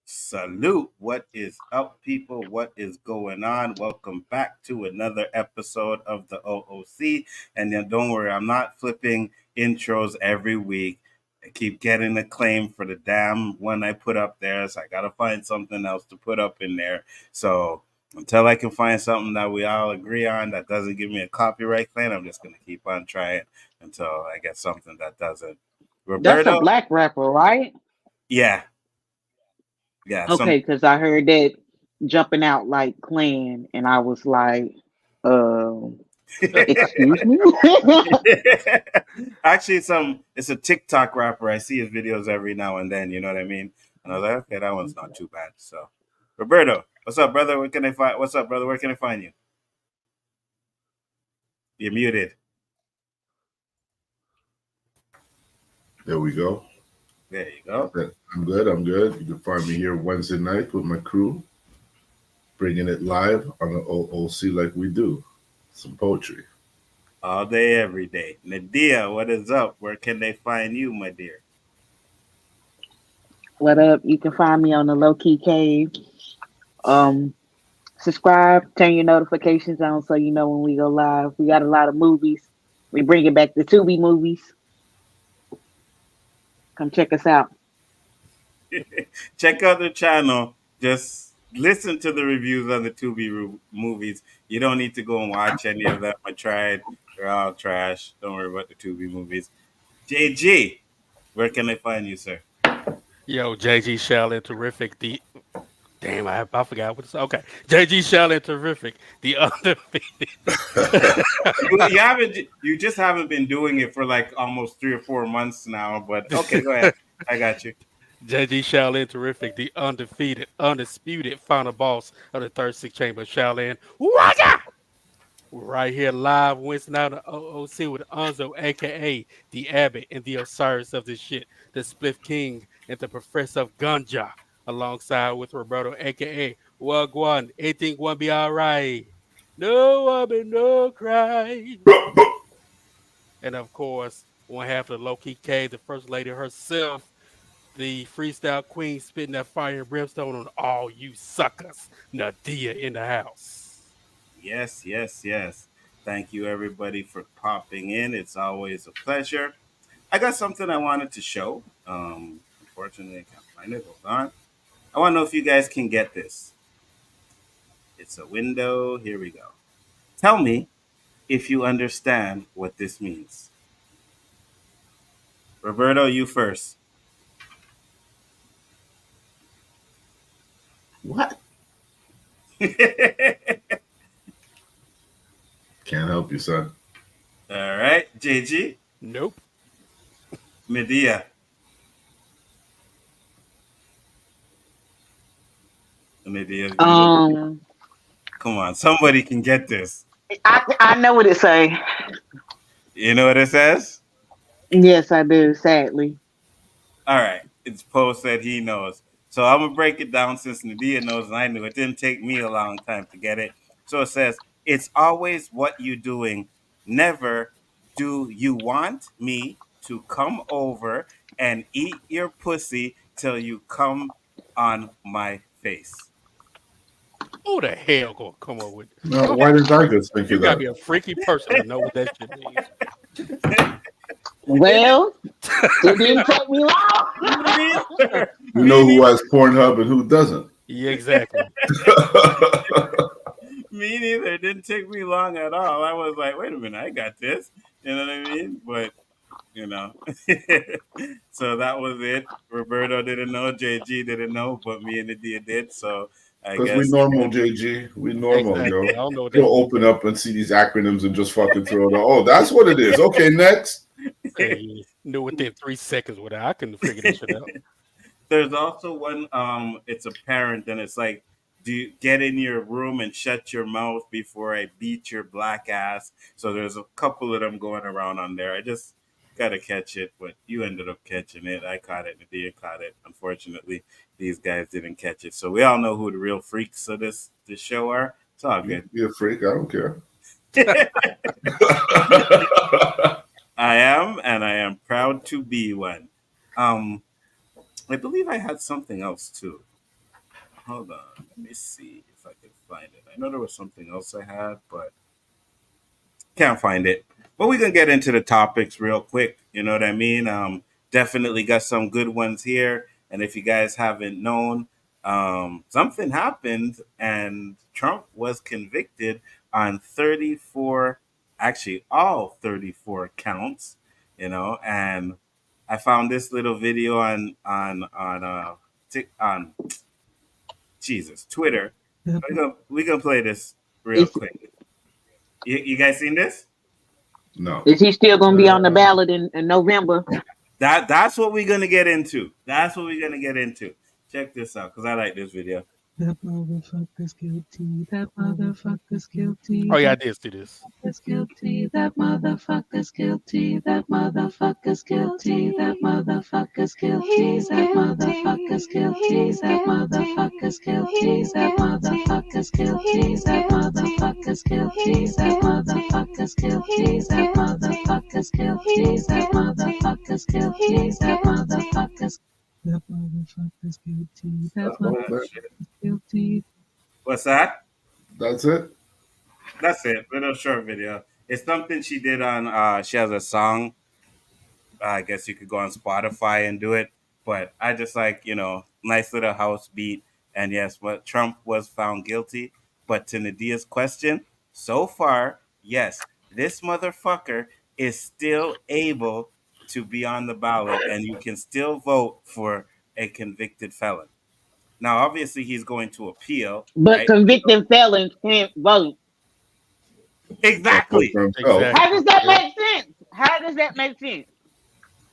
Salute. What is up, people? What is going on? Welcome back to another episode of the OOC. And then don't worry, I'm not flipping intros every week. I keep getting acclaim for the damn one I put up there. So I got to find something else to put up in there. So until I can find something that we all agree on that doesn't give me a copyright claim, I'm just going to keep on trying until I get something that doesn't. That's a Roberto? black rapper, right? Yeah. Yeah. Okay, because I heard that jumping out like clan, and I was like, excuse me? Actually, it's a TikTok rapper. I see his videos every now and then. You know what I mean? And I was like, okay, that one's not too bad. So, Roberto, what's up, brother? Where can I find? What's up, brother? Where can I find you? You're muted. There we go. There you go. I'm good. I'm good. You can find me here Wednesday night with my crew, bringing it live on the OOC like we do. Some poetry. All day, every day. Nadia, what is up? Where can they find you, my dear? What up? You can find me on the LOWKEY Cave. Um, Subscribe, turn your notifications on so you know when we go live. We got a lot of movies. We bringing back the Tubi movies. Come check us out. Check out the channel. Just listen to the reviews on the movies. You don't need to go and watch any of them. I tried. They're all trash. Don't worry about the Tubi movies. JG, where can I find you, sir? Yo, JG Shallon, terrific. Damn, I forgot what it's okay. JG Shallon, terrific. The undefeated. You just haven't been doing it for like almost 3 or 4 months now. But okay, go ahead. I got you. JG Shaolin, terrific. The undefeated, undisputed final boss of the third six chamber, Shaolin. Waja! We're right here live, Wednesday night on OOC with Nzo, aka the Abbot and the Osiris of this shit, the Spliff King and the Professor of Ganja, alongside with Roberto, aka Wagwan. Anything gonna be alright. No woman, no cry. And of course, one half of the LOWKEY K, the first lady herself, the freestyle queen spitting that fire and brimstone on all you suckers. Nadia in the house. Yes, yes, yes. Thank you, everybody, for popping in. It's always a pleasure. I got something I wanted to show. Unfortunately, I can't find it. Hold on. I want to know if you guys can get this. It's a window. Here we go. Tell me if you understand what this means. Roberto, you first. What? All Can't help you, son. right, JG, Nope. Medea. Medea, Um, come on, somebody can get this. I know what it say. You know what it says? Yes, I do. Sadly, All right, it's Poe said he knows. So I'm gonna break it down since Nadia knows and I knew it didn't take me a long time to get it. So it says, "It's always what you doing. Never do you want me to come over and eat your pussy till you come on my face." Who the hell gonna come up with? No, why did I just think You of gotta that? be a freaky person to know what that shit means. well, it didn't take me long. Me neither. You Me know who neither. has Pornhub and who doesn't. Yeah, exactly. Me neither. It didn't take me long at all. I was like, wait a minute, I got this. You know what I mean? But you know. So that was it. Roberto didn't know, JG didn't know, but me and Nadia did. So I Because we guess normal, JG. We normal, Exactly. I yo. don't know what that He'll means. open up and see these acronyms and just fucking throw it out. Oh, that's what it is. Okay, next. Hey, knew within 3 seconds what I couldn't figure this shit out. there's also one it's a parent and it's like, do you get in your room and shut your mouth before I beat your black ass? So there's a couple of them going around on there. I just gotta catch it, but you ended up catching it. I caught it, Nadia caught it. Unfortunately, these guys didn't catch it. So we all know who the real freaks of this show are. It's all You good. can be a freak. I don't care. I am, and I am proud to be one. Um, I believe I had something else too. Hold on, let me see if I can find it. I know there was something else I had, but can't find it. But we can get into the topics real quick. You know what I mean? Definitely got some good ones here. And if you guys haven't known, something happened and Trump was convicted on 34, actually all 34 counts, and I found this little video on Jesus, Twitter. We gonna play this real Is quick. You guys seen this? No. is he still gonna be on the ballot in November? That's what we're gonna get into. That's what we're gonna get into. Check this out, because I like this video. That motherfucker's guilty. That motherfucker's guilty. Oh yeah, I did see this. Motherfucker's guilty. That motherfucker's guilty. That motherfucker's guilty. That motherfucker's guilty. That motherfucker's guilty. That motherfucker's guilty. That motherfucker's guilty. That motherfucker's guilty. That motherfucker's guilty. That motherfucker's guilty. That motherfucker's guilty. That motherfucker's that motherfucker's guilty. That motherfucker's guilty. What's that? That's it. That's it. Little short video. It's something she did on. She has a song. I guess you could go on Spotify and do it. But I just like, nice little house beat. And yes, but Trump was found guilty. But to Nadia's question, so far, yes, this motherfucker is still able to be on the ballot and you can still vote for a convicted felon. Now, obviously, he's going to appeal, But right? convicted felons can't vote. Exactly. Exactly. How does that make sense? How does that make sense?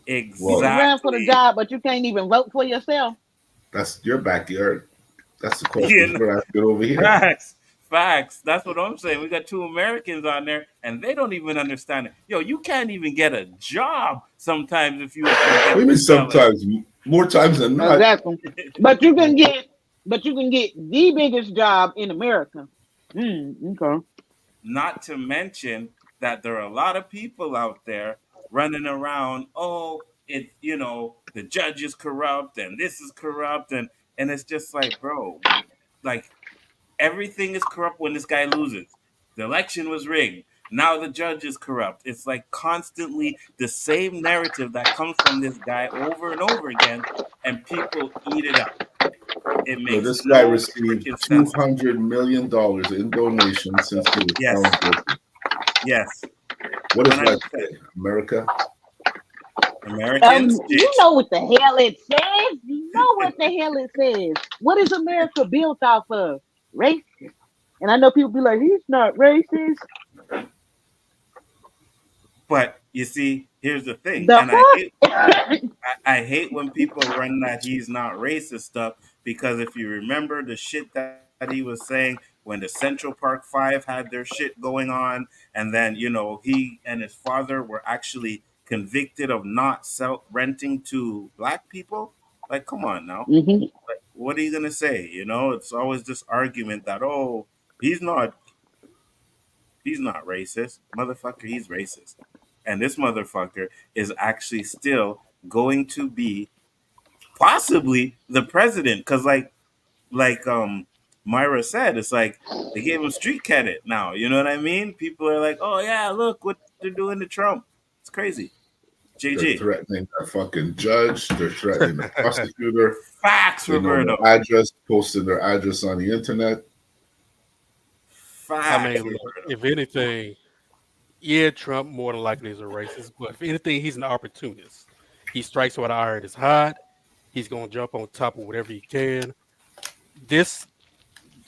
You Exactly. can run for the job, but you can't even vote for yourself. That's your backyard. That's the You question know? we're asking over here. Facts. That's what I'm saying. We got two Americans on there, and they don't even understand it. Yo, you can't even get a job sometimes if you. What do you mean sometimes? More times than not. Exactly. But you can get the biggest job in America. Okay. Not to mention that there are a lot of people out there running around. Oh, the judge is corrupt, and this is corrupt, and it's just like, bro, like. Everything is corrupt when this guy loses. The election was rigged. Now the judge is corrupt. It's like constantly the same narrative that comes from this guy over and over again, and people eat it up. It So makes this guy no received freaking sense. $200 million in donations since he was Yes. found guilty. Yes, What does 100%. that say? America? Americans. You know what the hell it says? You know what the hell it says? What is America built off of? Racist. And I know people be like, he's not racist. But you see, here's the thing, The and I hate when people run that he's not racist stuff, because if you remember the shit that he was saying when the Central Park Five had their shit going on, and then he and his father were actually convicted of not renting to black people. Like, come on now. Mhm. Like, what are you gonna say? It's always this argument that, oh, he's not racist, motherfucker. He's racist, and this motherfucker is actually still going to be possibly the president, because like Myra said, it's like they gave him street credit now. You know what I mean? People are like, oh yeah, look what they're doing to Trump. It's crazy. They're JG. threatening a fucking judge. They're threatening the prosecutor. Facts, They know Roberto. their address, posting their address on the internet. Facts. I mean, look, Roberto. if anything, yeah, Trump more than likely is a racist, but if anything, he's an opportunist. He strikes while the iron is hot. He's gonna jump on top of whatever he can. This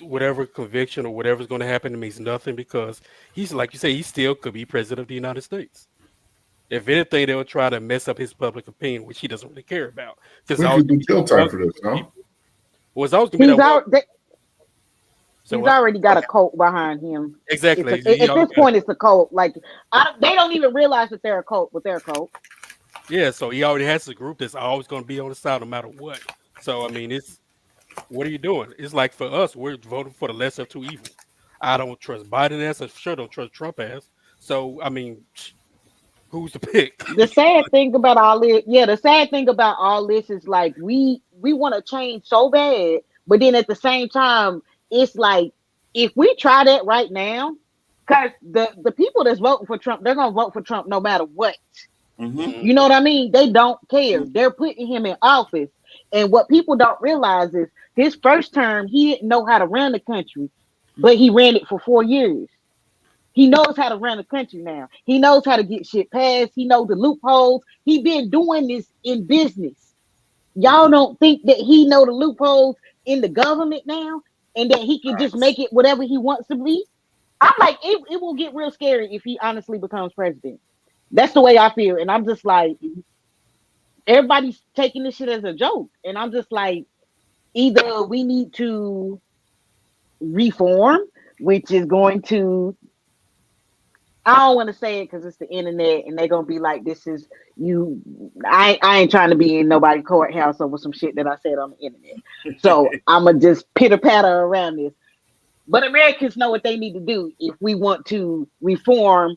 whatever conviction or whatever's going to happen means nothing, because he's, like you say, he still could be president of the United States. If anything, they'll try to mess up his public opinion, which he doesn't really care about. We could do jail time for this, huh? Well, it's always going to be that. He's already got a cult behind him. Exactly. At this point, it's a cult. Like they don't even realize that they're a cult, but they're a cult. Yeah, so he already has a group that's always going to be on the side no matter what. So I mean, it's what are you doing? It's like for us, we're voting for the lesser of two evils. I don't trust Biden ass. I sure don't trust Trump ass. So I mean, who's the pick? The sad thing about all this, yeah, the sad thing about all this is like we want to change so bad, but then at the same time, it's like if we try that right now, because the people that's voting for Trump, they're gonna vote for Trump no matter what. Mm-hmm. You know what I mean? They don't care. They're putting him in office. And what people don't realize is his first term, he didn't know how to run the country, but he ran it for 4 years. He knows how to run the country now. He knows how to get shit passed. He knows the loopholes. He been doing this in business. Y'all don't think that he know the loopholes in the government now and that he can just make it whatever he wants to be? I'm like, it will get real scary if he honestly becomes president. That's the way I feel. And I'm just like, everybody's taking this shit as a joke. And I'm just like, either we need to reform, which is going to, I don't want to say it because it's the internet and they're gonna be like, this is you. I ain't trying to be in nobody's courthouse over some shit that I said on the internet. So I'ma just pitter patter around this. But Americans know what they need to do if we want to reform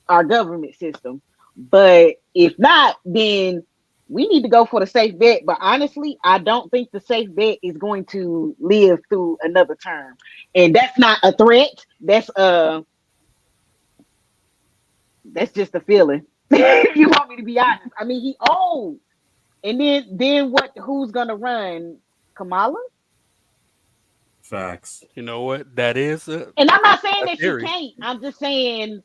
our government system. But if not, then we need to go for the safe bet. But honestly, I don't think the safe bet is going to live through another term. And that's not a threat. That's just a feeling. You want me to be honest? I mean, he old. And then what? Who's gonna run? Kamala? Facts. You know what? That is And I'm not saying a that she theory. can't. I'm just saying,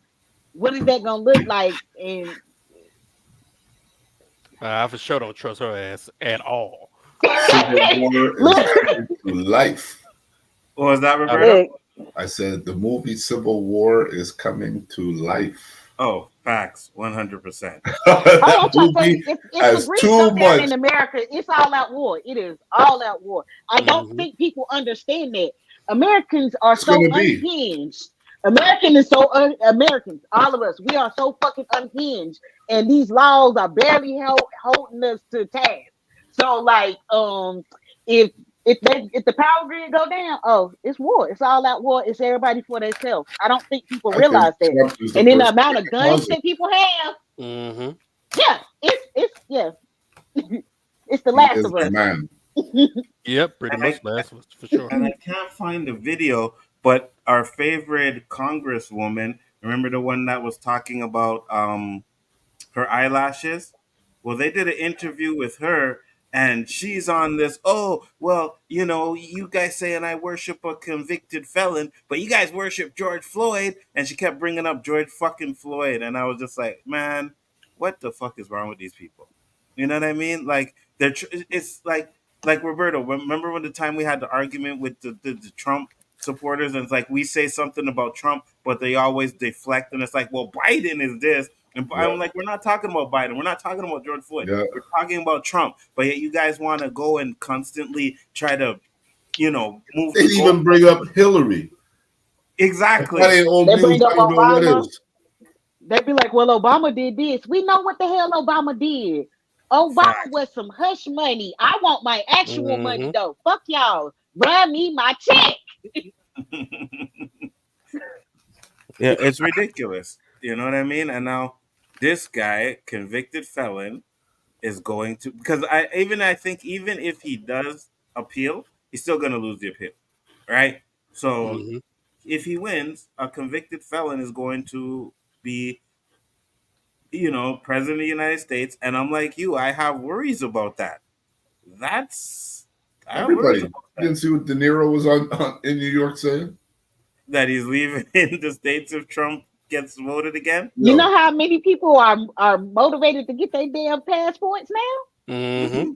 what is that gonna look like? And I for sure don't trust her ass at all. Civil War is look, coming to life. What was that, Roberto? look. I said the movie Civil War is coming to life. Oh, facts. 100%. Oh, That I'm trying to tell you, movie if the has Greeks too go down much. in America, it's all out war. It is all out war. I don't Hmm. think people understand that. Americans are It's so gonna be. unhinged. American is so Americans, all of us, we are so fucking unhinged, and these laws are barely holding us to task. So, like, if if the power grid go down, oh, it's war. It's all out war. It's everybody for themselves. I don't think people I think realize that. Trump is the And then the person amount that of can guns cause it. that people have, Hmm. yeah, it's yeah, it's the He last is of the us. man. Yep, pretty And I, much last for sure. and I can't find the video, but our favorite congresswoman, remember the one that was talking about her eyelashes? Well, they did an interview with her, and she's on this. Oh, well, you guys saying I worship a convicted felon, but you guys worship George Floyd, and she kept bringing up George fucking Floyd, and I was just like, man, what the fuck is wrong with these people? You know what I mean? Like it's like Roberto. Remember when the time we had the argument with the Trump supporters, and it's like we say something about Trump, but they always deflect, and it's like, well, Biden is this. And Yeah, I'm like, we're not talking about Biden. We're not talking about George Floyd. yeah. We're talking about Trump. But yet you guys want to go and constantly try to, move They the didn't even bring goalposts. up Hillary. If that Exactly. ain't old They news, bring up I don't know what Obama. is. They be like, well, Obama did this. We know what the hell Obama did. Obama Fact. was some hush money. I want my actual money Hmm. though. Fuck y'all. Run me my check. Yeah, it's ridiculous. You know what I mean? And now this guy, convicted felon, is going to, because I think even if he does appeal, he's still gonna lose the appeal. Right? So Hmm. if he wins, a convicted felon is going to be, president of the United States. And I'm like you, I have worries about that. That's I have worries Everybody about that. didn't see what De Niro was on in New York saying. That he's leaving in the states if Trump gets voted again. You Yo, know how many people are motivated to get their damn passports now? Hmm. Mm-hmm.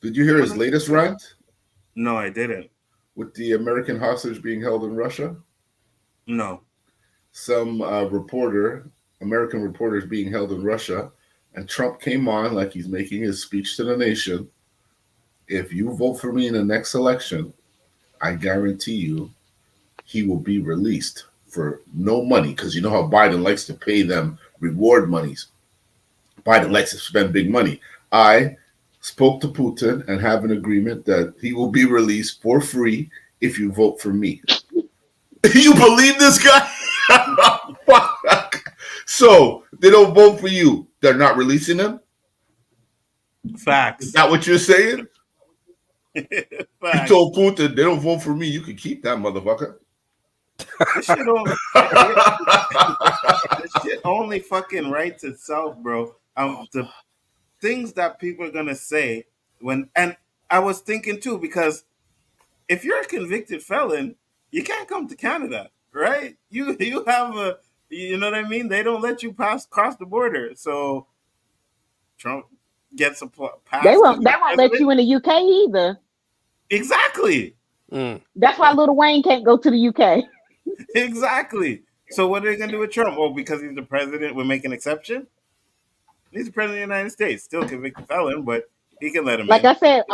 did you hear his latest 100%. rant No, I didn't. with the American hostage being held in Russia? No. Some American reporters being held in Russia, and Trump came on like he's making his speech to the nation. If you vote for me in the next election, I guarantee you he will be released for no money because you know how Biden likes to pay them reward monies. Biden likes to spend big money. I spoke to Putin and have an agreement that he will be released for free if you vote for me. You believe this guy? Fuck. So they don't vote for you. They're not releasing him? Facts. Is that what you're saying? You Facts. told Putin they don't vote for me. You can keep that motherfucker. This shit only fucking writes itself, bro. The things that people are gonna say and I was thinking too, because if you're a convicted felon, you can't come to Canada, right? You have a, you know what I mean? They don't let you cross the border. So Trump gets a pass. They won't let you in the UK either. Exactly. That's why Lil Wayne can't go to the UK. Exactly. So what are they gonna do with Trump? Oh, because he's the president, we'll make an exception? He's the president of the United States, still convicted felon, but he can let him Like in. I said,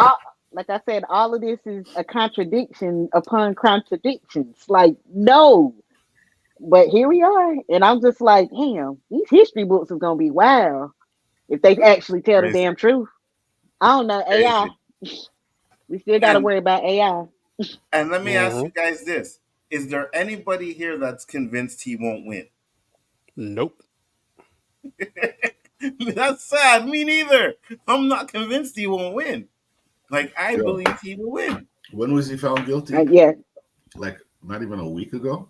all of this is a contradiction upon contradictions. Like, no. But here we are. And I'm just like, damn, these history books is gonna be wild if they actually tell the Crazy. damn truth. I don't know. AI. We still gotta worry about AI. And let me ask you guys this. Is there anybody here that's convinced he won't win? Nope. That's sad. Me neither. I'm not convinced he won't win. Like, I believe he will win. When was he found guilty? Yeah. Like, not even a week ago?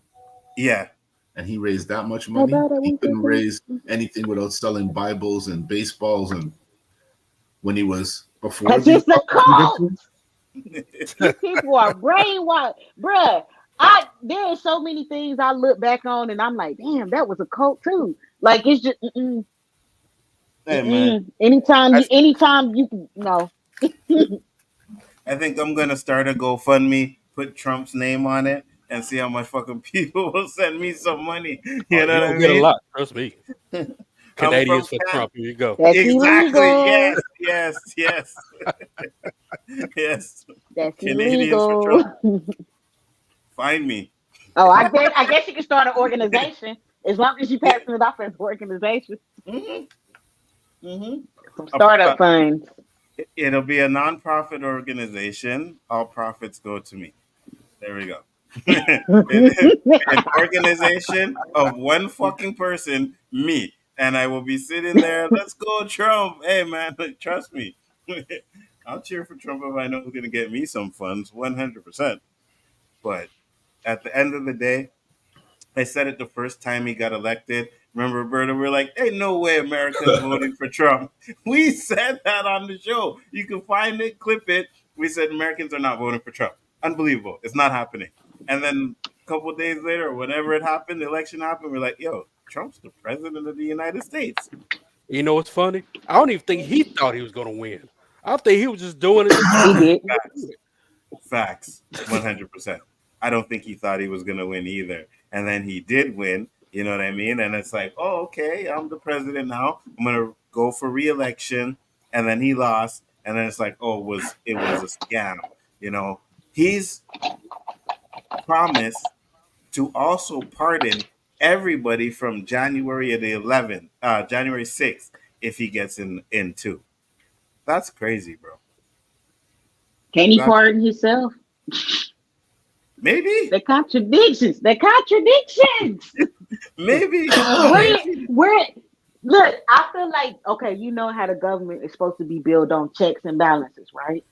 Yeah. And he raised that much money? He couldn't raise anything without selling Bibles and baseballs and when he was before. Because it's a cult. People are brainwashed. Bruh, there are so many things I look back on and I'm like, damn, that was a cult too. Like, it's just Hey, man. Anytime you can, no. I think I'm gonna start a GoFundMe, put Trump's name on it, and see how much fucking people will send me some money. You know what I mean? Get a lot, trust me. Canadians for Trump. Here you go. That's Exactly. illegal. Yes. Yes. That's Canadians illegal. for Trump. Find me. Oh, I guess you can start an organization as long as you pass it off as an organization. Some startup funds. It'll be a non-profit organization. All profits go to me. There we go. An organization of one fucking person, me. And I will be sitting there, let's go Trump. Hey, man, trust me. I'll cheer for Trump if I know who's going to get me some funds, 100%. But at the end of the day, I said it the first time he got elected. Remember, Roberta, we were like, ain't no way America's voting for Trump. We said that on the show. You can find it, clip it. We said Americans are not voting for Trump. Unbelievable. It's not happening. And then a couple of days later, whenever it happened, the election happened, we're like, yo, Trump's the president of the United States. You know what's funny? I don't even think he thought he was going to win. I think he was just doing it. Facts. 100%. I don't think he thought he was going to win either. And then he did win. You know what I mean? And it's like, oh, okay, I'm the president now. I'm going to go for re-election. And then he lost. And then it's like, oh, it was a scam. You know, he's promised to also pardon everybody from January 6th, if he gets in too. That's crazy, bro. Can he pardon himself? Maybe. The contradictions. Maybe. Where look, I feel like, okay, you know how the government is supposed to be built on checks and balances, right?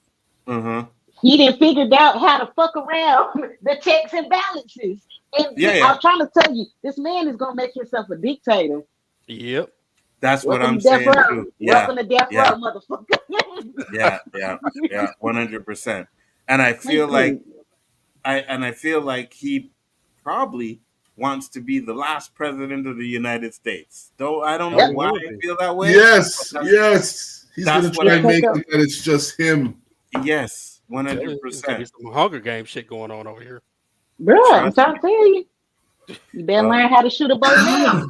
Mm-hmm. He didn't figure out how to fuck around the checks and balances. And I'm trying to tell you, this man is gonna make himself a dictator. Yep. That's what I'm saying too. Welcome to death row, motherfucker. Yeah, 100%. And I feel like he probably wants to be the last president of the United States. Though I don't know why I feel that way. Yes. He's gonna try and make it that it's just him. Yes, 100%. Some Hunger Games shit going on over here. Bro, I'm trying to tell you. You better learn how to shoot a bow now.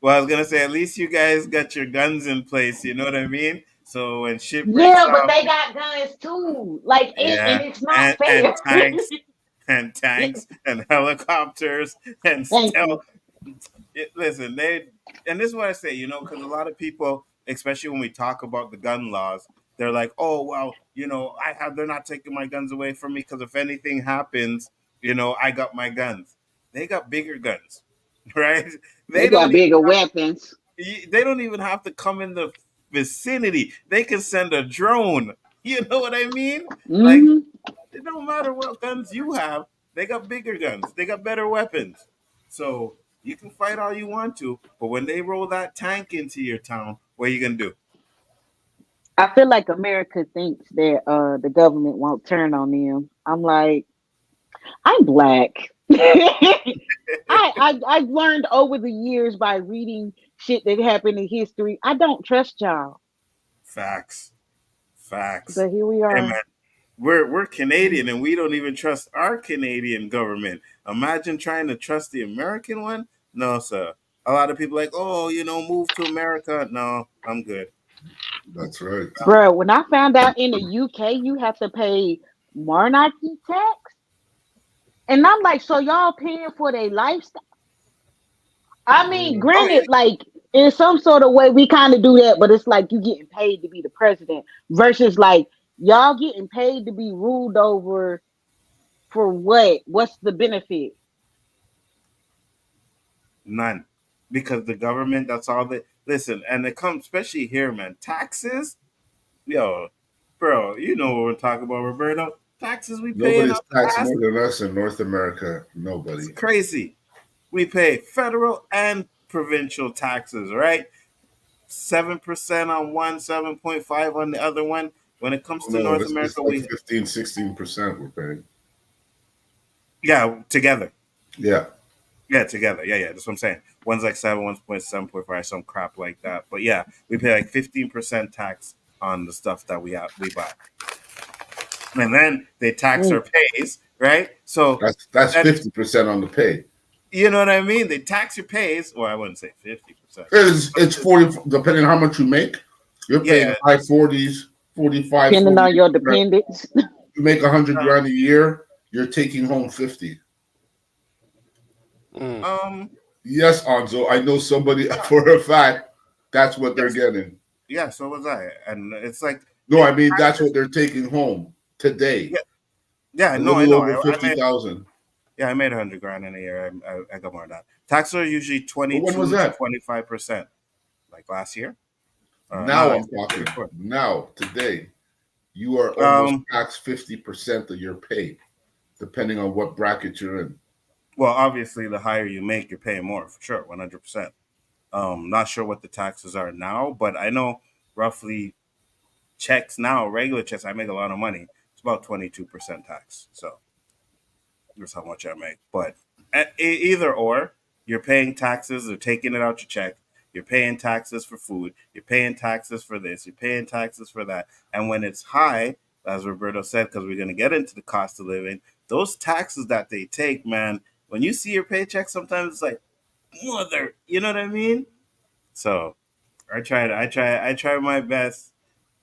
Well, I was gonna say, at least you guys got your guns in place. You know what I mean? So when shit breaks out, but they got guns too. Like, and it's not fair. And tanks and helicopters and stealth. Listen, and this is what I say, you know, because a lot of people especially when we talk about the gun laws, they're like, oh well, they're not taking my guns away from me because if anything happens, I got my guns. They got bigger guns, right? They They don't got even bigger weapons. they don't even have to come in the vicinity. They can send a drone. You know what I mean? Like Hmm. it don't matter what guns you have. They got bigger guns. They got better weapons. So you can fight all you want to, but when they roll that tank into your town, what are you gonna do? I feel like America thinks that the government won't turn on them. I'm like, I'm black. I've learned over the years by reading shit that happened in history. I don't trust y'all, Facts. Facts. but here we Hey are. man, we're Canadian and we don't even trust our Canadian government. Imagine trying to trust the American one. No, sir. A lot of people like, oh, move to America. No, I'm good. That's right. Bro, when I found out in the UK you have to pay monarchy tax, and I'm like, so y'all paying for their lifestyle? I mean, Mm. Oh yeah, granted, like in some sort of way, we kind of do that, but it's like you getting paid to be the president versus like y'all getting paid to be ruled over for what? What's the benefit? none. Because the government, that's all they listen, and it comes especially here, man. Taxes, yo, bro, you know what we're talking about, Roberto. Taxes we paying Nobody's out the taxed ass. more than us in North America. It's Nobody. crazy. We pay federal and provincial taxes, right? 7% on one, 7.5 on the other one. When it comes Oh, to no, North it's America, like we 15, 16% we're paying. yeah, together. Yeah. Yeah, together. Yeah, yeah. That's what I'm saying. One's like 7, one's 7.5, some crap like that. But yeah, we pay like 15% tax on the stuff that we buy. And then they tax our Mm. pays, right? So That's and 50% on the pay. you know what I mean? They tax your pays. Well, I wouldn't say 50%. It's 40, depending on how much you make. You're paying Yeah. high 40s, 45, Depending on your 48%. dependents. You make 100 grand a year, you're taking home 50. Mm. Um Yes, Anzo, I know somebody for a fact that's what they're yes. getting. Yeah, so was I. And it's like No, I it mean that's what they're taking home today. yeah, yeah, A no, I little know. over I made 50,000. yeah, I made 100 grand in a year. I got more than that. Taxes are usually But when 22 was to that? 25%. Like last year? Not Now last I'm year, talking. before. Now, today, you are almost Um, taxed 50% of your pay, depending on what bracket you're in. well, obviously, the higher you make, you're paying more for sure, 100%. Not sure what the taxes are now, but I know roughly checks now, regular checks. I make a lot of money. It's about 22% tax. So that's how much I make. But either or, you're paying taxes. They're taking it out your check. You're paying taxes for food. You're paying taxes for this. You're paying taxes for that. And when it's high, as Roberto said, because we're going to get into the cost of living, those taxes that they take, man, when you see your paycheck, sometimes it's like, mother, you know what I mean? So I try my best.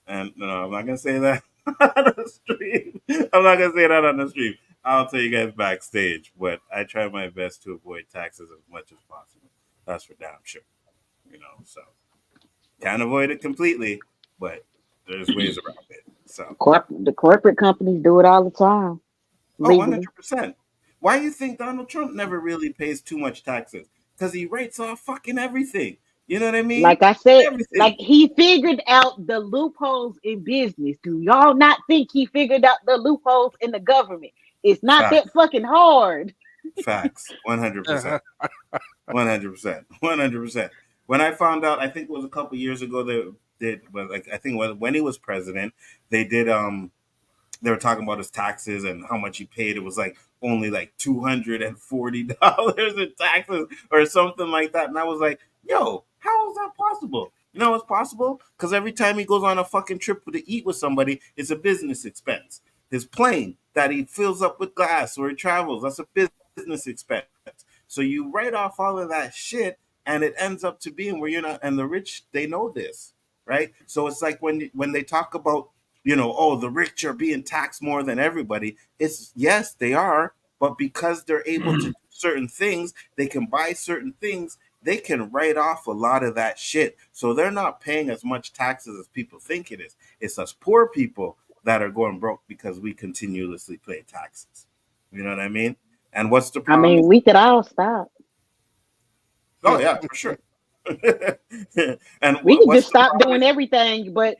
And no, I'm not gonna say that on the stream. I'm not gonna say that on the stream. I'll tell you guys backstage, but I try my best to avoid taxes as much as possible. That's for damn sure. So can't avoid it completely, but there's ways around it. So The corporate companies do it all the time oh, legally. 100%. Why do you think Donald Trump never really pays too much taxes? Because he writes off fucking everything. You know what I mean? Like I said, like Everything. he figured out the loopholes in business. Do y'all not think he figured out the loopholes in the government? It's not that Facts. fucking hard. Facts. 100%. 100%. 100%. When I found out, I think it was a couple years ago that did, but like I think when he was president, they did they were talking about his taxes and how much he paid. It was like only like $240 in taxes or something like that. And I was like, yo, how is that possible? You know it's possible? Because every time he goes on a fucking trip to eat with somebody, it's a business expense. His plane that he fills up with glass or he travels, that's a business expense. So you write off all of that shit and it ends up to being where you're not, and the rich, they know this, right? So it's like when they talk about oh, the rich are being taxed more than everybody. It's yes, they are, but because they're able to do certain things, they can buy certain things. they can write off a lot of that shit. So they're not paying as much taxes as people think it is. It's us poor people that are going broke because we continuously pay taxes. You know what I mean? And what's the I mean, promise? we could all stop. Oh yeah, for sure. And We could what's just the stop doing promise? everything, but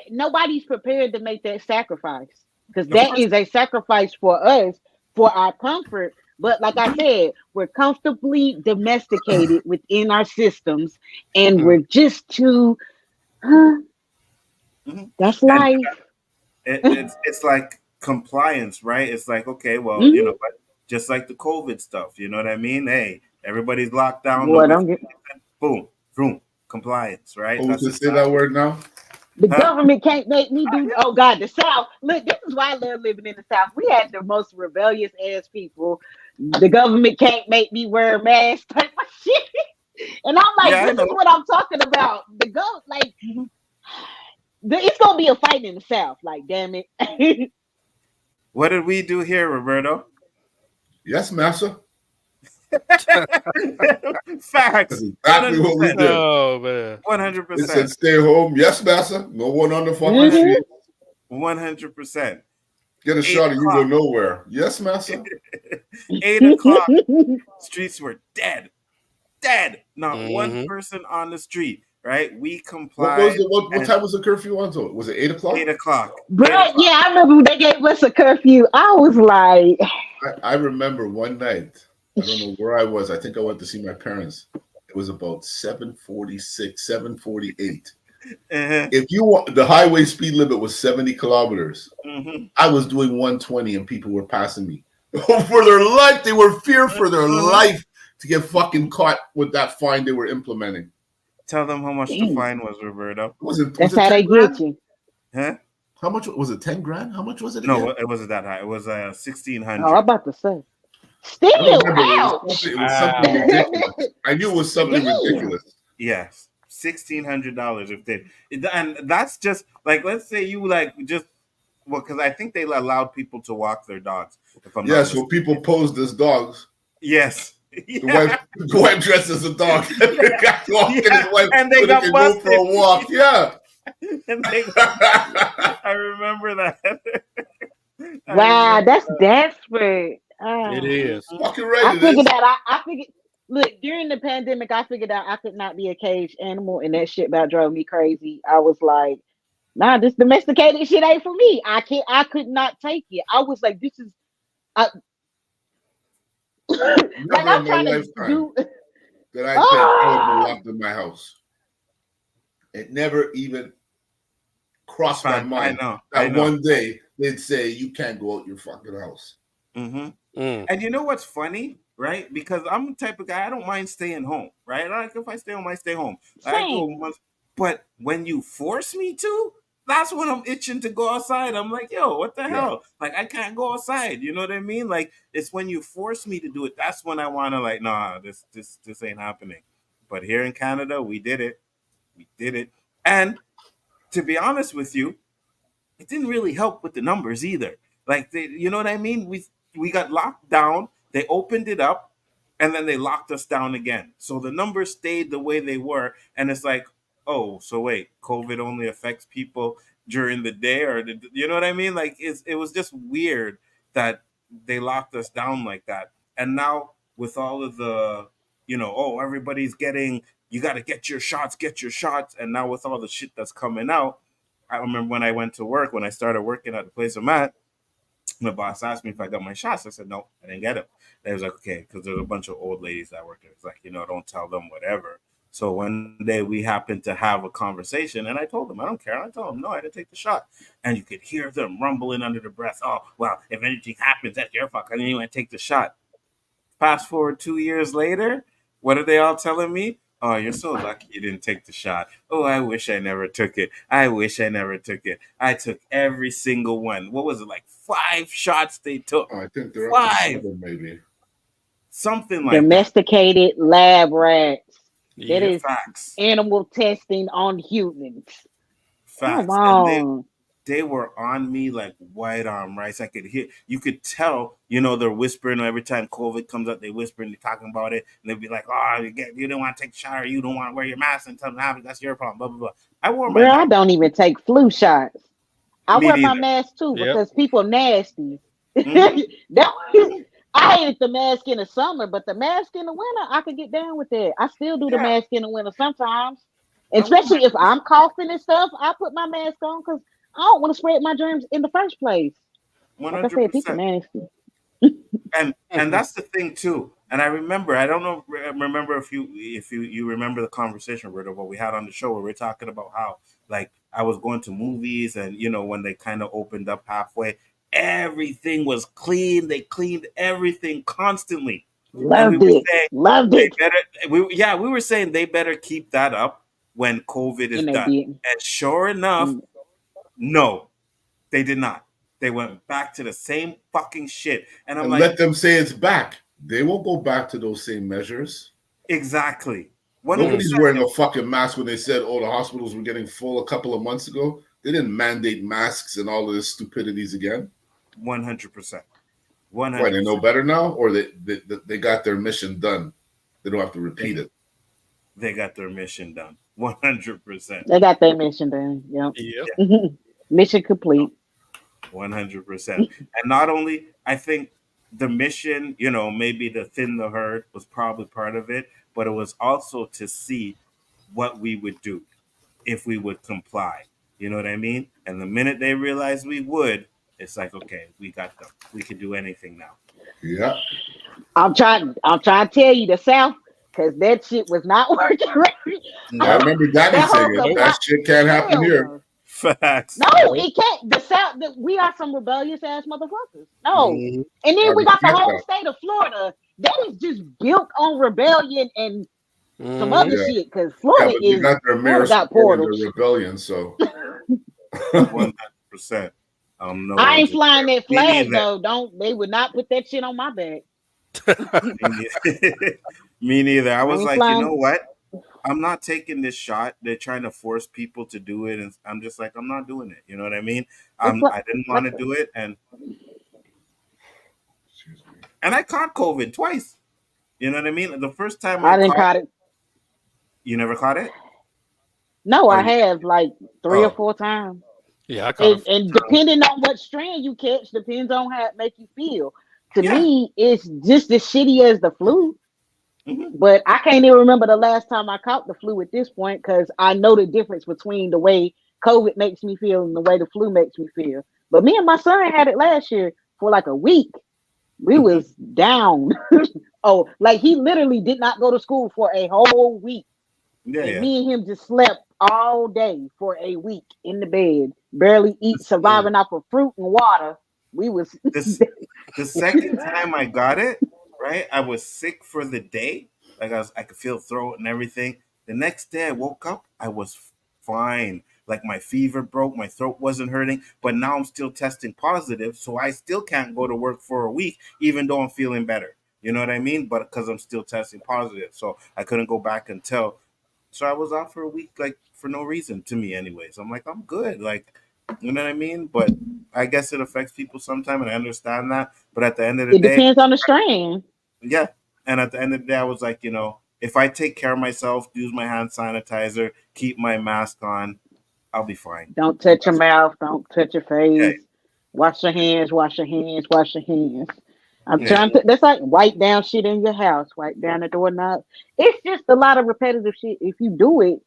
nobody's prepared to make that sacrifice because Of that course. is a sacrifice for us for our comfort. But like I said, we're comfortably domesticated within our systems, and Mhm, we're just too. Huh, mhm. that's And life. it's like compliance, right? It's like, okay, well, you know, Mhm. but just like the COVID stuff, you know what I mean? Hey, everybody's locked down, Boy, nobody, don't get boom, boom, compliance, right? Oh, we That's can say that exactly, word now. the huh? government can't make me do. Oh God, the South. Look, this is why I love living in the South. We had the most rebellious ass people. The government can't make me wear a mask type of shit. And I'm like, Yeah, I this is know. what I'm talking about. The go like Mhm. it's gonna be a fight in the South. Like, damn it. What did we do here, Roberto? Yes, massa. That's Facts, exactly what we 100%, did. Oh man. They 100%, said stay home. Yes, massa. No one on the fucking 100, street. Mhm. 100%. Get a Eight shot and you go o'clock, nowhere. Yes, massa. 8 o'clock, streets were dead, dead. Not one Mm-hmm. person on the street, right? We What was complied, the what and time was the curfew on to? Was it 8 o'clock? 8 o'clock, eight But o'clock. yeah, I remember when they gave us a curfew. I was like, I remember one night, I don't know where I was. I think I went to see my parents. It was about 7:46, 7:48. Uh-huh. If you want, the highway speed limit was 70 kilometers. Mhm. I was doing 120 and people were passing me. For their life, they were feared for their Mhm. life to get fucking caught with that fine they were implementing. Tell them how much the damn, fine was, Roberto. Was that's it how 10 they get grand? you. Huh? How much was it? 10 grand? How much was it No, again? it wasn't that high. It was sixteen Oh, I'm hundred. about to say. I don't Still, remember. ouch. It was something Wow. ridiculous. I knew it was something Damn. ridiculous. Yes, $1,600 if they, and that's just like, let's say you like just, well, because I think they allowed people to walk their dogs, if I'm Yeah, not so people mistaken. posed as dogs. Yes, The wife, yeah, the wife dressed as a dog. The yeah, guy walking his yeah, wife and they so they got can go for busted. a walk. Yeah. And they got busted. I remember that. I Wow, remember that's that. desperate. It Ah. is. Fucking right I it figured is. out. I figured. Look, during the pandemic, I figured out I could not be a caged animal, and that shit about drove me crazy. I was like, nah, this domesticated shit ain't for me. I can't. I could not take it. I was like, this is. I, like Never I'm in my trying to lifetime do. that I think I would be Ah, locked in my house. It never even crossed my Fine. I mind know. I that know. one day they'd say you can't go out your fucking house. Hmm. Mm. And you know what's funny, right? Because I'm the type of guy I don't mind staying home, right? Like if I stay home, I stay home. I go same. months, but when you force me to, that's when I'm itching to go outside. I'm like, yo, what the Yeah. hell? Like I can't go outside. You know what I mean? Like it's when you force me to do it. That's when I want to like, nah, this ain't happening. But here in Canada, we did it. We did it. And to be honest with you, it didn't really help with the numbers either. Like you know what I mean? We got locked down. They opened it up, and then they locked us down again. So the numbers stayed the way they were, and it's like, oh, so wait, COVID only affects people during the day, or you know what I mean? Like it was just weird that they locked us down like that. And now with all of the, oh, everybody's getting, you got to get your shots, and now with all the shit that's coming out, I remember when I went to work, when I started working at the place I'm at, my boss asked me if I got my shots. I said, no, I didn't get them. They was like, okay, because there's a bunch of old ladies that work there. It's like, don't tell them whatever. So one day we happened to have a conversation, and I told them, I don't care. I told them, no, I didn't take the shot. And you could hear them rumbling under the breath. Oh, well, if anything happens, that's your fault. I didn't even take the shot. Fast forward 2 years later, what are they all telling me? Oh, you're so lucky you didn't take the shot. Oh, I wish I never took it. I wish I never took it. I took every single one. What was it, like 5 shots they took? Oh, I think they're up to Five, 7, maybe. something like that. Domesticated lab rats. That Yep. is Facts, animal testing on humans. Come facts, and they on. they were on me like white on rice. I could hear, you could tell, they're whispering every time COVID comes up. They whisper and they're talking about it, and they'd be like, "Oh, you don't want to take a shower, you don't want to wear your mask, and something happens. That's your problem." Blah blah blah. I wore my Bro, I mask. don't even take flu shots. I Me wear my neither. mask too Yep. because people nasty. Hmm. I hated the mask in the summer, but the mask in the winter, I could get down with that. I still do the Yeah, mask in the winter sometimes, I wore my especially if mask. I'm coughing and stuff. I put my mask on because I don't want to spread my germs in the first place. One Like I hundred said, people percent. nasty. And that's the thing too. And I remember, I don't know, remember if you remember the conversation, Roberto, what we had on the show where we're talking about how like I was going to movies, and when they kind of opened up halfway, everything was clean. They cleaned everything constantly, and we Loved were it. saying Loved they it. better. We were saying they better keep that up when COVID is And they done. did. And sure enough, And no, they did not. They went back to the same fucking shit, and I'm And like, let them say it's back. They won't go back to those same measures. exactly. One hundred Nobody's percent. wearing a fucking mask when they said, "Oh, the hospitals were getting full" a couple of months ago. They didn't mandate masks and all of this stupidities again. 100%. One Why, hundred they know percent. better now, or they got their mission done? They don't have to repeat it. They got their mission done. 100%. they got their mission done. Yep. Yep. Mission complete. 100%. And not only, I think the mission, maybe to thin the herd was probably part of it, but it was also to see what we would do if we would comply. You know what I mean? And the minute they realized we would, it's like, okay, we got them. We can do anything now. Yeah. I'm trying to tell you the South, because that shit was not working right. I Nope. remember Daddy That whole saying it. Nope. That comply. shit can't happen Hell here. no. Facts. No, Nope. it can't. The South, we are some rebellious ass motherfuckers. No. Mhm. And I then we got the respect whole that. state of Florida that is just built on rebellion and some other Mhm. Yeah. shit. Because Yeah, Florida but they got their mayor Florida got supporting portals. the rebellion, so 100%. No I ain't one's flying that Me flag neither. though. Don't They would not put that shit on my back. Me neither. Me neither. I I was ain't like, you flying. know what? I'm not taking this shot. They're trying to force people to do it, and I'm just like, I'm not doing it. You know what I mean? It's like, I didn't want like to do it, and excuse me. I caught COVID twice. You know what I mean? The first time I I didn't caught caught it, it. you never caught it. No, Oh, I you, have like 3 or oh, 4 times. Yeah, I caught And it. and depending on what strand you catch, depends on how it make you feel. To yeah. me, it's just as shitty as the flu. Hmm. But I can't even remember the last time I caught the flu at this point because I know the difference between the way COVID makes me feel and the way the flu makes me feel. But me and my son had it last year for like a week. We Hmm. was down. Oh, like he literally did not go to school for a whole week. Yeah, And yeah. me and him just slept all day for a week in the bed, barely eat, Mm. surviving off of fruit and water. We was This the second time I got it, right? I was sick for the day. Like I could feel throat and everything. The next day I woke up, I was fine. Like my fever broke, my throat wasn't hurting, but now I'm still testing positive, so I still can't go to work for a week, even though I'm feeling better. You know what I mean? But because I'm still testing positive, so I couldn't go back until. So I was out for a week, like for no reason to me, anyways. I'm like, I'm good, like, you know what I mean? But I guess it affects people sometime, and I understand that. But at the end of the it day, depends on the strand. yeah. And at the end of the day, I was like, if I take care of myself, use my hand sanitizer, keep my mask on, I'll be fine. Don't touch your mouth, don't touch your Yeah, face. Wash your hands, wash your hands, wash your hands. I'm yeah, trying to that's like wipe down shit in your house, wipe down the doorknob. It's just a lot of repetitive shit. If you do it,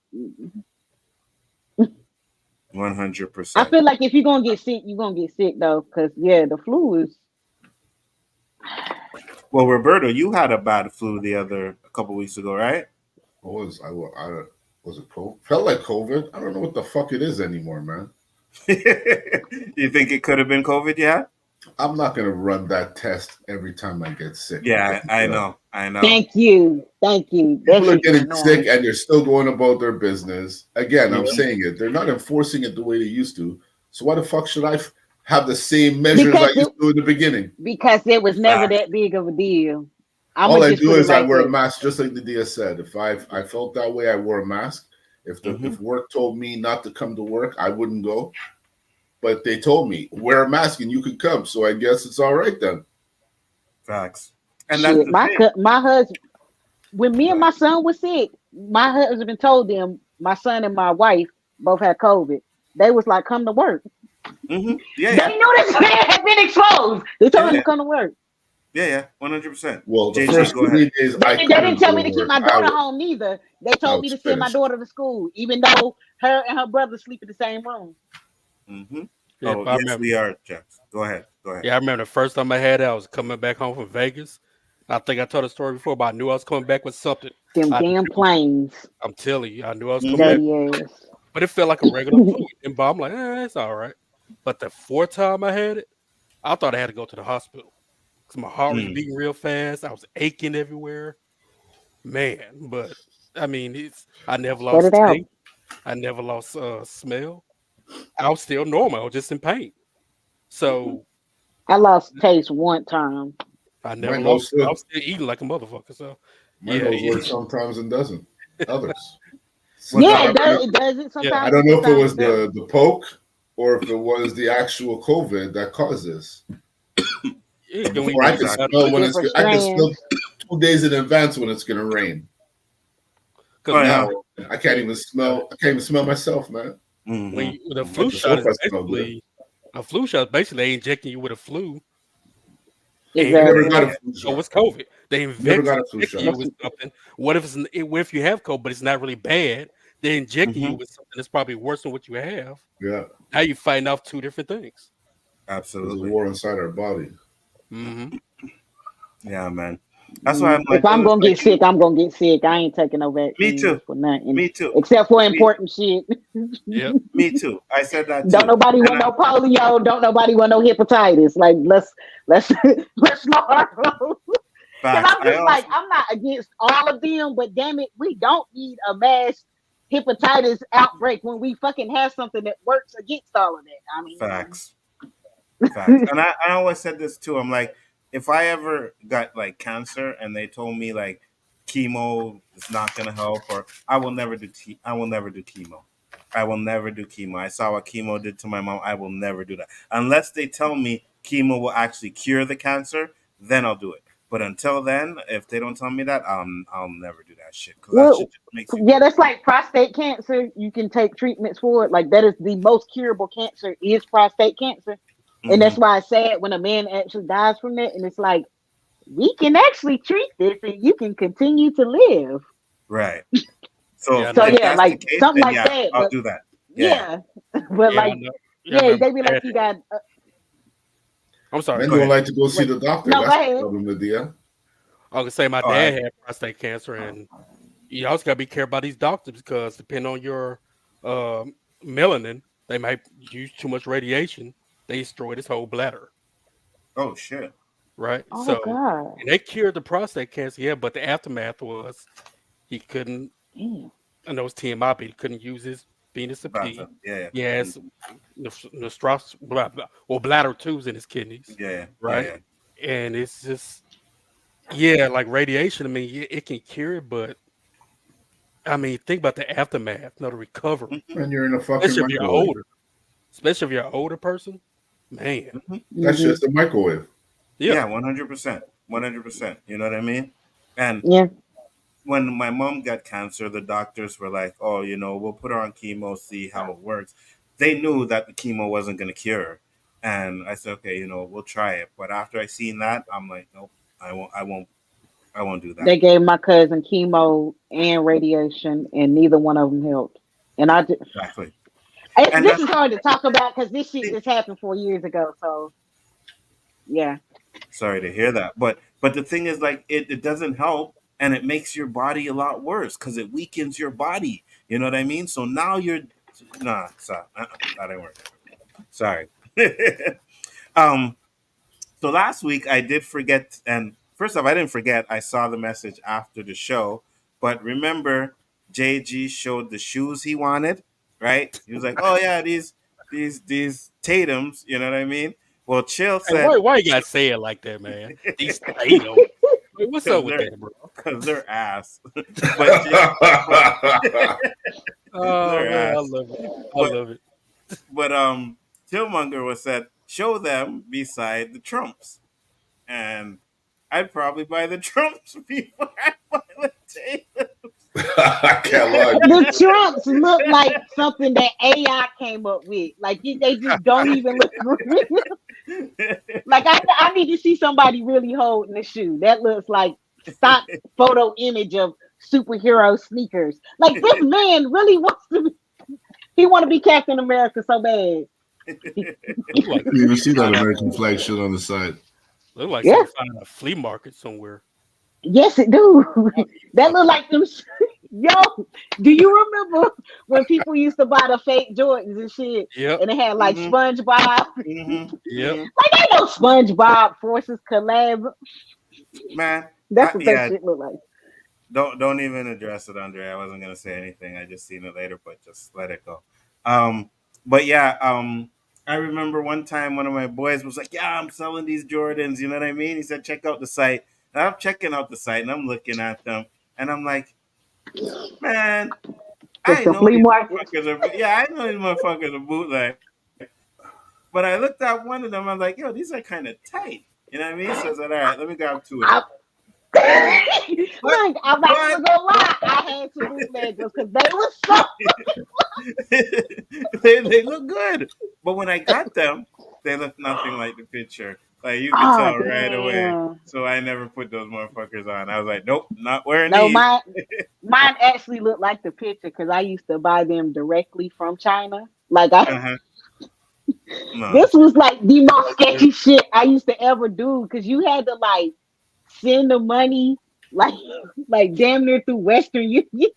100%. I feel like if you're gonna get sick, you're gonna get sick though. Cause yeah, the flu is Well, Roberto, you had a bad flu a couple weeks ago, right? What was I was it COVID? Felt like COVID. I don't know what the fuck it is anymore, man. You think it could have been COVID? Yeah. I'm not gonna run that test every time I get sick. Yeah, Because, I know. I know. thank you. Thank you. That people are shit be getting sick annoying. and they're still going about their business. Again, I'm Yep. saying it. They're not enforcing it the way they used to. So why the fuck should I have the same measures I Because it used to in the beginning? because it was never Facts. that big of a deal. I'ma All I just do put it is I like wear a that. mask, just like the Dia said. If I felt that way, I wore a mask. Hmm. If work told me not to come to work, I wouldn't go. but they told me wear a mask and you could come. So I guess it's all right then. Facts. And that's Shit, the thing. my husband, when me and Right. my son was sick, my husband told them my son and my wife both had COVID. They was like, "Come to work." Mm-hmm. Yeah, They yeah. knew this man had been exposed. They told Yeah, him yeah. to come to work. Yeah, 100%. Well, the JG, first go ahead. 3 days They, I they couldn't didn't tell go me to to keep work. my daughter home neither. They I told me was to send my finished. daughter to school, even though her and her brother sleep in the same room. Mm-hmm. Yeah, Oh, I yes, remember. we are, Jax. Go ahead. Yeah, I remember the first time I had it, I was coming back home from Vegas. I think I told a story before, but I knew I was coming back with something. Them damn planes, I'm telling you, I knew I was coming back, Mm-hmm. dirty ass. but it felt like a regular flu. And I'm like, it's all right. But the fourth time I had it, I thought I had to go to the hospital because my heart was beating real fast. I was aching everywhere, man. But I mean, I never Shut it lost out. taste. I never lost smell. I was still normal. I was just in pain. So I lost taste one time. I never Mine lost. goes I good. was still eating like a motherfucker. So Mine yeah, goes worse sometimes and doesn't. Others. What's Yeah, up? I don't know, it does it yeah. I sometimes, don't and know if it sometimes was it doesn't. the poke or if it was the actual COVID that caused this. It But can before even I be could Exactly. smell when it's, Different I can smell strands. 2 days in advance when it's gonna rain. because Oh, yeah. Now I can't even smell. I can't even smell myself, man. the Mm-hmm. flu But the shot soap is I smell good. basically a flu shot. Basically, they injecting you with a flu, I and never Exactly. got a Yeah. flu so shot. it's COVID. They Never got a flu injecting shot. you with something. What if you have COVID, but it's not really bad? They're injecting you Mm-hmm. with something that's probably worse than what you have. Yeah, Now you're fighting off two different things. there's a Absolutely. war inside our body. Hmm Yeah, man. That's why I'm If like, I'm well, it's gonna like, get sick, I'm gonna get sick. I ain't taking no me vaccines too. for nothing Me too. except for Me, important shit. Yep. me too. I said that Don't too. nobody And want no polio. Don't nobody want no hepatitis. Like let's let's start. Because facts. I'm I just like, also I'm not against all of them, but damn it, we don't need a mass hepatitis outbreak when we fucking have something that works against all of that. I mean, facts. Facts. And I always said this too. I'm like, if I ever got like cancer and they told me like chemo is not gonna help, or I will never do I will never do chemo. I will never do chemo. I saw what chemo did to my mom. I will never do that unless they tell me chemo will actually cure the cancer. Then I'll do it. But until then, if they don't tell me that, I'll never do that shit because that shit well, just makes you yeah, worse. that's like prostate cancer. You can take treatments for it. Like that is the most curable cancer is prostate cancer, and Hmm. that's why it's sad when a man actually dies from that. And it's like we can actually treat this, and you can continue to live. Right. Yeah, So I So know. if yeah, that's the like case, something then like yeah, that. I'll But do that. Yeah. yeah, but Yeah, I like know. Yeah, I yeah, remember they be my like dad you had it. got. I'm sorry. Men Go don't ahead. like to go see Wait, the doctor. no, go That's the ahead. problem, Lydia. I was gonna say my Oh, I dad had prostate cancer, and you also gotta be careful about these doctors because depending on your melanin, they might use too much radiation. They destroyed his whole bladder, oh shit. right? Oh So, God, and they cured the prostate cancer, yeah, but the aftermath was he couldn't. damn. I know it's TMI, but he couldn't use his penis to pee. Bata. Yeah, yeah. He has bladder tubes in his kidneys, Yeah, yeah, right? yeah. And it's just yeah, like radiation. I mean, it can cure it, but I mean, think about the aftermath, the recovery, Hmm. And you're in a fucking especially if you're microwave. older, especially if you're an older person. Man, Hmm. That's Hmm. just a microwave. yeah, Yeah, 100%. 100%. You know what I mean? And Yeah, when my mom got cancer, the doctors were like, "Oh, we'll put her on chemo, see how it works." They knew that the chemo wasn't going to cure her, and I said, "Okay, we'll try it." But after I seen that, I'm like, "Nope, I won't. I won't. I won't do that." they gave my cousin chemo and radiation, and neither one of them helped. And Exactly. And this that's is hard to talk about because this shit the just happened 4 years ago. So yeah, sorry to hear that, but the thing is, like, it doesn't help, and it makes your body a lot worse because it weakens your body. You know what I mean? So now you're nah, sorry, that didn't work. Sorry. um so last week I did forget, and first off, I didn't forget. I saw the message after the show, but remember, JG showed the shoes he wanted, right? He was like, "Oh yeah, these Tatums," you know what I mean? Well, Chill hey, said, why you gotta say it like that, man? These Tatum. Wait, what's up because with they're that, bro? because they're ass. but but Oh they're man, I ass. love it. I But love it. but Killmonger was said, show them beside the Trumps. And I'd probably buy the Trumps before I buy the Taylor. I can't lie. The Trumps look like something that AI came up with. Like they just don't even look real. Like I need to see somebody really holding the shoe. That looks like stock photo image of superhero sneakers. Like this man really wants to be, he want to be Captain America so bad. Look like You even see that American flag shit on the side. look like Yeah. something found at a flea market somewhere. Yes, it do. That look like them. Yo, do you remember when people used to buy the fake Jordans and shit, Yep. and it had like Mhm. SpongeBob? Yep. Like ain't no SpongeBob Forces collab. Man, That's what that yeah, shit look like. don't even address it, Andre. I wasn't gonna say anything. I just seen it later, but just let it go. But yeah, I remember one time one of my boys was like, "Yeah, I'm selling these Jordans." You know what I mean? He said, "Check out the site." And I'm checking out the site and I'm looking at them, and I'm like, "Man, It's I the know flea these market. motherfuckers are. Yeah, I know these motherfuckers are bootleg." But I looked at one of them. I'm like, "Yo, these are kind of tight." You know what I mean? So I said, "All right, let me grab two of them." I, But Look, I'm not but even gonna lie. I had to bootleg them because they was so. they look good. But when I got them, they look nothing like the picture. Like you could Oh tell right away. damn! So I never put those motherfuckers on. I was like, nope, not wearing No, these. mine actually looked like the picture because I used to buy them directly from China. Like I, Uh-huh. No. this was like the most sketchy shit I used to ever do because you had to like send the money like like damn near through Western Union.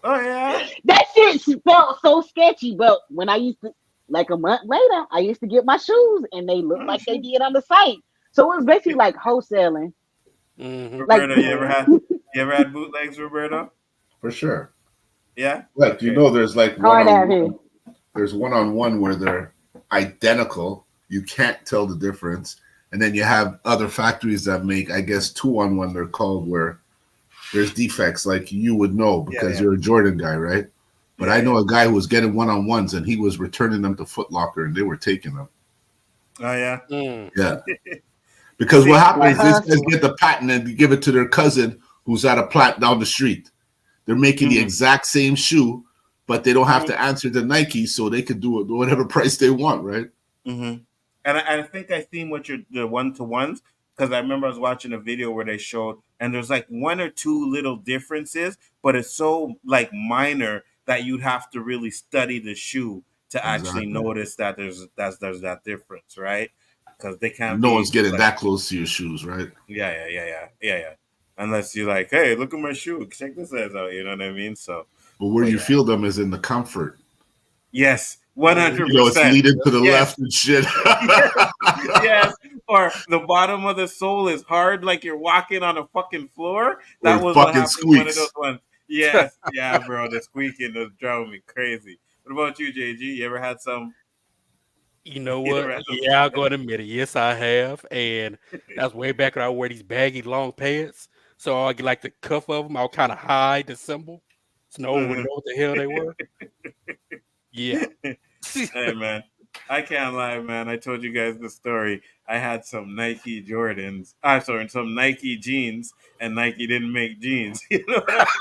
Oh yeah. That shit felt so sketchy. But when I used to, like a month later, I used to get my shoes and they looked Oh like they shit. did on the site. So it was basically like wholesaling. Mm-hmm. Like Roberto, you ever had bootlegs, Roberto? For sure. Yeah. Like, Okay. there's like one hard out on here. one. There's one on one where they're identical. You can't tell the difference. And then you have other factories that make, I guess, 2-on-1, they're called, where there's defects like you would know Yeah, because yeah, you're a Jordan guy, right? But yeah, I know yeah. a guy who was getting 1-on-ones and he was returning them to Foot Locker and they were taking them. Oh yeah. Mm. Yeah. Because what See, Like happens, these guys hustle. get the patent and they give it to their cousin who's at a plant down the street. They're making the mhm, exact same shoe, but they don't have mhm, to answer to Nike, so they could do it whatever price they want, right? mhm. And I think I seen what you're the one to ones because I remember I was watching a video where they showed and there's like one or two little differences, but it's so like minor that you'd have to really study the shoe to actually Exactly. notice that there's that difference, right? Because they can't No one's be getting like that close to your shoes, right? yeah. Unless you're like, hey, look at my shoe, check this ass out, you know what I mean? So, But where but you yeah, feel them is in the comfort. yes, one Mm-hmm. hundred It's percent, leading to the yes. left and shit. Yes, yes. Or the bottom of the sole is hard, like you're walking on a fucking floor. Or That it was what fucking happened. One of those squeaks. ones. Yes, yeah, bro. The squeaking was driving me crazy. What about you, JG? You ever had some? You know You what? ever had some Yeah, I'll go and admit it. Yes, I have. And that's way back when I wore these baggy long pants. So I get like the cuff of them. I'll kind of hide the symbol. So no one would Mhm. know what the hell they were. Yeah. Hey, man. I can't lie, man. I told you guys the story. I had some Nike Jordans. I'm sorry, some Nike jeans, and Nike didn't make jeans. You know what I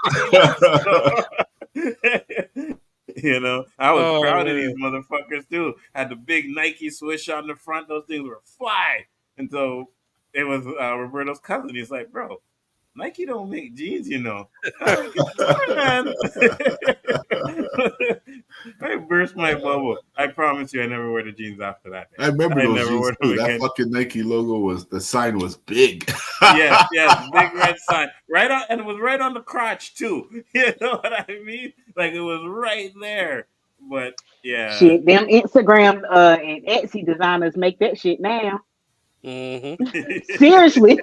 mean? So, I was Oh, proud of these man. motherfuckers too. Had the big Nike swoosh on the front. Those things were fly. And so it was Roberto's cousin. He's like, bro, Nike don't make jeans, you know. I was like, it's fine, man. I burst my bubble. I promise you, I never wear the jeans after that day. I remember I those never jeans wore them too. That again. fucking Nike logo the sign was big. Yes, yes, big red sign right on, and it was right on the crotch too. You know what I mean? Like it was right there. But yeah, Shit, them Instagram and Etsy designers make that shit now. Mm-hmm. Seriously.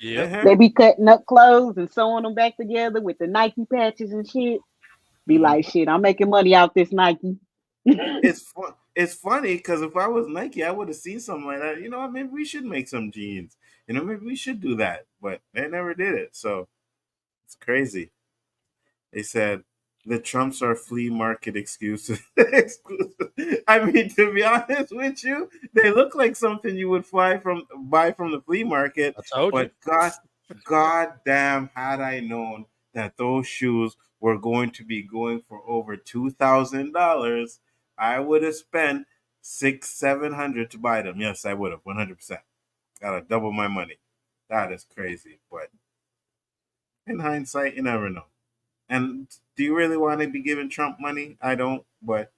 Yep. uh-huh. They be cutting up clothes and sewing them back together with the Nike patches and shit. Be Mhm. like, shit, I'm making money out this Nike. It's fun. It's funny because if I was Nike, I would have seen something like that. You know what? Maybe we should make some jeans. Maybe we should do that. But they never did it. So it's crazy. They said the Trumps are flea market excuses. I mean, to be honest with you, they look like something you would buy from the flea market. I told you. But God damn, had I known that those shoes were going to be going for over $2,000, I would have spent 600-700 to buy them. Yes, I would have 100%. Gotta double my money. That is crazy, but in hindsight, you never know. And do you really want to be giving Trump money? I don't, but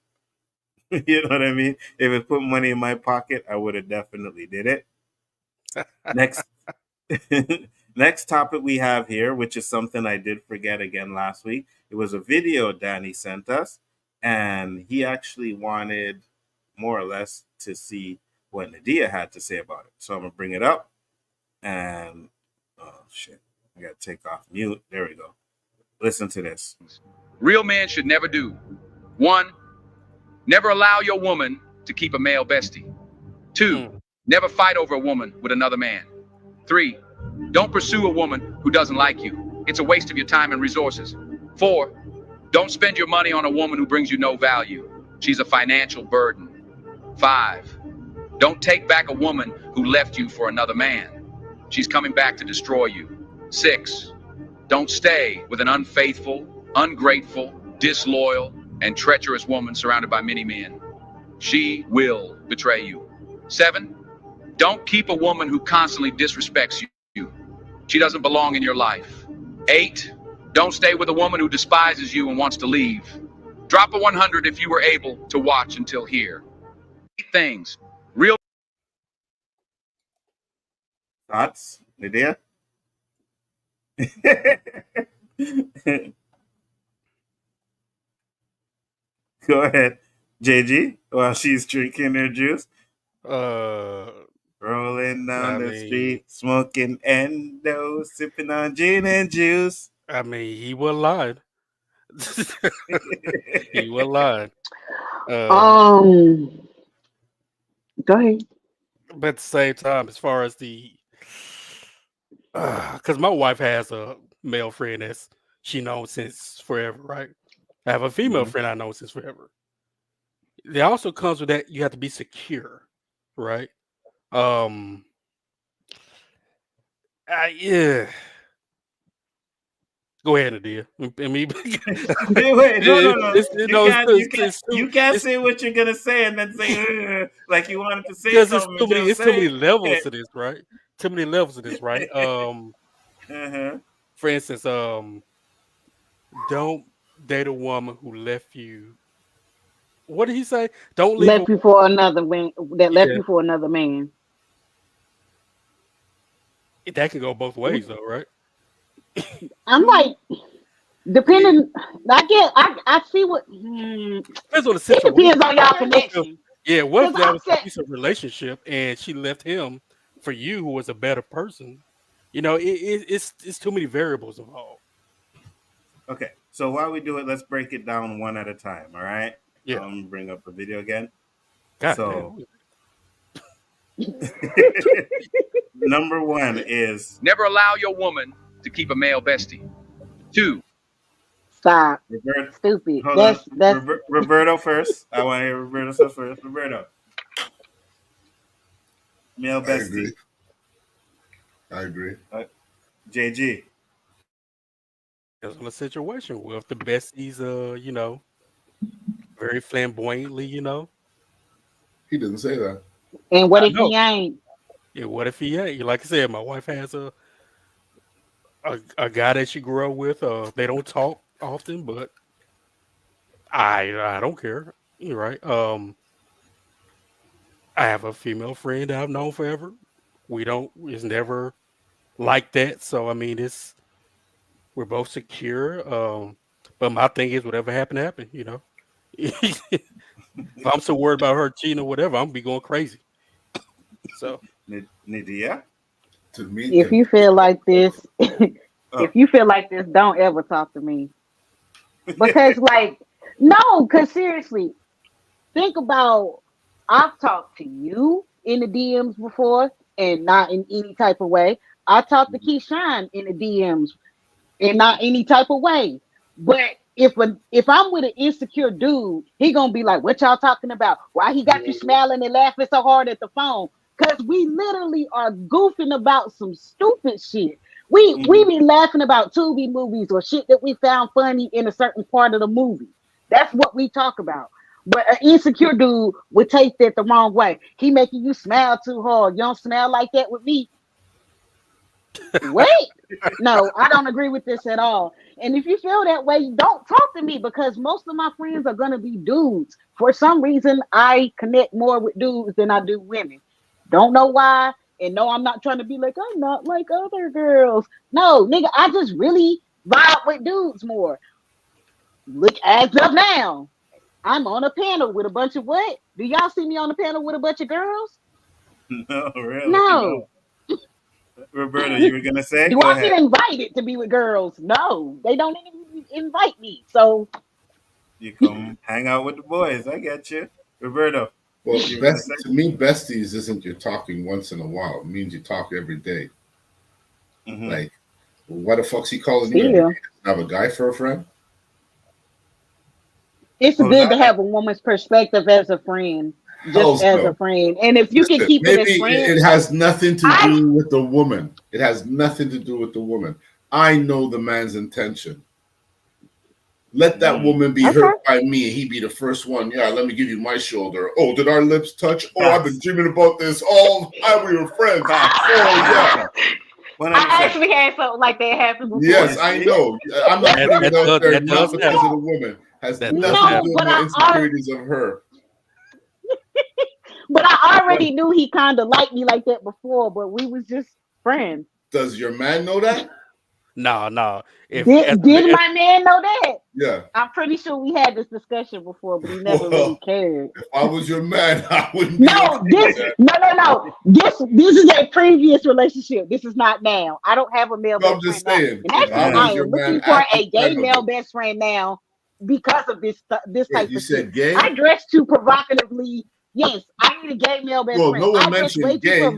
you know what I mean? If it put money in my pocket, I would have definitely did it. Next next topic we have here, which is something I did forget again last week. It was a video Danny sent us, and he actually wanted more or less to see what Nadia had to say about it. So I'm gonna bring it up, and oh shit, I gotta take off mute. There we go. Listen to this. Real men should never do. 1, never allow your woman to keep a male bestie. 2, never fight over a woman with another man. 3, don't pursue a woman who doesn't like you. It's a waste of your time and resources. 4, don't spend your money on a woman who brings you no value. She's a financial burden. 5, don't take back a woman who left you for another man. She's coming back to destroy you. 6, don't stay with an unfaithful, ungrateful, disloyal, and treacherous woman surrounded by many men. She will betray you. 7, don't keep a woman who constantly disrespects you. She doesn't belong in your life. 8, don't stay with a woman who despises you and wants to leave. Drop a 100 if you were able to watch until here. 8 things. Real Thoughts, Nadia? Go ahead, JG, while she's drinking her juice. Rolling down the street, smoking endo, sipping on gin and juice. I mean, he was lying. He was lying. Go ahead. But at the same time, as far as the, because my wife has a male friend that's she knows since forever, right? I have a female friend I know since forever. It also comes with that you have to be secure, right? Yeah. Go ahead, Nadia. I mean, wait, no. You can't say what you're gonna say and then say like you wanted to say because something. It's too many levels to this, right? Too many levels to this, right? For instance, don't date a woman who left you. What did he say? Don't leave left you for another man. That left you for another man. That can go both ways, though, right? I'm like, depending. I see what. Depends on the situation. It depends on y'all connection. Yeah, what if that was a piece of relationship and she left him for you, who was a better person? You know, it's too many variables involved. Okay, so while we do it, let's break it down one at a time. All right. Yeah. Bring up the video again. God so, number 1 is never allow your woman to keep a male bestie. 2, stop. Stupid. That's Roberto first. I want to hear Roberto say first. Roberto, male bestie. I agree. JG. There's a situation where if the bestie's, you know, very flamboyantly, you know. He didn't say that. And what if he ain't? Yeah, what if he ain't? Like I said, my wife has a guy that she grew up with. They don't talk often, but I don't care. You're right. I have a female friend that I've known forever. It's never like that. So I mean, we're both secure. But my thing is, whatever happened, you know. If I'm so worried about her cheating or whatever, I'm gonna be going crazy. So, Nadia, to me, if you feel like this, don't ever talk to me. Because, because seriously, think about. I've talked to you in the DMs before, and not in any type of way. I talked to Keyshawn in the DMs, and not any type of way. But if I'm with an insecure dude, he gonna be like, "What y'all talking about? Why he got you smiling and laughing so hard at the phone?" Because we literally are goofing about some stupid shit. We be laughing about Tubi movies or shit that we found funny in a certain part of the movie. That's what we talk about. But an insecure dude would take that the wrong way. He making you smile too hard. You don't smile like that with me. Wait, no, I don't agree with this at all. And if you feel that way, don't talk to me because most of my friends are gonna be dudes. For some reason, I connect more with dudes than I do women. Don't know why. And no, I'm not trying to be like I'm not like other girls. No, nigga, I just really vibe with dudes more. Look as of now, I'm on a panel with a bunch of what? Do y'all see me on the panel with a bunch of girls? No, really, No. no. Roberta, you were gonna say? Do Go I get ahead. invited to be with girls? No, they don't even invite me. So You come hang out with the boys. I get you, Roberto. Well, You were gonna say? to me, besties isn't you're talking once in a while. It means you talk every day. Mm-hmm. Like, why the fuck's he calling you every still, day? Have a guy for a friend? it's What was good to that? have a woman's perspective as a friend, just Hell's as a no. friend. And if you can Listen, keep it maybe as friends, it has nothing to I do with the woman. It has nothing to do with the woman. I know the man's intention. Let that woman be okay. hurt by me, and he be the first one. Yeah, let me give you my shoulder. Oh, did our lips touch? Oh, I've been Facts. dreaming about this all time we were friends. Facts. Oh, yeah. 100%. I 100%. actually had something like that happen before. Yes, You I see? know. I'm not putting it out there that not does because happen. of the woman. Has That nothing does to No, do happen. with my insecurities of her. but I But already knew he kind of liked me like that before. But we was just friends. does your man know that? No. If Did my man know that? Yeah. I'm pretty sure we had this discussion before, but he never really Well, cared. if I was your man, I wouldn't be No, okay with that. no. This is a previous relationship. This is not now. I don't have a male So I'm best friend just now, saying, and if I actually, Yeah. was I your am man looking for at the a gay time of male it. best friend now because of this Wait, type you of shit. said gay? I dress too provocatively. Yes, I need a gay male best Well, friend. no one I dress way mentioned too gay.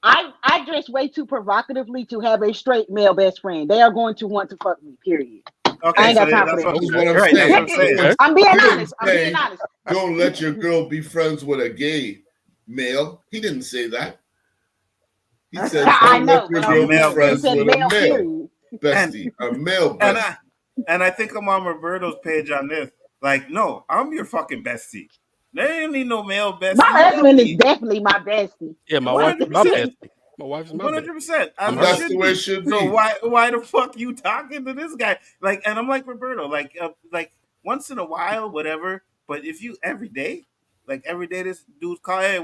I dress way too provocatively to have a straight male best friend. They are going to want to fuck me. Period. I Okay, ain't so got time for that's that what. That's shit. what I'm Right, that's what saying. I'm No saying. one, I'm being he didn't honest. I'm being say, honest. don't let your girl be friends with a gay male. He didn't say that. He said, I don't let know, your but A I'm girl just be male saying. He best friends said with friend. a male. male Period. And bestie, a male and bestie. I and I think I'm on Roberto's page on this. Like, no, I'm your fucking bestie. They ain't need no male My bestie. You got husband is me. definitely my bestie. Yeah, my One wife is hundred my percent. bestie. My wife is my One bestie. hundred percent, I'm as And it her that's bestie. the should way it be. should So be. why the fuck you talking to this guy? Like, and I'm like Roberto, like once in a while, whatever. But if you every day, this dude's call, hey,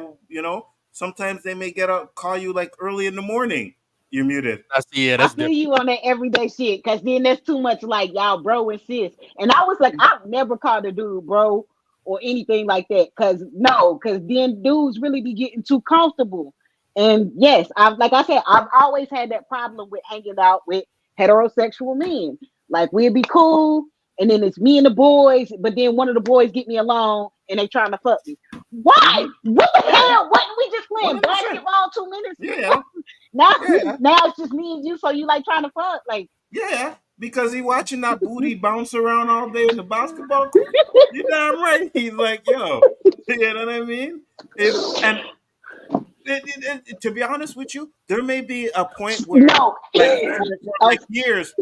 sometimes they may get out call you like early in the morning. You're muted. I That's feel different. you on that everyday shit, cause then that's too much like y'all bro and sis. And I was like, I've never called a dude bro or anything like that. Cause then dudes really be getting too comfortable. And yes, I've like I said, I've always had that problem with hanging out with heterosexual men. Like we'd be cool, and then it's me and the boys, but then one of the boys get me along and they trying to fuck me. Why? Mm-hmm. What the Yeah, hell? Wasn't we just one playing hundred percent. basketball 2 minutes? Yeah, Now, yeah, now it's just me and you. So you like trying to fuck? Like, yeah. Because he watching that booty bounce around all day in the basketball court. You damn right. He's like, yo, you know what I mean? And to be honest with you, there may be a point where, no. like, for Oh, like years,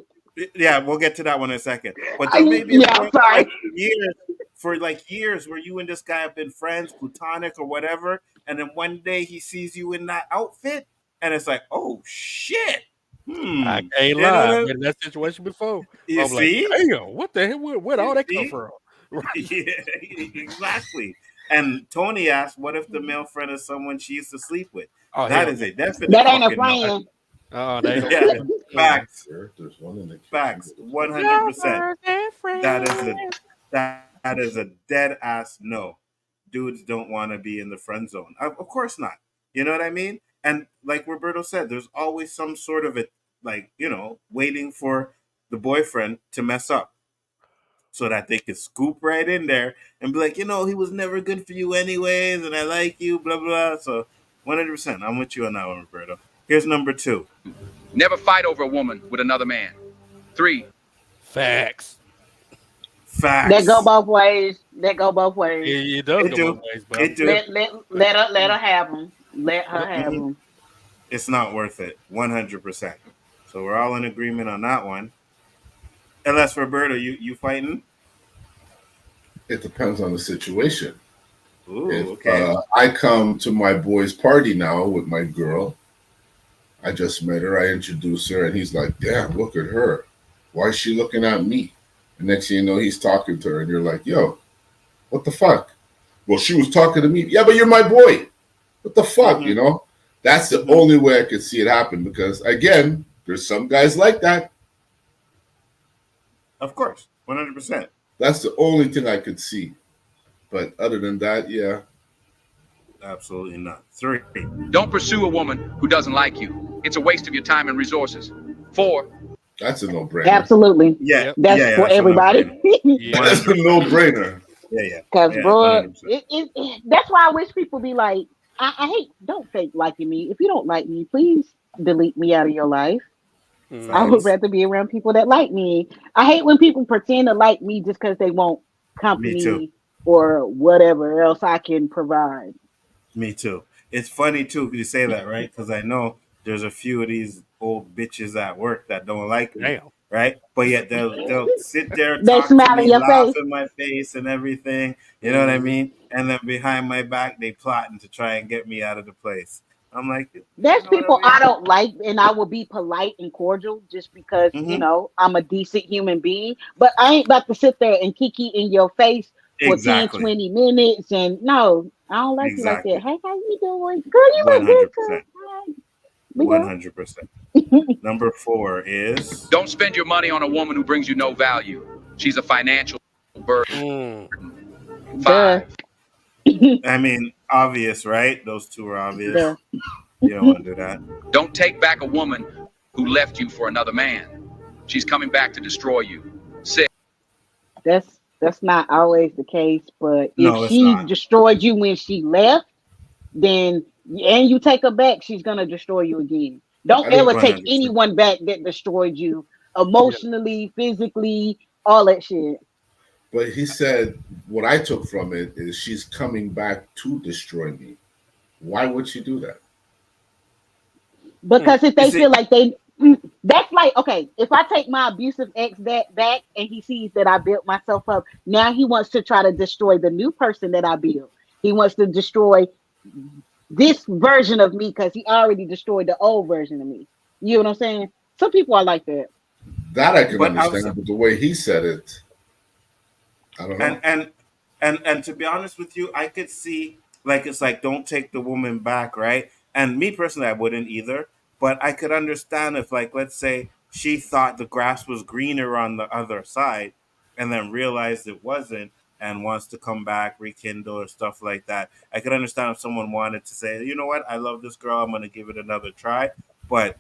yeah, we'll get to that one in a second. But there may be a yeah, I'm point where, sorry. like, for years, where you and this guy have been friends, platonic or whatever, and then one day he sees you in that outfit, and it's like, oh shit, I hmm, can't you know lie. what I've I been in that situation before. You I'm like, see? damn, what the hell? Where'd You all that come see? from? Yeah, exactly. And Tony asked, "What if the male friend is someone she used to sleep with?" Oh That hell is no. a definite That ain't a fucking no. friend. They ain't no Yeah, friend. Mm-mm. facts, There's one in the kitchen. facts, But it's one not. hundred Your percent. birthday That is a friend. that is a dead ass no. Dudes don't want to be in the friend zone. Of course not. You know what I mean? And like Roberto said, there's always some sort of it, like waiting for the boyfriend to mess up so that they could scoop right in there and be like, he was never good for you anyways, and I like you, blah blah. So 100%, I'm with you on that one, Roberto. Here's number two. Never fight over a woman with another man. 3, Facts. That go Facts. both ways. That go both ways. It does It go both do. ways, brother. It do. Let her have them. Let her have Mhm. them. It's not worth it. 100%. So we're all in agreement on that one. Unless Roberto, you fighting? It depends on the situation. Ooh, If okay. I come to my boy's party now with my girl, I just met her, I introduce her, and he's like, damn, look at her. Why is she looking at me? And next thing you know, he's talking to her, and you're like, yo, what the fuck? Well, she was talking to me. Yeah, but you're my boy. What the fuck, Mm-hmm. you know? That's the Mm-hmm. only way I could see it happen because, again, there's some guys like that. Of course, 100%. That's the only thing I could see. But other than that, yeah. Absolutely not. 3. Don't pursue a woman who doesn't like you. It's a waste of your time and resources. 4. That's a no-brainer. Absolutely. Yeah, Yep. yeah, That's yeah. for That's a no-brainer. everybody. Yeah. That's a 100%. no-brainer. Yeah, yeah, Cause yeah. bro, 100%. that's why I wish people be like, I hate don't fake liking me. If you don't like me, please delete me out of your life. I Hmm. would Facts. rather be around people that like me. I hate when people pretend to like me just because they want Me too. company or whatever else I can provide. Me too. It's funny too you say that, right? Because I know there's a few of these old bitches at work that don't like me, Damn. right? But yet they'll sit there, They talk to smile in me, your laugh face. in my face, and everything. You know what I Hmm. mean? And then behind my back, they plotting to try and get me out of the place. I'm like, you There's know what I people mean? I don't like, and I will be polite and cordial just because, Mm-hmm. I'm a decent human being. But I ain't about to sit there and kiki in your face for 10, Exactly. 20 minutes. And no, I don't like you like that. Exactly. Hey, how you doing? Girl, you look good, girl. 100%. Hi. We go. 100%. Number 4 is Don't spend your money on a woman who brings you no value. She's a financial burden. Mm. Duh. 5. I mean, obvious, right? Those two are obvious. Duh. You don't want to do that. Don't take back a woman who left you for another man. She's coming back to destroy you. 6. That's not always the case, but if No, it's she not. destroyed you when she left, then and you take her back, she's gonna destroy you again. Don't I ever don't. take 100%. anyone back that destroyed you Yeah. emotionally, physically, all that shit. But he said what I took from it is she's coming back to destroy me. Why would she do that? Mm. Because if they Is feel it like that's like, okay, if I take my abusive ex that back and he sees that I built myself up, now he wants to try to destroy the new person that I built. He wants to destroy this version of me because he already destroyed the old version of me. You know what I'm saying? Some people are like that. That I can but I was understand, but the way he said it, I don't and know. and and to be honest with you, I could see like it's like don't take the woman back, right? And me personally, I wouldn't either. But I could understand if, like, let's say she thought the grass was greener on the other side, and then realized it wasn't, and wants to come back, rekindle or stuff like that. I could understand if someone wanted to say, you know what, I love this girl, I'm gonna give it another try. But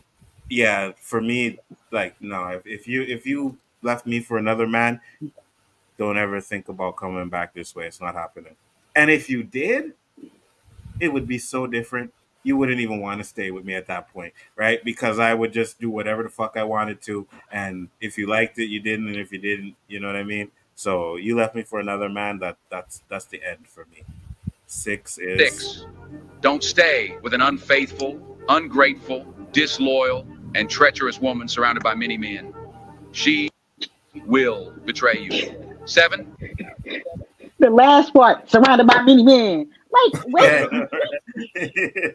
yeah, for me, like, no, if you left me for another man, don't ever think about coming back this way. It's not happening. And if you did, it would be so different. You wouldn't even want to stay with me at that point, right? Because I would just do whatever the fuck I wanted to. And if you liked it, you didn't. And if you didn't, you know what I mean? So you left me for another man. That's the end for me. 6 is 6. Don't stay with an unfaithful, ungrateful, disloyal, and treacherous woman surrounded by many men. She will betray you. 7. The last part, surrounded by many men. Like, wait, yeah.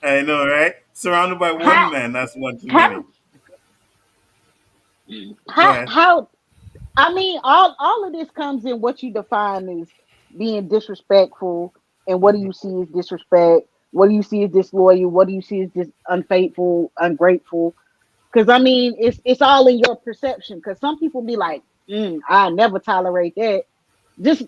I know, right? Surrounded by one how, man. That's one too many. how, Go how, ahead. how? I mean, all of this comes in what you define as being disrespectful, and what do Hmm. you see as disrespect? What do you see as disloyal? What do you see as unfaithful, ungrateful? Because I mean, it's all in your perception. Because some people be like, I never tolerate that. Just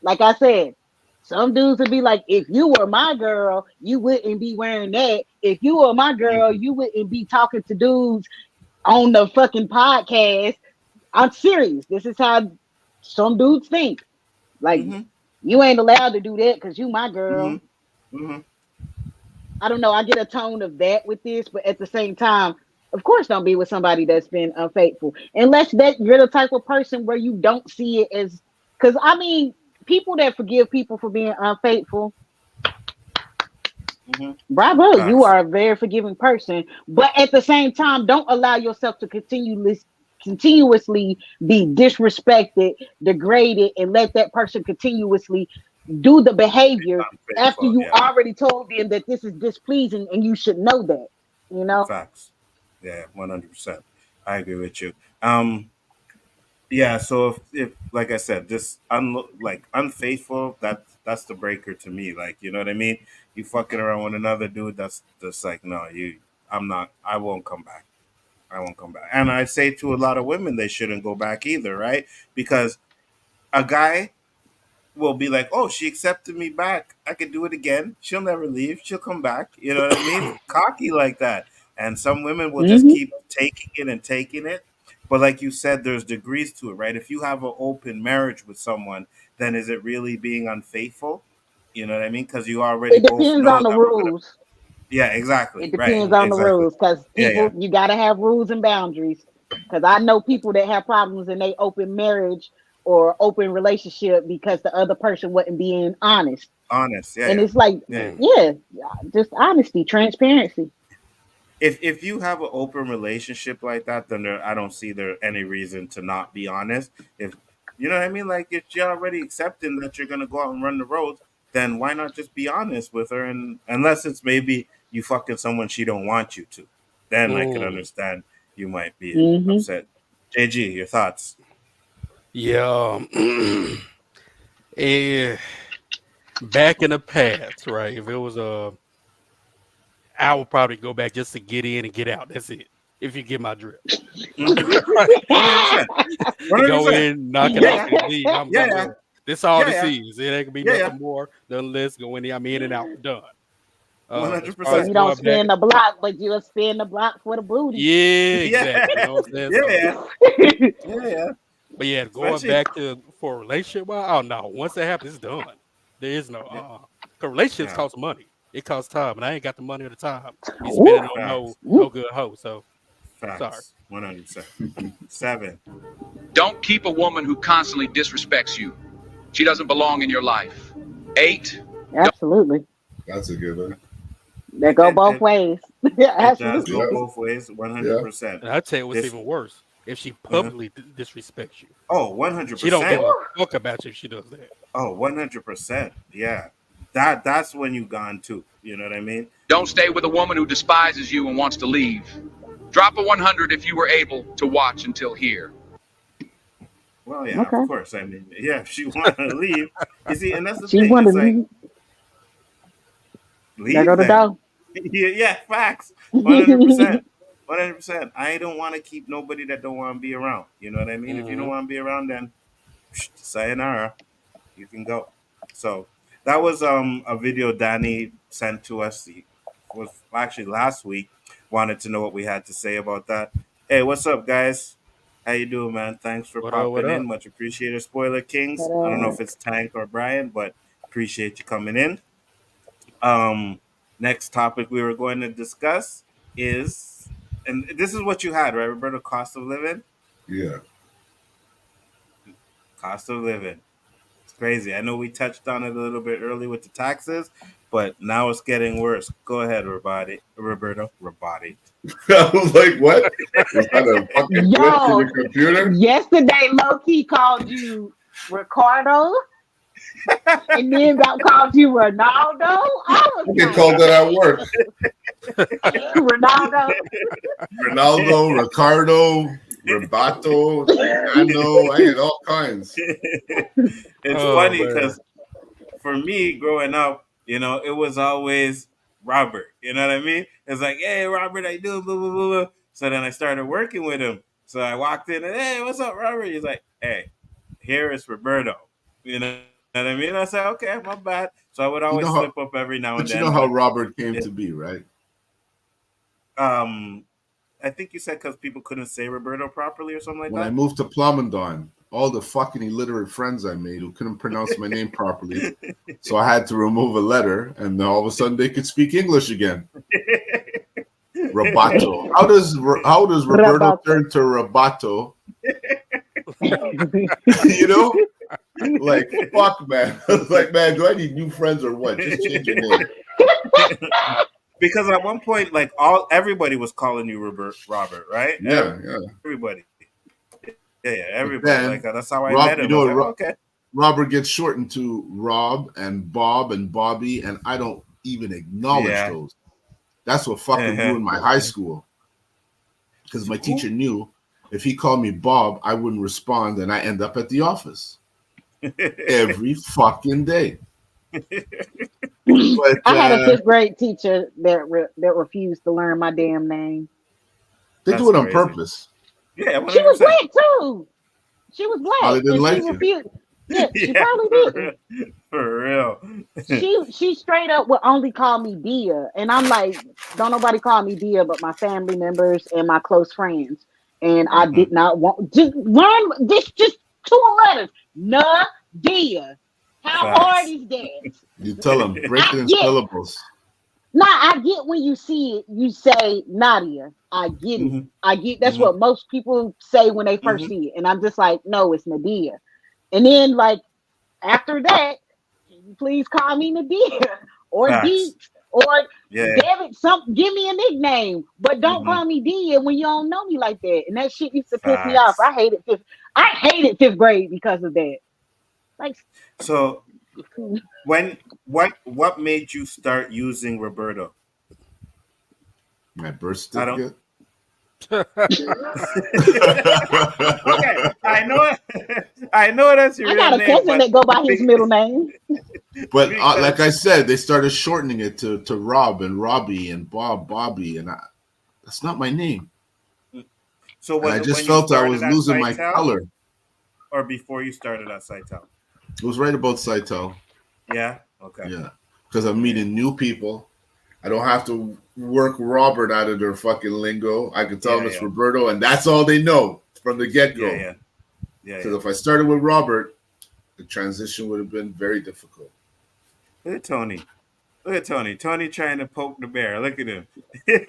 like I said, some dudes would be like, if you were my girl, you wouldn't be wearing that. If you were my girl, Hmm. you wouldn't be talking to dudes on the fucking podcast. I'm serious. This is how some dudes think. Like, Hmm. you ain't allowed to do that because you my Hmm. girl. Hmm. I don't know. I get a tone of that with this, but at the same time, Of course, don't be with somebody that's been unfaithful, unless that you're the type of person where you don't see it as. Because I mean, people that forgive people for being unfaithful, Mm-hmm. bravo, you Facts. are a very forgiving person. But at the same time, don't allow yourself to continuously be disrespected, degraded, and let that person continuously do the behavior after Unfaithful. you Yeah. already told them that this is displeasing and you should know that. You know. Facts. Yeah, 100%. I agree with you. Yeah. So if like I said, this like unfaithful, that's the breaker to me. Like, you know what I mean? You fucking around with another dude, that's just like, no, you. I'm not. I won't come back. I won't come back. And I say to a lot of women, they shouldn't go back either, right? Because a guy will be like, "Oh, she accepted me back. I could do it again. She'll never leave. She'll come back." You know what I mean? Cocky like that. And some women will just Hmm. keep taking it and taking it. But like you said, there's degrees to it, right? If you have an open marriage with someone, then is it really being unfaithful? You know what I mean? Because you already It both depends on know the that we're gonna. rules. Yeah, exactly. It Right. depends on the Exactly. rules because Yeah. Yeah. people, you got to have rules and boundaries. Because I know people that have problems in their open marriage or open relationship because the other person wasn't being honest. Honest. Yeah. And Yeah. it's like, Yeah. Mm. yeah, just honesty, transparency. If you have an open relationship like that, then I don't see there any reason to not be honest. If you know what I mean, like if you're already accepting that you're gonna go out and run the roads, then why not just be honest with her? And unless it's maybe you fucking someone she don't want you to, then I can Mm. understand you might be Hmm. upset. JG, your thoughts? Yeah. Eh, back in the past, right? If it was I would probably go back just to get in and get out. That's it. If you get my drift. Mm-hmm. Right. 100%. Go 100%. in, knock it off, Yeah, and leave. I'm yeah, done. yeah, This all yeah, this yeah, is. It ain't gonna be yeah, yeah. nothing more, nothing less. Go in there, I'm in and out. Done. As far So as 100%. you don't going back, spin the block, but you'll spin the block for the booty. yeah, Yeah, exactly. You know what I'm saying? yeah, So, yeah, yeah, yeah. but yeah, going Especially, back to for a relationship, well, oh no, once that happens, it's done. There is no yeah, Cause relationships yeah. cost money. It costs time, and I ain't got the money or the time. You spending Ooh, on Facts. no good hoe. So sorry. Facts. 100%. Seven. Don't keep a woman who constantly disrespects you. She doesn't belong in your life. 8. absolutely. That's a good one. They go It both it ways. it does go Yeah, Absolutely. both ways. One hundred yeah. percent. And I tell you what's This. even worse: if she Uh, publicly disrespects you, oh, one hundred she don't give percent. a fuck about you if she does that. Oh, 100%. Yeah. That's when you gone too. You know what I mean? Don't stay with a woman who despises you and wants to leave. Drop a 100 if you were able to watch until here. Well, yeah, of Okay. course. I mean, yeah, if she want to leave, you see, and that's the She thing. It's wanted like to there go leave the then. door. Yeah, yeah, facts. 100%. 100%. I don't want to keep nobody that don't want to be around. You know what I mean? If you don't Hmm. want to be around, then sayonara. You can go. So that was a video Danny sent to us. He was actually last week. Wanted to know what we had to say about that. Hey, what's up, guys? How you doing, man? Thanks for What up? What popping in. up? Much appreciated. Spoiler Kings. I don't know Ta-da. if it's Tank or Brian, but appreciate you coming in. Um, Next topic we were going to discuss is, and this is what you had, right, Roberto? Cost of living. Yeah. Cost of living. It's crazy. I know we touched on it a little bit early with the taxes, but now it's getting worse. Go ahead, Roberto. Robotti. I was like, what? Was that a fucking glitch in Yo, your computer? yesterday LowKey called you Ricardo and then got called you Ronaldo. I was I get called that at work. like, Ronaldo. Ronaldo, Ricardo, Robato, Ano. I had all kinds. It's Oh funny man. because for me growing up, it was always Robert. You know what I mean? It's like, hey, Robert, I do blah blah blah blah. So then I started working with him. So I walked in and, hey, what's up, Robert? He's like, hey, here is Roberto. You know what I mean? I said, okay, my bad. So I would You always know how, slip up every now and but you know then. how But Robert came it, to be, right? um, I think you said because people couldn't say Roberto properly or something like When I that. moved to Plamondon, all the fucking illiterate friends I made who couldn't pronounce my name properly, so I had to remove a letter, and then all of a sudden they could speak English again. Roboto. How does Roberto turn to Roboto? You know, like fuck, man. Like, man, do I need new friends or what? Just change your name. Because at one point, like everybody was calling you Robert, right? Yeah, everybody. Yeah, everybody. Like that's how I met him. You know, okay. Robert gets shortened to Rob and Bob and Bobby, and I don't even acknowledge those. That's what fucking ruined my high school. Because my teacher knew if he called me Bob, I wouldn't respond, and I end up at the office every fucking day. But, I had a fifth grade teacher that refused to learn my damn name. They do it on purpose. Yeah, 100%. She was black too. She was black. Probably didn't like refused. Yeah, she probably didn't. For real. She straight up would only call me Dia, and I'm like, don't nobody call me Dia but my family members and my close friends. And I did not want just learn this. Just 2 letters. Nadia. How hard is that? You tell them break it in syllables. Nah, I get when you see it, you say Nadia. I get it. I get that's what most people say when they first see it. And I'm just like, no, it's Nadia. And then like after that, can you please call me Nadia or Deep or David? Give me a nickname, but don't call me Dia when you don't know me like that. And that shit used to piss me off. I hated fifth grade because of that. Like, so what made you start using Roberto? My birth certificate. Okay, I know that's your real name. I got a cousin that go by his middle name. But like I said, they started shortening it to Rob and Robbie and Bobby, and that's not my name. So I just felt I was losing my color. Or before you started at Saitel? It was right about Saitel. Yeah. Okay. Yeah, because I'm meeting new people. I don't have to work Robert out of their fucking lingo. I can tell them it's Roberto, and that's all they know from the get-go. Yeah. Because if I started with Robert, the transition would have been very difficult. Look at Tony. Tony trying to poke the bear. Look at him. You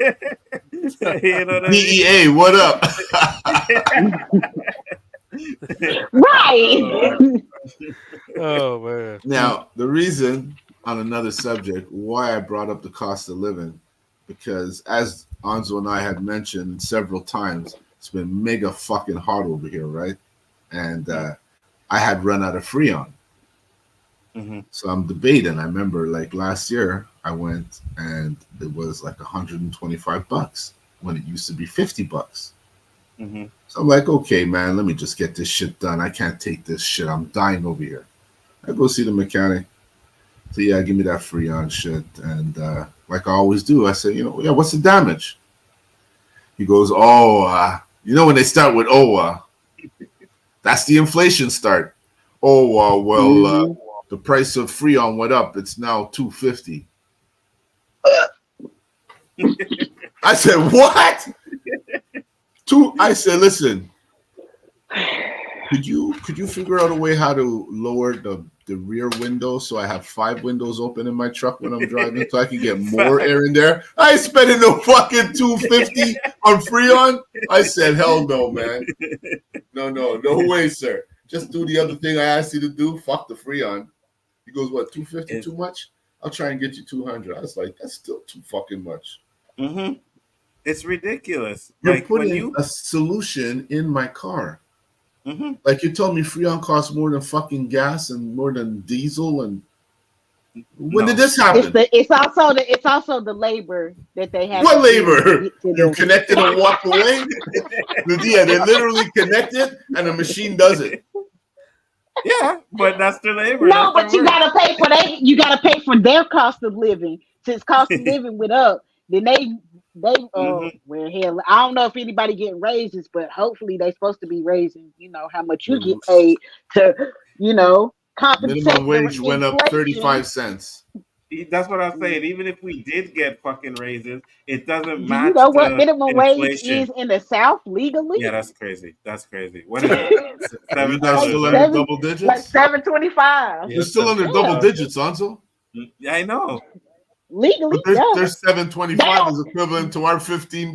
know what I mean? DEA, what up? Right. Oh man. Now, the reason on another subject why I brought up the cost of living, because as Nzo and I had mentioned several times, it's been mega fucking hot over here, right? And I had run out of Freon. So I'm debating. I remember like last year I went and it was like $125 when it used to be $50. So I'm like, okay, man, let me just get this shit done. I can't take this shit. I'm dying over here. I go see the mechanic. So yeah, give me that Freon shit. And like I always do, I say, what's the damage? He goes, when they start with that's the inflation start. The price of Freon went up. It's now $250. I said, what? I said, listen, could you figure out a way how to lower the rear window so I have 5 windows open in my truck when I'm driving so I can get more air in there? I ain't spending no fucking $250 on Freon. I said, hell no, man. No way, sir. Just do the other thing I asked you to do. Fuck the Freon. He goes, what, $250 too much? I'll try and get you $200. I was like, that's still too fucking much. It's ridiculous. You're like putting a solution in my car. Like you told me Freon costs more than fucking gas and more than diesel. And when did this happen? It's also the labor that they have. What labor? You connected and walk away? Yeah, they literally connected and the machine does it. Yeah, but that's the labor. No, but you gotta pay for you gotta pay for their cost of living. Since cost of living went up, then well, hell, I don't know if anybody getting raises, but hopefully they're supposed to be raising, how much you get paid to, compensate. Minimum wage went up 35 cents. That's what I'm saying. Even if we did get fucking raises, it doesn't match. You know what minimum inflation. Wage is in the South legally? Yeah, that's crazy. What is it? Are you guys still under double digits? Like $7.25. You're still under double digits, Nzo. Yeah, I know. legally. But Yeah. their $7.25 is equivalent to our $15.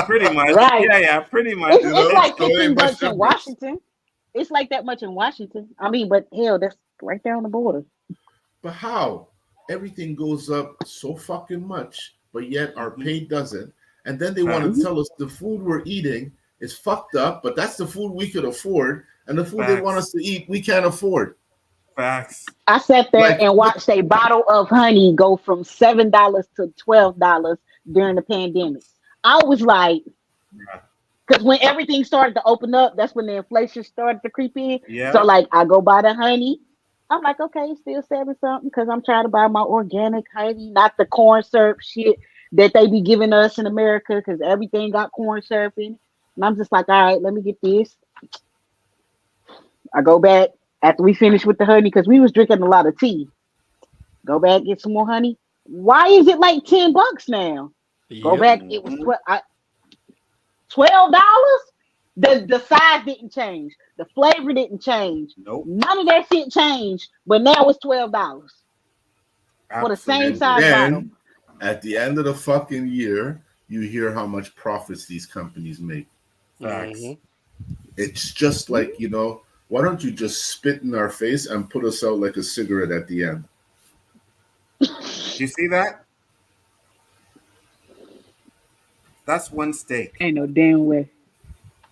Pretty much. Right. Yeah, pretty much. It's know, like so it ain't $15 much in difference. Washington. It's like that much in Washington. I mean, but hell, that's right there on the border. But how? Everything goes up so fucking much, but yet our pay doesn't. And then they want to tell us the food we're eating is fucked up, but that's the food we could afford. And the food they want us to eat, we can't afford. Facts. I sat there and watched a bottle of honey go from $7 to $12 during the pandemic. I was like, because when everything started to open up, that's when the inflation started to creep in. Yeah. So like, I go buy the honey. I'm like, okay, it's still 7 something because I'm trying to buy my organic honey, not the corn syrup shit that they be giving us in America because everything got corn syrup in it. And I'm just like, all right, let me get this. I go back after we finish with the honey because we was drinking a lot of tea. Go back, get some more honey. Why is it like $10 now? Go back, it was $12. The size didn't change. The flavor didn't change. Nope. None of that shit changed. But now it's $12 for the same size bottle. At the end of the fucking year, you hear how much profits these companies make. It's just like, why don't you just spit in our face and put us out like a cigarette at the end? You see that? That's one steak. Ain't no damn way.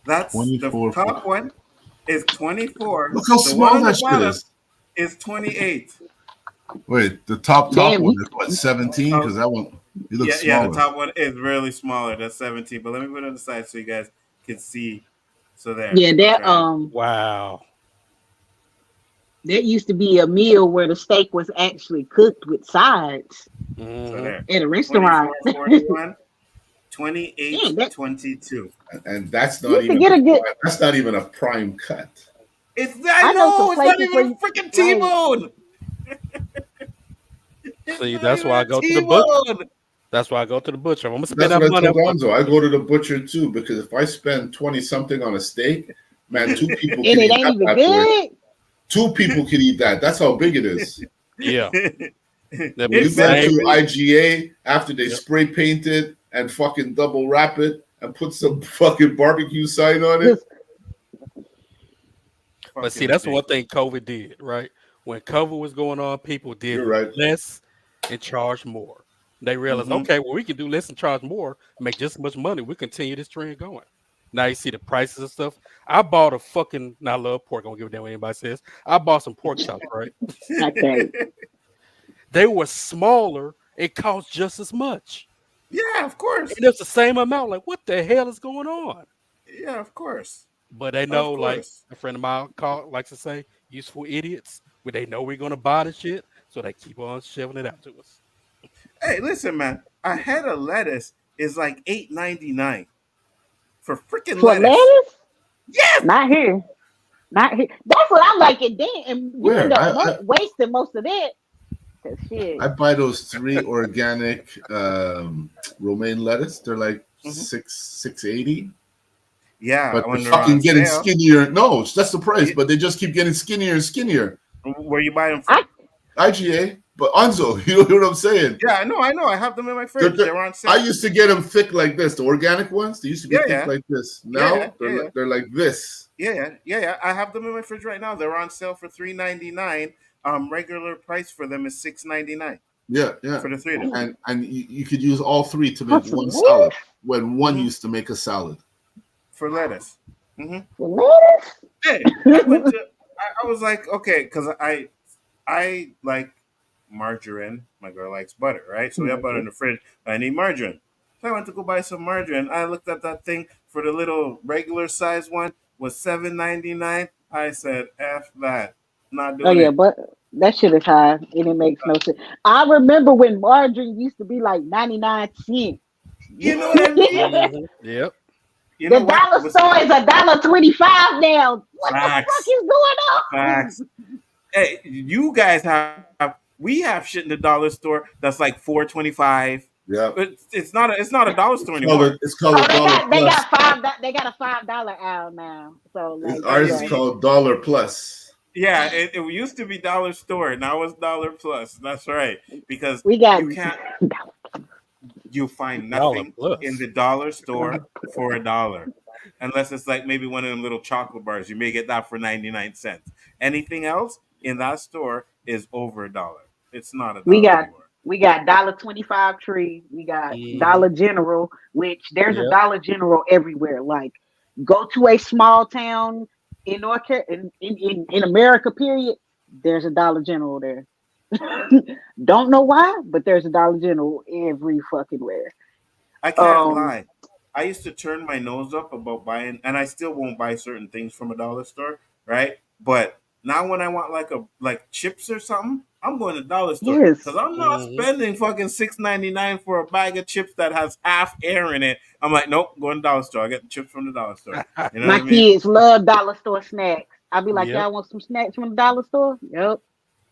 That's the top one is 24. Look how small that shit is 28. Wait, the top one is what, 17? Because that one, it looks smaller. Yeah, the top one is really smaller. That's 17. But let me put it on the side so you guys can see. So there. Yeah, that wow. That used to be a meal where the steak was actually cooked with sides So there. at a restaurant. 41, 28, 22. And that's not even that's not even a prime cut. It's not even a freaking T-bone. See, that's why I go to the butcher. That's why I go to the butcher. I'm gonna spend that money. I go to the butcher too because if I spend 20 something on a steak, man, 2 people can and eat it ain't even good. 2 people can eat that. That's how big it is. Yeah. You go to IGA after they spray paint it and fucking double wrap it and put some fucking barbecue sign on it. But see, that's one thing COVID did, right? When COVID was going on, people did less and charge more. They realized, okay, well, we can do less and charge more, make just as much money. We continue this trend going. Now you see the prices and stuff. I bought a fucking, I love pork. I don't give a damn what anybody says. I bought some pork chops, right? Okay. They were smaller. It cost just as much. Yeah, of course. And it's the same amount. Like, what the hell is going on? Yeah, of course. But they know, like a friend of mine likes to say, useful idiots. But they know we're going to buy the shit. So they keep on shoving it out to us. Hey, listen, man. A head of lettuce is like $8.99 for freaking lettuce. Yes. Not here. Not here. That's what I'm like. And then you end up wasting most of that. Shit. I buy those 3 organic romaine lettuce. They're like $6.80. Yeah, but they're fucking getting skinnier. No, that's the price. But they just keep getting skinnier and skinnier. Where you buy them from? IGA. But Nzo, you know what I'm saying? Yeah, I know. I have them in my fridge. They're on sale. I used to get them thick like this. The organic ones, they used to be thick like this. Now they're like this. Yeah. I have them in my fridge right now. They're on sale for $3.99. Regular price for them is $6.99. Yeah. For the 3 of them. And you could use all 3 to make one salad when one used to make a salad. For lettuce. For lettuce? Hey, I was like, okay, because I like margarine. My girl likes butter, right? So we have butter in the fridge. I need margarine. So I went to go buy some margarine. I looked at that thing for the little regular size one was $7.99. I said, F that. Not doing it. But that shit is high and it makes no sense. I remember when margarine used to be like 99 cents. You know what I mean? Yep. You know the dollar store is $1.25 now. What the fuck is going on? Facts. Hey, you guys we have shit in the dollar store that's like $4.25. Yeah, it's not a dollar store anymore. It's called a dollar. They got $5 aisle now. So like, ours is called dollar plus. Yeah, it used to be dollar store. Now it's dollar plus. That's right. Because We got you find Dollar nothing in plus. the dollar store for $1. Unless it's like maybe one of them little chocolate bars. You may get that for 99 cents. Anything else in that store is over $1. It's not a we dollar got anymore. we got $1.25 tree. We got Mm-hmm. Dollar General, which there's a Yep. Dollar General everywhere. Like, go to a small town in in America, period. There's a Dollar General there. Don't know why, but there's a Dollar General every fucking where. I can't Um, lie. I used to turn my nose up about buying, and I still won't buy certain things from a dollar store, right? But now when I want like chips or something, I'm going to dollar store because yes, I'm not Mm-hmm. spending fucking $6.99 for a bag of chips that has half air in it. I'm like, nope, going to dollar store. I get the chips from the dollar store. You know what my I mean? kids love dollar store snacks. I'll be like, Yep. y'all want some snacks from the dollar store? Yep.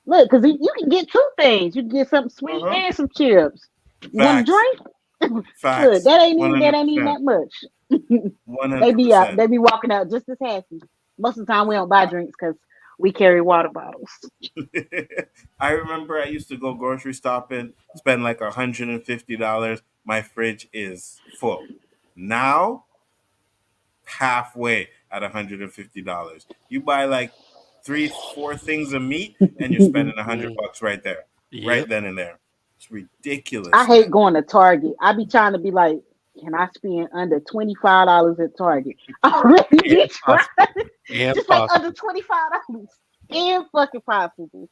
Look, because you can get two things. You can get something Uh sweet huh. and some chips. You want to Facts. drink? Look, Facts. that ain't One even that hundred ain't even percent. that much. One They hundred be out. percent. They be walking out just as happy. Most of the time, we don't buy drinks because we carry water bottles. I remember I used to go grocery shopping, spend like $150. My fridge is full. Now, halfway at $150. You buy like 3, 4 things of meat, and you're spending a hundred Mm. bucks right there, right Yep. then and there. It's I ridiculous, hate man. going to Target. I be trying to be like, can I spend under $25 at Target? I really be trying, Impossible. just like under Impossible. $25. And fucking possible.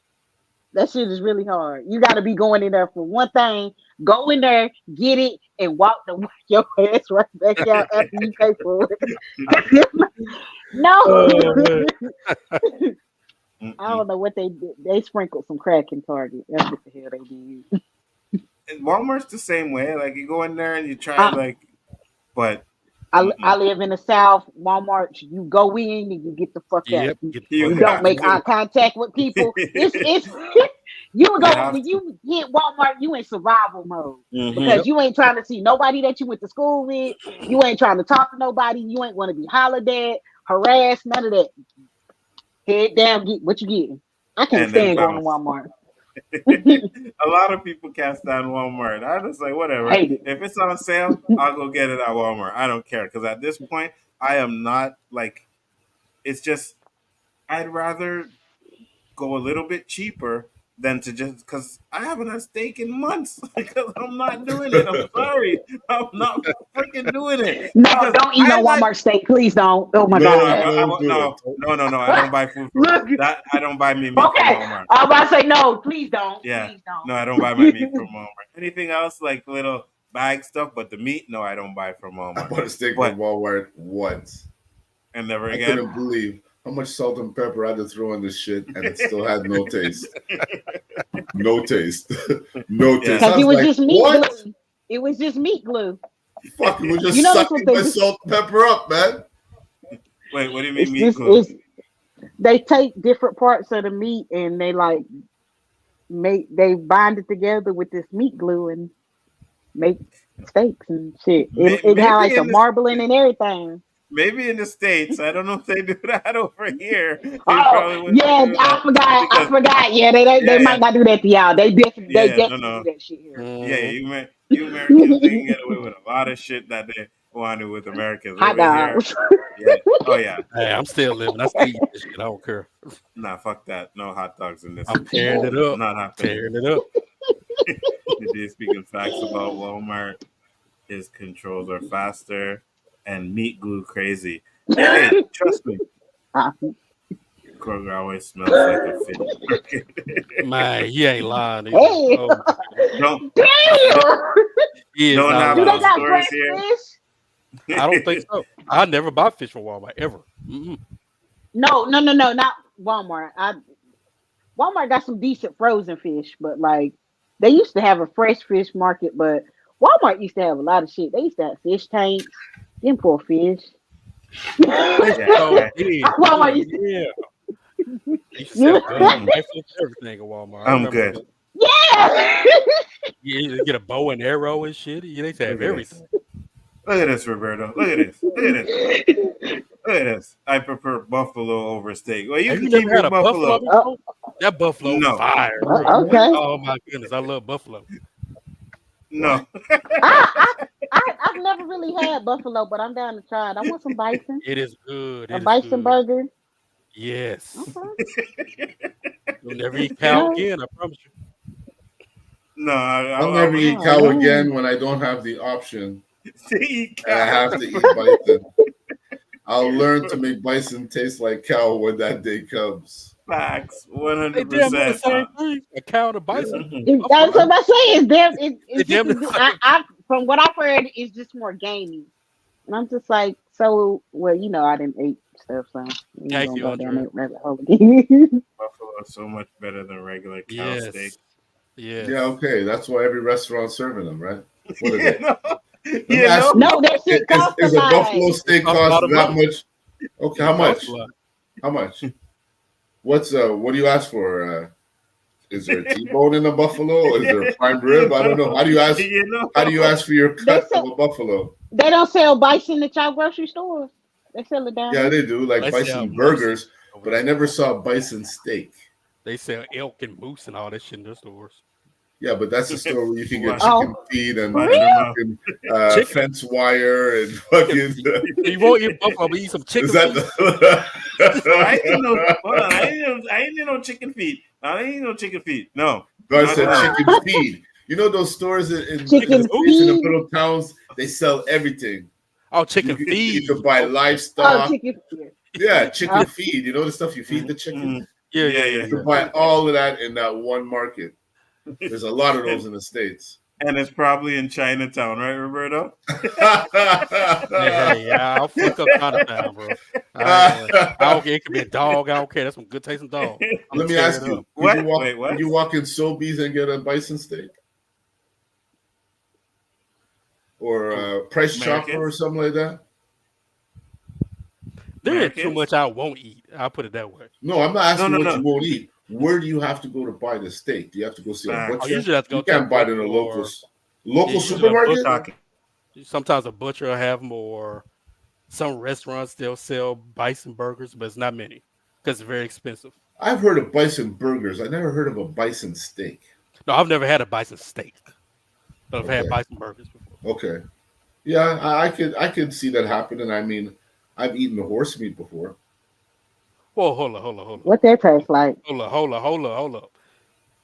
That shit is really hard. You got to be going in there for one thing. Go in there, get it, and walk your ass right back out after you pay for it. Oh No, man. I Mm-mm. don't know what they did. They sprinkled some crack in Target. That's what the hell they did. And Walmart's the same way. Like you go in there and you try I, like, but I mm-mm. live in the South. Walmart, you go in and you get the fuck out. Yep. Get the You You fuck don't out. have make eye to. contact with people. It's you would You go have when to. you hit Walmart. You in survival mode Hmm. because Yep. you ain't trying to see nobody that you went to school with. You ain't trying to talk to nobody. You ain't want to be hollered at, harassed, none of that. Head down, get what you getting. I can't And then stand going to bounce. Walmart. A lot of people can't stand Walmart. I just like whatever. Hate it. If it's on sale, I'll go get it at Walmart. I don't care because at this point, I am not like. It's just I'd rather go a little bit cheaper than to just because I haven't had steak in months because I'm not doing it. I'm sorry, I'm not freaking doing it No, because don't eat I no like. Walmart steak, please don't. Oh my No, No, god. don't do it. no. I don't buy food from Look, that. I don't buy me meat from okay. Walmart. I was about to say no, please don't. Yeah. Please No, I don't buy my meat don't. from Walmart. Anything else like little bag stuff, but the meat, no, I don't buy from I Walmart. bought a steak from But Walmart once. and never I again. couldn't believe how much salt and pepper I had to throw in this shit, and it still had no taste. No taste. No Yeah. taste. Because I it was was like, just meat what? glue. It was just meat glue. Fuck, it was You just know that's what sucking they my do. salt and pepper up, man. Wait, what do you mean It's meat just glue? it's they take different parts of the meat and they like they bind it together with this meat glue and make steaks and shit. It had Maybe like the in the marbling and everything. maybe in the States. I don't know if they do that over here. They Oh probably wouldn't yeah, do I that forgot. I because forgot. Yeah, they yeah, might not do that to y'all. They yeah, no, definitely do no. that shit here. Yeah, Mm-hmm. you Americans, they can get away with a lot of shit that they want to with Americans Hot over here. dogs. Yeah. Oh yeah. Hey, I'm still living. I still eat this shit. I don't care. Nah, fuck that. No hot dogs in this I'm tearing it country. up. Not happening. Tearing it up. Today, speaking facts about Walmart, his controls are faster and meat glue crazy. Yeah, hey, trust me, Kroger always smells like a fish market. Man, he ain't lying either. Hey, Oh my goodness. don't damn. He is don't not have Do they those lying. got stores fresh here. fish? I don't think so. I never buy fish from Walmart ever. Mm-mm. No, not Walmart. Walmart got some decent frozen fish, but like they used to have a fresh fish market, but Walmart used to have a lot of shit. They used to have fish tanks, them poor fish. They Yeah, so yeah. did. Oh Walmart used to, yeah. They used to sell you, guns, rifles, everything at Walmart. I I'm remember good. that. yeah. Yeah, you get a bow and arrow and shit. Yeah, they used to have Look at this. everything. Look at this, Roberto. Look at this. Look at this. Look at this. I prefer buffalo over steak. Well, you Have can you keep never had your a buffalo buffalo. before? That buffalo No, fire, bro. Okay. Oh my goodness, I love buffalo. no. I've never really had buffalo, but I'm down to try it. I want some bison, It is good. a It is bison good. burger. Yes. Okay. You'll never eat You cow know? again, I promise you. No, I'll I never would eat Oh cow man. again when I don't have the option eat and I cow. have to eat bison. I'll learn to make bison taste like cow when that day comes. Facts, They damn near the 100%. same thing. A cow and a bison. That's Buffalo. what I'm saying. They It's just damn near the same. I from what I've heard, it's just more gamey. And I'm just like, so well, I didn't eat stuff, so we ain't Thank gonna you, go down Andre. that rabbit hole again. Buffalo is so much better than regular cow steak. Yes. Yeah, okay. That's why every restaurant's serving them, right? What is You it? know, Let me you ask know. you, No, that shit costs a is a lot. buffalo steak Costs a lot cost of that money. much? Okay, how It much? costs a lot. How much? What do you ask for? Is there a T-bone in a buffalo? Is there a prime rib? I don't know. How do you ask? You know. How do you ask for your They cut of sell a buffalo? they don't sell bison at y'all grocery stores. They sell it down Yeah, there. they do, like They sell bison moose burgers, over but I there. never saw bison steak. They sell elk and moose and all that shit in their stores. Yeah, but that's the store where you can get Watch, chicken Oh, feet and watch your mouth. fucking Chicken. fence wire and fucking. You won't eat buffalo, but eat some chicken Is that feet. I ain't no. the? Hold on. I ain't no chicken feet. I ain't no chicken feet. No. I Not said at all. chicken feed. You know those stores in the chicken states in the feed. little towns, they sell everything. Oh, chicken You feed. can buy Oh, livestock. chicken feed. Yeah, chicken Oh, feed. You know the stuff you feed the chicken? Mm, Yeah, yeah, yeah, yeah, You can yeah. buy all of that in that one market. There's a lot of those in the States. and it's probably in Chinatown, right, Roberto? Hey, I'll fuck up Chinatown, bro. I don't care. It could be a dog. I don't care. That's some good tasting dog. I'm Let gonna me tear ask it you, up. could you What? walk Wait, what? could you walk in Sobeys and get a bison steak? Or Price Chopper or Americans? something like that? There is too Americans? much I won't eat. I'll put it that way. No, I'm not No, asking no, what you no. won't eat. Where do you have to go to buy the steak? Do you have to go see a Facts. I butcher? usually have to go You to a can't buy it in a butcher local or local usually a supermarket? butcher. Talking. Sometimes a butcher will have them, or some restaurants they'll sell bison burgers, but it's not many because it's very expensive. I've heard of bison burgers. I never heard of a bison steak. No, I've never had a bison steak, but I've had Okay. bison burgers before. Okay. Yeah, I could see that happening. I mean, I've eaten the horse meat before. Whoa, hold up. what that tastes like? Hold up.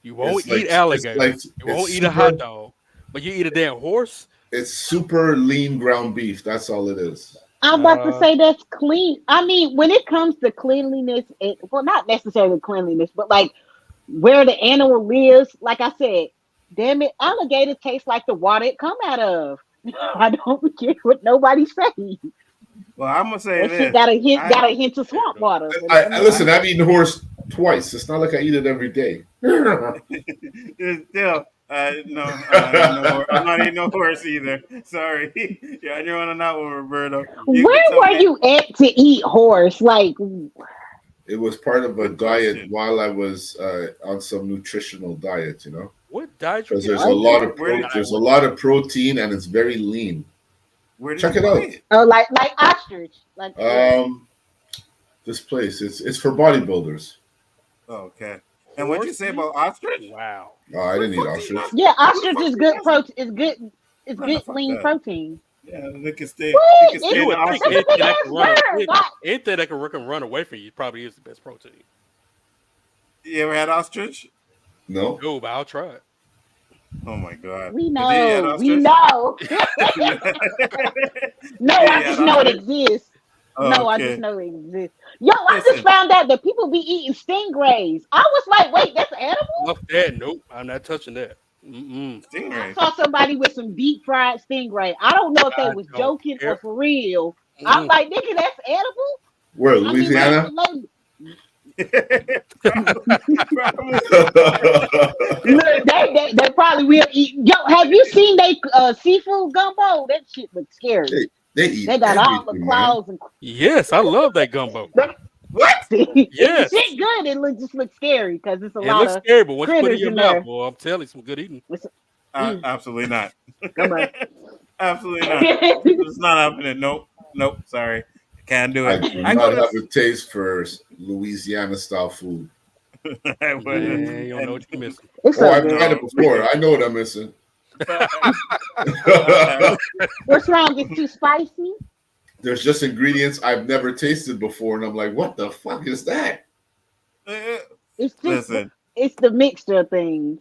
You won't It's like eat alligator. like You won't it's eat a hot super dog, but you eat a damn horse. it's super lean ground beef. That's all it is. I'm about to Uh, say that's clean. I mean, when it comes to cleanliness, well, not necessarily cleanliness, but like where the animal lives. Like I said, damn it, alligator tastes like the water it come out of. I don't care what nobody say. Well, I'm gonna say That shit this. got a I hint of swamp water. But I listen. I've eaten horse twice. It's not like I eat it every day. still. No, I'm not eating no horse either. Sorry, you're on your own on that one, Roberto. You where can tell were me you at to eat horse? Like, It was part of a good diet question. while I was on some nutritional diet. what diet you Because get? there's a lot of Where did- there's a lot of protein and it's very lean. Where did Check you it out. buy it? oh, like ostrich. Like, This place it's for bodybuilders. Oh, okay. And what'd you Horse say meat? about ostrich? Wow. Oh, I didn't eat What the ostrich. fuck? yeah, Who the ostrich fuck is eat good ostrich? protein. It's Nah, good fuck lean that. protein. Yeah, they can stay. What? They can stay You in the would think ostrich. It's a big anything that ass can run, bird. Like, anything that can run away from you probably is the best protein. You ever had ostrich? No. No, but I'll try it. Oh my god. we Did you eat know. ostrich? No, Yeah, I just know it ostrich? exists. Oh, No, I just okay. know it exists. Yo, I just Listen. found out that people be eating stingrays. I was like, wait, that's an animal? Fuck that. Nope. I'm not touching that. Mm-mm. I Stingray. saw somebody with some deep fried stingray. I don't know if they I was don't joking or care. for real. I'm Mm-mm. like, nigga, that's edible? Where, I mean, Louisiana? Probably. Look, they probably will eat. Yo, have you seen they seafood gumbo? That shit looks scary. they eat They got all the everything, man. claws and Yes, I love that gumbo. What? Yes. It's shit good. Just looks scary because it's a It lot looks of scary, but once you put it in critters your in mouth, there. boy, I'm telling you, some good eating. Absolutely not. Come on. Absolutely not. It's not happening. Nope. Sorry. Can't do I it. do I go not to have a taste for Louisiana style food. I went Man, you don't know what you're missing. It's Oh, so I've good. tried it before. I know what I'm missing. What's wrong? It's too spicy. There's just ingredients I've never tasted before, and I'm like, what the fuck is that? It's just Listen, it's the mixture of things.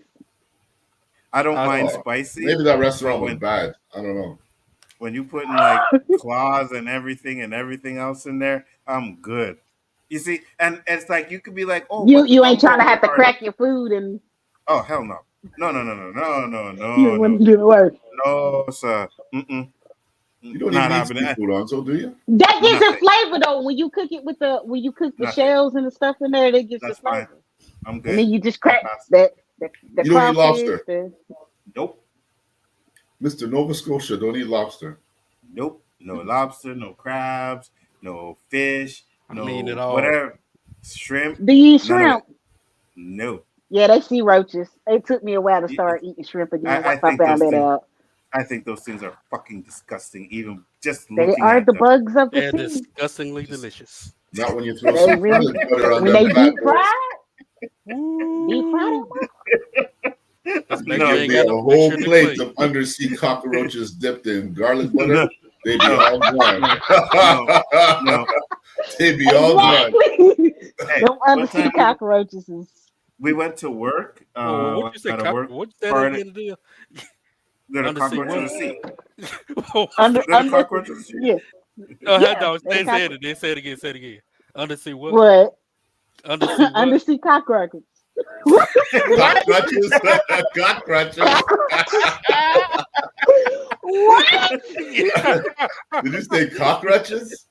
I don't mind Oh, spicy. maybe that restaurant was when, bad. I don't know. when you put in like claws and everything else in there, I'm good. You see, and it's like you could be like, oh, but the You ain't trying to gumbo have to part. crack your food and Oh hell no, no, you don't want to do the work. no, sir. You don't Not even eat happening. seafood, Anzo, do you? That gives Nothing. it flavor though. When you cook it with the Nothing. shells and the stuff in there, that gives That's it fine. flavor. I'm good. And then you just I'll crack pass. the You don't eat crawfish. lobster. Nope. Mr. Nova Scotia don't eat lobster. Nope. No lobster, no crabs, no fish, I no mean it all. whatever. Shrimp. Do you eat None of shrimp? it. No. Yeah, they sea roaches. It took me a while to Yeah, start eating shrimp again I once I think found those that things. out. I think those things are fucking disgusting. Even just They looking are at the them. bugs of the They're sea. disgustingly delicious. Not when you throw They some really garlic butter on when them they bad deep boys. fried, deep fried Ooh. them. That's There make sure No, you could ain't be a got no whole make sure plate they of undersea cockroaches dipped in garlic butter. no, They'd be no, all gone. no. They'd be all gone. Exactly. Hey, Them one undersea time cockroaches is we went to work. Well, what you say? At a work What you say that party. again? Deal? They're the Undersea cockroach of the what? sea. under They're the cockroach of the sea. yeah. No, Yeah. no, They say it. They say it again. Say it again. Undersea what? what? Undersea what? Undersea cockroaches. Cockroaches. Cockroaches. What? Did you say cockroaches?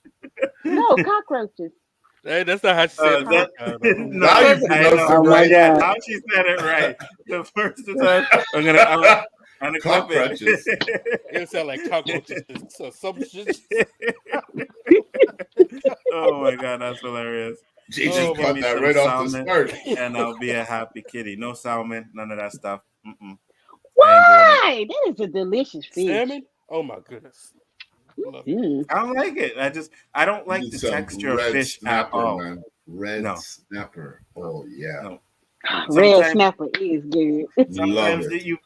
No, cockroaches. Hey, that's not how she said it. That, First time, no, Now you I pronounce know. it Oh my right. Yeah, god. now she said it right. The first time I'm gonna clip Cockroaches. it sound like cockroaches or some shit. Oh my god, that's hilarious. Jay Just just Oh give my. caught me that some right off the salmon start. and I'll be a happy kitty. No salmon, none of that stuff. I ain't doing it. Why? That is a delicious fish. Salmon? Oh my goodness. Love it. Mm. I don't like it. I don't You like need the some texture of red fish at snapper, all. man. Red No. snapper. Oh yeah. No. Red Sometimes snapper is good. Love that it. you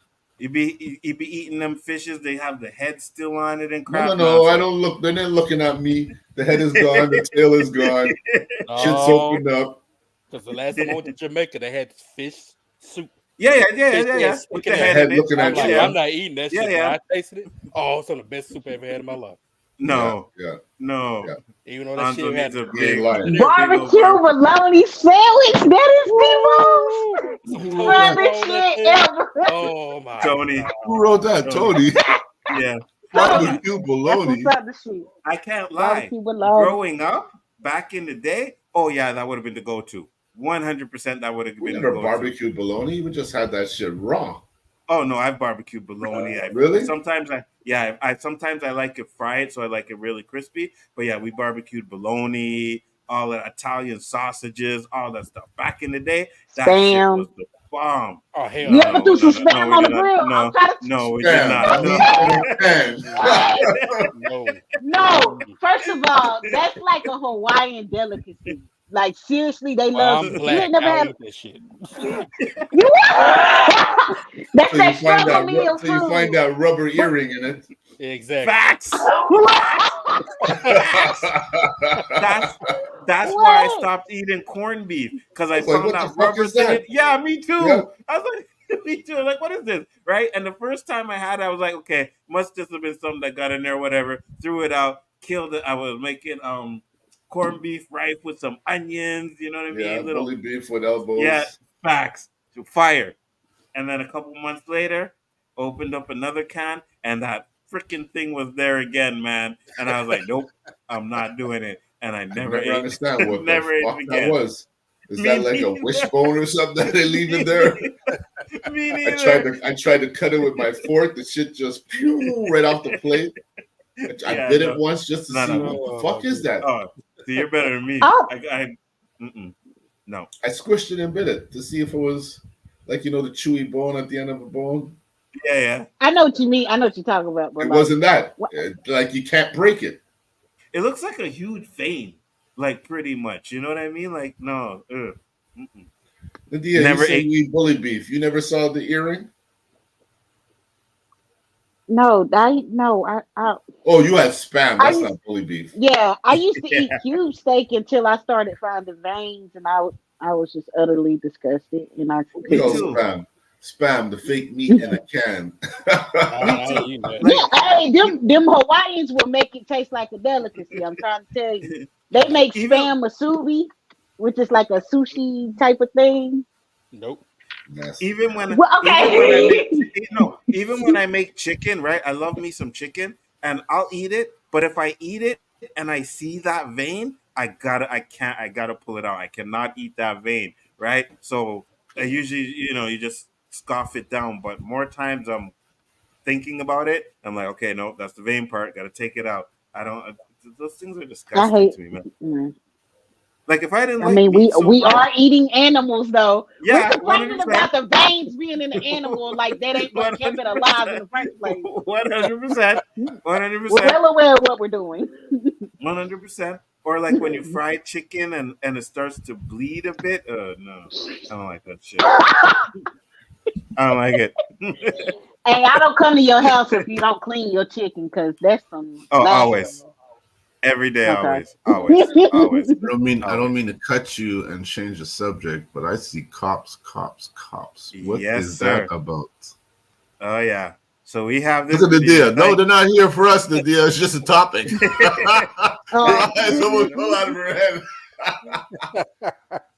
be eating them fishes, they have the head still on it and No, crap. no, I don't look. They're not looking at me. The head is gone. The tail is gone. Shit's Oh, opened up. because the last time I went to Jamaica, they had fish soup. Yeah. Fish head With sticking the The out. head head in it. looking I'm at like, you. I'm Huh? not eating that shit. Yeah. But I tasted it. Oh, it's some of the best soup I ever had in my life. No. Yeah. No. Yeah. Even though that Anzo shit had needs a He ain't big lying. Barbecue bologna sandwich. That is the most some Who toast wrote that? fun on that shit thing. ever. Oh my Tony. god. Who wrote that? Tony. Yeah. Barbecue That's bologna. what's up the shit. I can't lie. Barbecue bologna. Growing up back in the day, oh yeah, that would have been the go-to. 100% that would have We been the never go-to. barbecued bologna. We just had that shit raw. Oh no, I've barbecued bologna. Really? Sometimes I like it fried, so I like it really crispy. But yeah, we barbecued bologna, all the Italian sausages, all that stuff. Back in the day, that shit was Spam. the bomb. Oh hell You no. ever do some spam we on the did not. grill? No, I'm no, we Damn, did not. meat in a pan. No. No, first of all, that's like a Hawaiian delicacy. Like seriously, they Well, love. I'm You black. ain't never I don't had. eat that shit. You That's So that you find struggle that. meal So you find food. that rubber earring in it. Exactly. Facts. That's why I What? stopped eating corned beef because I I was like, found what the that fuck rubbers is in that? it. Yeah, me too. Yeah. I was like, me too. Like, what is this? Right? And the first time I had it, I was like, okay, must just have been something that got in there, whatever. Threw it out, killed it. I was making corned beef rice with some onions. You know what I Yeah, mean? Little bully beef with elbows. yeah, facts. Fire. And then a couple months later, opened up another can, and that freaking thing was there again, man. And I was like, nope, I'm not doing it. And I I never never ate. understand what Never the ate fuck it that again. was. Is Me that like a neither. wishbone or something that they leave in there? Me I neither. tried to cut it with my fork. The shit just pew right off the plate. I Yeah, did no. it once just to No, see no. what the fuck is that. Oh, see, you're better than me. Oh. No. I squished it and bit it to see if it was like, you know, the chewy bone at the end of a bone. Yeah. I know what you mean. I know what you're talking about. But It like, wasn't that. what? Like you can't break it. It looks like a huge vein, like pretty much. You know what I mean? Like no, Nadia, never you say ate. you eat bully beef. You never saw the earring? No, I Oh, you had spam. I That's used, not bully beef. yeah, I used to Yeah, eat cube steak until I started finding veins, and I was just utterly disgusted, and I We me all couldn't. too. spam. Spam, the fake meat in a can. Me too. You know. Like Hey, e- them Hawaiians will make it taste like a delicacy. I'm trying to tell you. They make even spam musubi, which is like a sushi type of thing. Nope. Nasty. Well, even when I make okay. no, even when I make chicken, right? I love me some chicken, and I'll eat it. But if I eat it and I see that vein, I gotta pull it out. I cannot eat that vein, right? So I usually, you just scoff it down. But more times I'm thinking about it, I'm like, okay, no, that's the vein part. Got to take it out. I don't. Those things are I disgusting hate. to me, man. mm. Like if I didn't I like mean, meat so we much, are eating animals, though. We're yeah, one hundred complaining percent. about the veins being in the animal, like that ain't what One kept hundred it alive in percent. the first place. 100%. One hundred We're percent. well aware of what we're doing. 100%. Or like when you fry chicken and it starts to bleed a bit. No, I don't like that shit. I don't like it. Hey, I don't come to your house if you don't clean your chicken, because that's some Oh, blasphemy. always, every day, Okay. always, always, always, I don't always. mean to cut you and change the subject, but I see cops, cops, cops. What Yes, is that sir. about? Oh yeah. So we have Look this at the video. deal. No, they're not here for us, the deal. It's just a topic. Oh, Someone fell out of her head.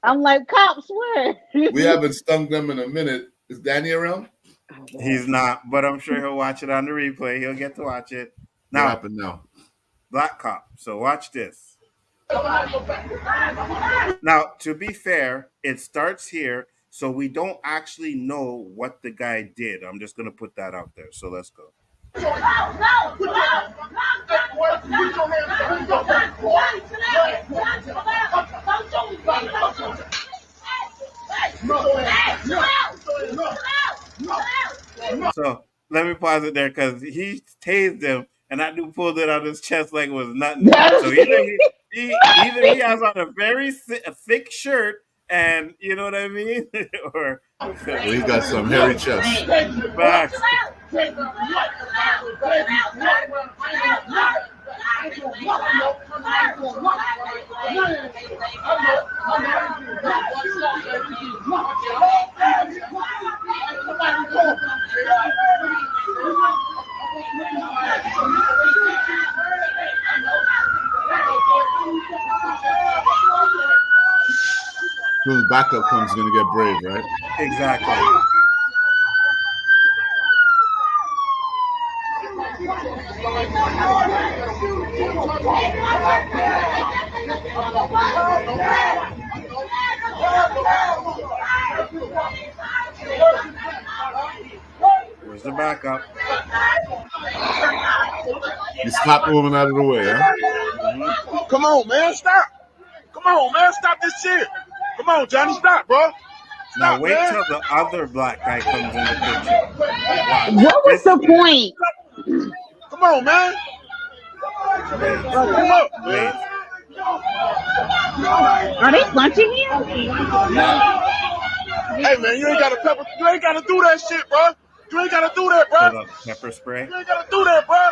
I'm like, cops, where? We haven't stung them in a minute. Is Danny around? He's not, but I'm sure he'll watch it on the replay. He'll get to watch it. What Now, happened now? Black Cop. So watch this. Now, to be fair, it starts here, so we don't actually know what the guy did. I'm just gonna put that out there. So let's go. So let me pause it there because he tased him, and that dude pulled it out his chest like it was nothing. So either he has on a very thick shirt, and you know what I mean, or Well, he got some hairy chest. facts. As soon as backup comes, he's gonna get brave, right? Exactly. Where's the backup? You slap the woman out of the way, huh? Mm-hmm. Come on, man, stop. Come on, man, stop this shit. Come on, Johnny, stop, bro. Now Stop, wait man. till the other black guy comes in the picture. Watch. What was This the guy. point? Come on, man. Wait. Come up, Wait. man. Are they punching him? Yeah. Hey, man, you ain't gotta do that shit, bro. You ain't gotta do that, bro. Pull up pepper spray. You ain't gotta do that, bro.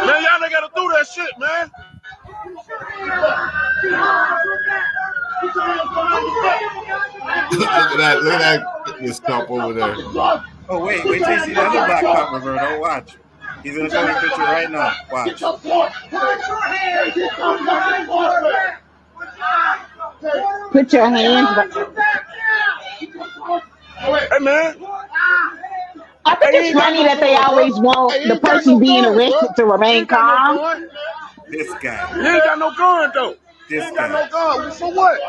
Man, y'all ain't gotta do that shit, man. Look at that this cop over there. Oh wait till you see the other black cop, Roberto. Watch. He's gonna show you a picture right now. Watch. Put your hands. Hey, man. I think it's funny that they always want the person being arrested to remain calm. This guy. You ain't got no gun, though. This You got no guy. gun. For what?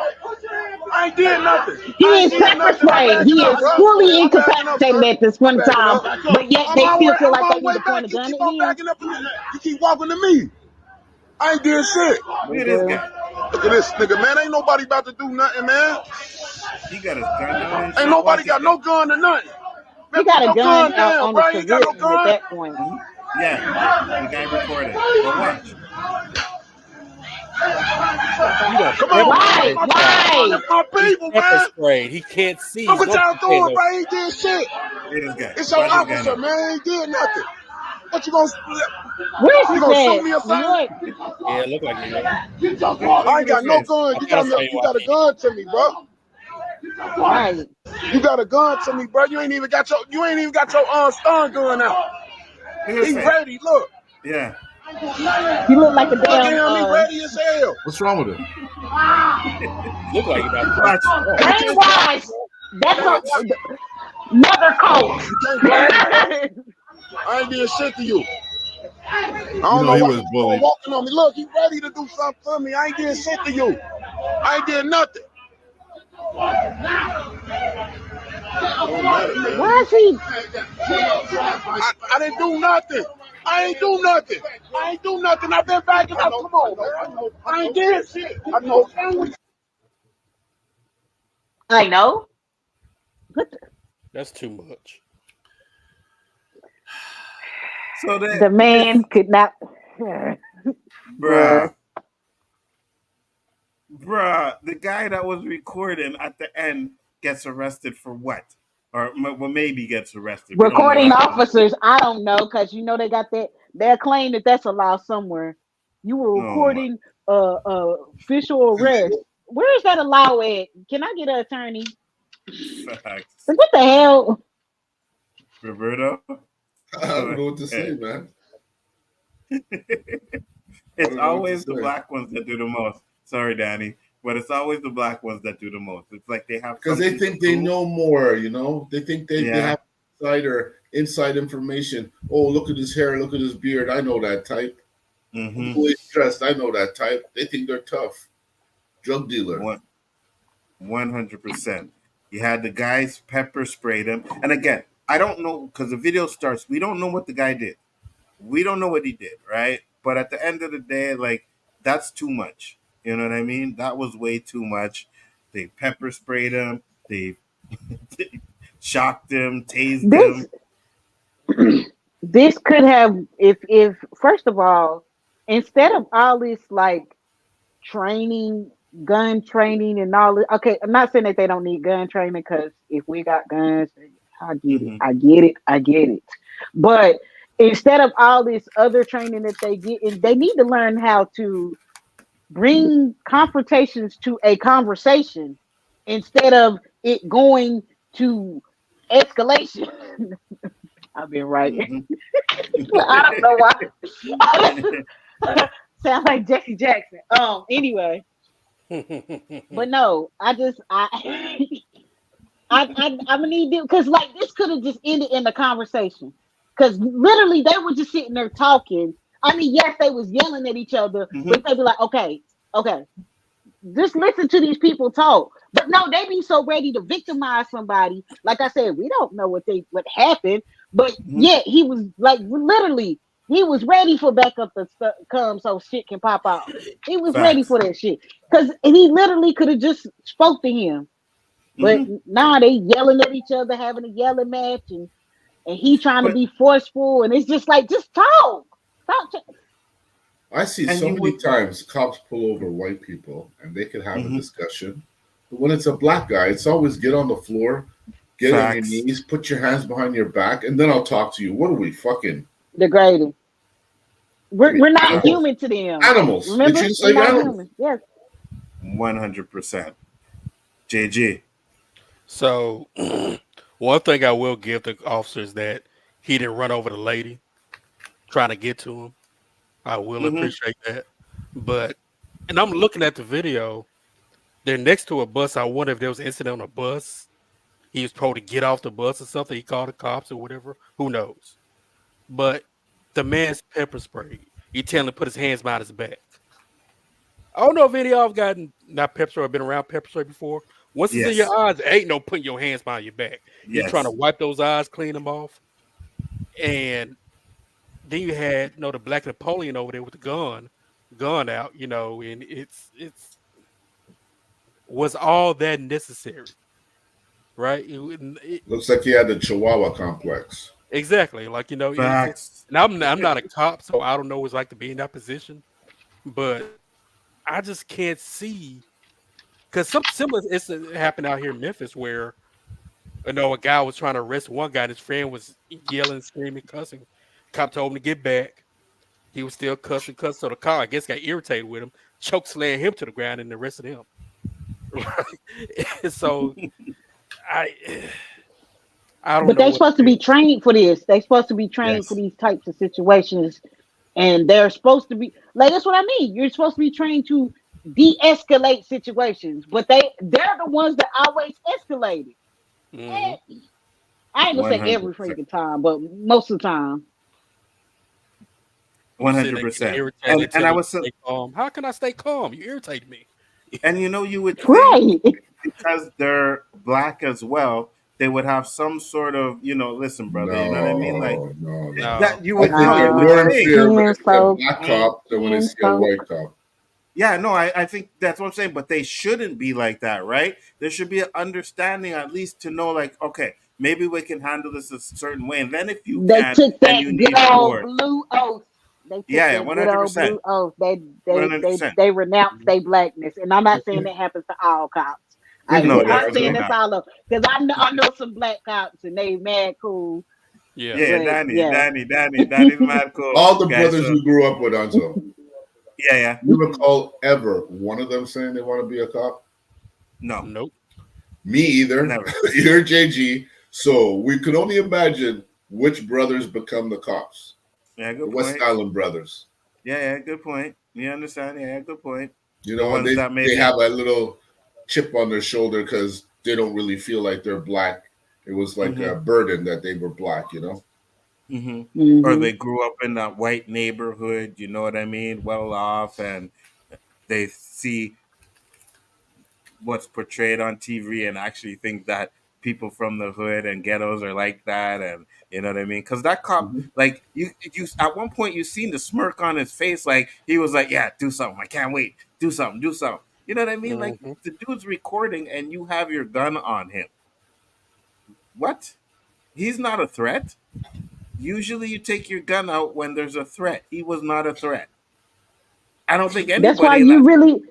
I ain't did nothing. He is pepper sprayed. He is fully incapacitated at this one time, but yet they still feel like they need to point a gun keep at on him. backing up. You keep walking to me. I ain't did shit. Look at this guy. Look at this nigga, man. Ain't nobody about to do nothing, man. He got his gun down and shit. Ain't nobody Watch got this no guy. gun or nothing. He got a Put your gun gun out down, on the bro. You ain't got no civilian at gun. that point. Yeah, the guy recorded. But watch. You know, Come on, pepper man. Why? sprayed That's the guy. Why? my He's people, pepper man. sprayed. He can't see. Look He's what gonna y'all keep saying doing, those. bro. He ain't did shit. Look at this guy. It's your Watch this guy officer, now. man. He ain't did nothing. What you gonna Where's you this gonna shoot at? me or New something? York? Yeah, it looked like New York. I Look ain't at this got no face. gun. I thought I saw You got a NYPD. gun to me, bro. Right. You got a gun to me, bro. You ain't even got your stun gun out. Look at his He face. ready. Look. Yeah. He looked like a Look at damn him. He ready as hell. What's wrong with him? Looked like he about to bust Watch. his gun. brainwashed. That's Watch. a mother coach. You can't blame me, bro. I ain't did shit to you. I You don't know know he why was you bullied. walking on me. Look, he ready to do something for me. I ain't did shit to you. I ain't did nothing. Don't matter, man. Why is he? I didn't do nothing. I ain't do nothing. I ain't do nothing. I've been backing up. Come on, man. I ain't did shit. I know. I know. What That's too much. So the this man could not. Bruh. bruh. The guy that was recording at the end gets arrested for what? Or well, maybe gets arrested. We don't know Recording that. officers, I don't know, because you know they got that. They'll claim that that's a law somewhere. You were Oh my recording official arrest. Where is that a law at? Can I get an attorney? facts. What the hell? Roberto? I Go don't know what to say, ahead. man. I It's don't know what to always the say. black ones that do the most. Sorry, Danny. But it's always the black ones that do the most. It's like they have Because they something to think they prove. know more, you know? They think they Yeah. have inside information. Oh, look at his hair, look at his beard. I know that type. Look Mm-hmm. the way he's dressed. I know that type. They think they're tough. Drug dealer. 100%. You had the guys pepper sprayed him. And again, I don't know because the video starts. We don't know what the guy did. We don't know what he did, right? But at the end of the day, like, that's too much. You know what I mean? That was way too much. They pepper sprayed him. They shocked him, tased This him. this could have, if first of all, instead of all this like training, gun training and all this. Okay, I'm not saying that they don't need gun training, because if we got guns, I get it. Mm-hmm. I get it. I get it. But instead of all this other training that they get, and they need to learn how to bring confrontations to a conversation instead of it going to escalation. I've been right. Mm-hmm. I don't know why. Sound like Jesse Jackson. Anyway, but no, I'm gonna need them, because like this could have just ended in the conversation. Because literally they were just sitting there talking. I mean, yes, they was yelling at each other, Mm-hmm. but they'd be like, okay, just listen to these people talk. But no, they be so ready to victimize somebody. Like I said, we don't know what happened, but Mm-hmm. yet he was like literally he was ready for backup to come so shit can pop out. He was ready Facts. for that shit, because he literally could have just spoke to him. But Mm-hmm. now they yelling at each other, having a yelling match, and he trying to But be forceful, and it's just like, just talk. I see and so you many would. times cops pull over white people and they could have a Mm-hmm. discussion. But when it's a black guy, it's always get on the floor, get on your Facts. knees, put your hands behind your back, and then I'll talk to you. What are we fucking Degrading. what are we, We're not animals? human to them. Animals. They Remember, treat us we're like not animals. human. Yes. 100%. JG. So, one thing I will give the officers that he didn't run over the lady trying to get to him. I will Mm-hmm. appreciate that. But, and I'm looking at the video. They're next to a bus. I wonder if there was an incident on a bus. He was told to get off the bus or something. He called the cops or whatever. Who knows? But the man's pepper sprayed. You tell him to put his hands behind his back. I don't know if any of y'all have gotten not pepper spray or been around pepper spray before. Once it's in Yes. your eyes, ain't no putting your hands behind your back. You're trying to Yes. wipe those eyes, clean them off. And then you had, the Black Napoleon over there with the gun out, and it's was all that necessary. right? Looks like he had the Chihuahua complex. Exactly. Like, Facts. and I'm not a cop, so I don't know what it's like to be in that position. But I just can't see because something similar incident happened out here in Memphis where a guy was trying to arrest one guy, and his friend was yelling, screaming, cussing. Cop told him to get back. He was still cussing, cussing. So the cop, I guess, got irritated with him, choke slammed him to the ground, and arrested him. Right. So I I don't But know they what supposed to to do. be trained for this. They supposed to be trained for Yes. these types of situations, and they're supposed to be like that's what I mean. You're supposed to be trained to de-escalate situations, but they're the ones that always escalate it. Hmm. Eh, I ain't gonna say every 100%. freaking time, but most of the time. You One sitting hundred there getting percent. irritated, they And tell I you was to stay calm. How can I stay calm? You irritate me. and you would think Right. because they're black as well, they would have some sort of, listen, brother, you know what I mean? Like No, no, no. No. that you I would think no, they're you would more in think. fear when they see a Kinfolk black ain't cop than when they see a kinfolk. white cop. Yeah, no, I think that's what I'm saying, but they shouldn't be like that, right? There should be an understanding at least to know like, okay, maybe we can handle this a certain way. And then if you They can took and that you good need old force. blue oath. They took Yeah, yeah, that good old 100%. blue oath. One hundred percent. They renounced their blackness, and I'm not saying that happens to all cops. I'm No, Anybody not has saying definitely a that's not. all of because I know some black cops and they mad cool, Yeah. Yeah, but Danny, yeah. Danny, Danny, Danny's mad cool, all the guys. brothers So you grew up with, Anzo. yeah, yeah. You recall ever one of them saying they want to be a cop? No, Nope. Me either. never. You're JG. So we could only imagine which brothers become the cops. Yeah, The good West point. Island brothers. Yeah, yeah, good point. You understand? Yeah, good point. You The know, and ones that they maybe have a little chip on their shoulder because they don't really feel like they're black. It was like mm-hmm, a burden that they were black, you know? mm-hmm. Or Hmm. they grew up in that white neighborhood, you know what I mean? Well off and they see what's portrayed on TV and actually think that people from the hood and ghettos are like that, and you know what I mean? Because that cop, Mm-hmm. like you at one point you seen the smirk on his face, like he was like, "Yeah, do something. I can't wait. Do something. Do something." You know what I mean? Like Hmm. the dude's recording and you have your gun on him. What? He's not a threat. Usually you take your gun out when there's a threat. He was not a threat. I don't think That's why anybody in you that. really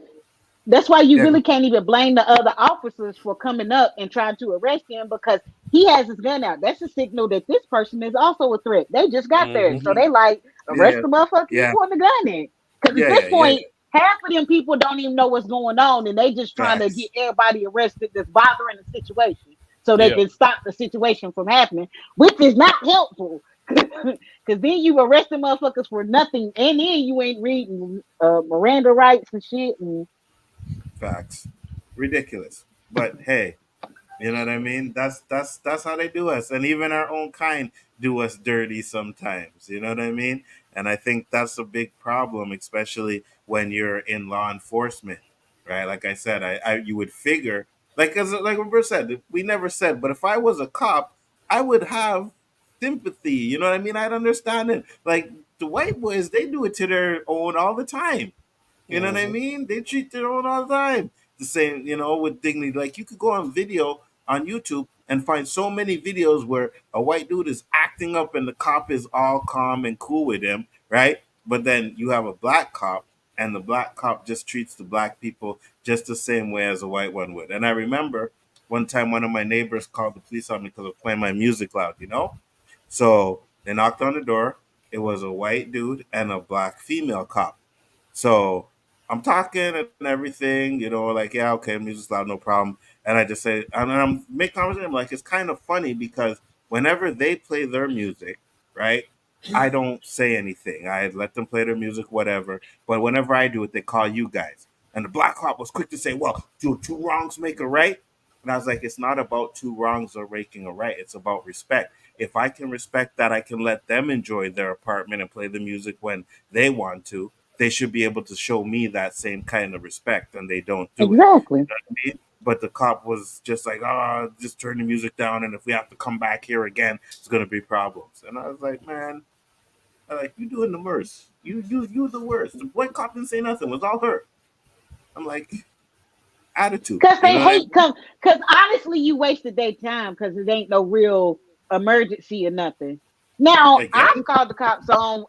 That's why you Yeah. really can't even blame the other officers for coming up and trying to arrest him because he has his gun out. That's a signal that this person is also a threat. They just got there. Hmm. So Hmm. they like, arrest Yeah. the motherfucker you Yeah. pointing the gun in. Because at Yeah. this Yeah. Yeah. point, half of them people don't even know what's going on and they just trying to get Facts. everybody arrested that's bothering the situation so they Yeah. can stop the situation from happening, which is not helpful. Because then you arrest the motherfuckers for nothing and then you ain't reading Miranda rights and shit. And Facts. Ridiculous. But hey, you know what I mean? That's how they do us. And even our own kind do us dirty sometimes. You know what I mean? And I think that's a big problem, especially when you're in law enforcement. Right? Like I said, I you would figure like Robert said, we never said, but if I was a cop, I would have sympathy. You know what I mean? I'd understand it. Like the white boys, they do it to their own all the time. You know what I Hmm. mean? They treat their own all the time. The same, with dignity. Like you could go on video on YouTube and find so many videos where a white dude is acting up and the cop is all calm and cool with him, right? But then you have a black cop and the black cop just treats the black people just the same way as a white one would. And I remember one time one of my neighbors called the police on me because I was playing my music loud. So they knocked on the door. It was a white dude and a black female cop. So I'm talking and everything, like, yeah, okay, music's loud, no problem. And I just say, and I'm making conversation, I'm like, it's kind of funny because whenever they play their music, right, I don't say anything. I let them play their music, whatever. But whenever I do it, they call you guys. And the black cop was quick to say, well, do two wrongs make a right? And I was like, it's not about two wrongs or making a right. It's about respect. If I can respect that, I can let them enjoy their apartment and play the music when they want to. They should be able to show me that same kind of respect, and they don't do it. exactly. You know what I mean? But the cop was just like, "Oh, just turn the music down, and if we have to come back here again, it's gonna be problems." And I was like, "Man, you doing the worst. You the worst. The white cop didn't say nothing. It was all her." I'm like, attitude. Cause You they know what I hate mean? come. Cause honestly, you wasted their time. Cause it ain't no real emergency or nothing. Now Again. I've called the cops on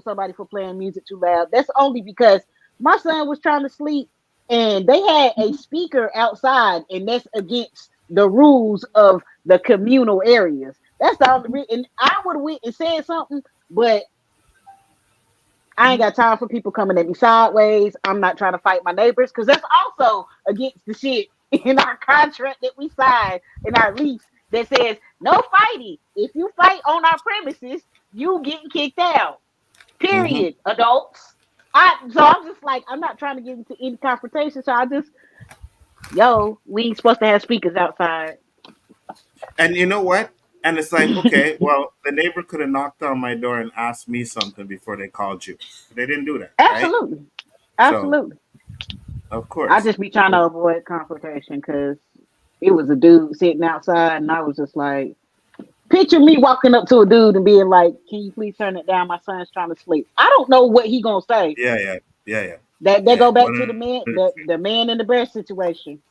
somebody for playing music too loud. That's only because my son was trying to sleep and they had a speaker outside, and that's against the rules of the communal areas. That's the only reason. And I would have went and said something, but I ain't got time for people coming at me sideways. I'm not trying to fight my neighbors because that's also against the shit in our contract that we signed in our lease that says no fighting. If you fight on our premises, you getting kicked out. Hmm. Period. Adults. I'm just like I'm not trying to get into any confrontation. So I just we ain't supposed to have speakers outside. And you know what? And it's like, okay, well, the neighbor could have knocked on my door and asked me something before they called you. They didn't do that, right? Absolutely. So, Absolutely. of I course. just be trying to avoid confrontation because it was a dude sitting outside, and I was just like, picture me walking up to a dude and being like, "Can you please turn it down? My son's trying to sleep." I don't know what he gonna say. Yeah, yeah, yeah, yeah, That they yeah. go back to 100. the man in the breast situation.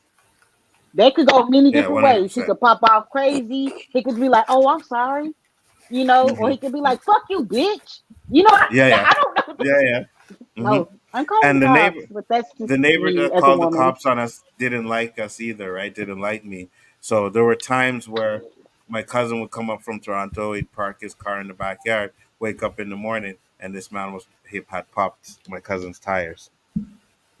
They could go many Yeah, different one hundred ways. He percent. could pop off crazy. He could be like, "Oh, I'm sorry," or Mm-hmm. he could be like, "Fuck you, bitch." Yeah, yeah, I don't know. yeah, yeah. Hmm. No, I'm calling the And cops, but that's just the neighbor me that as a called the woman. cops on us didn't like us either, right? Didn't like me. So there were times where my cousin would come up from Toronto. He'd park his car in the backyard, wake up in the morning, and this man he had popped my cousin's tires.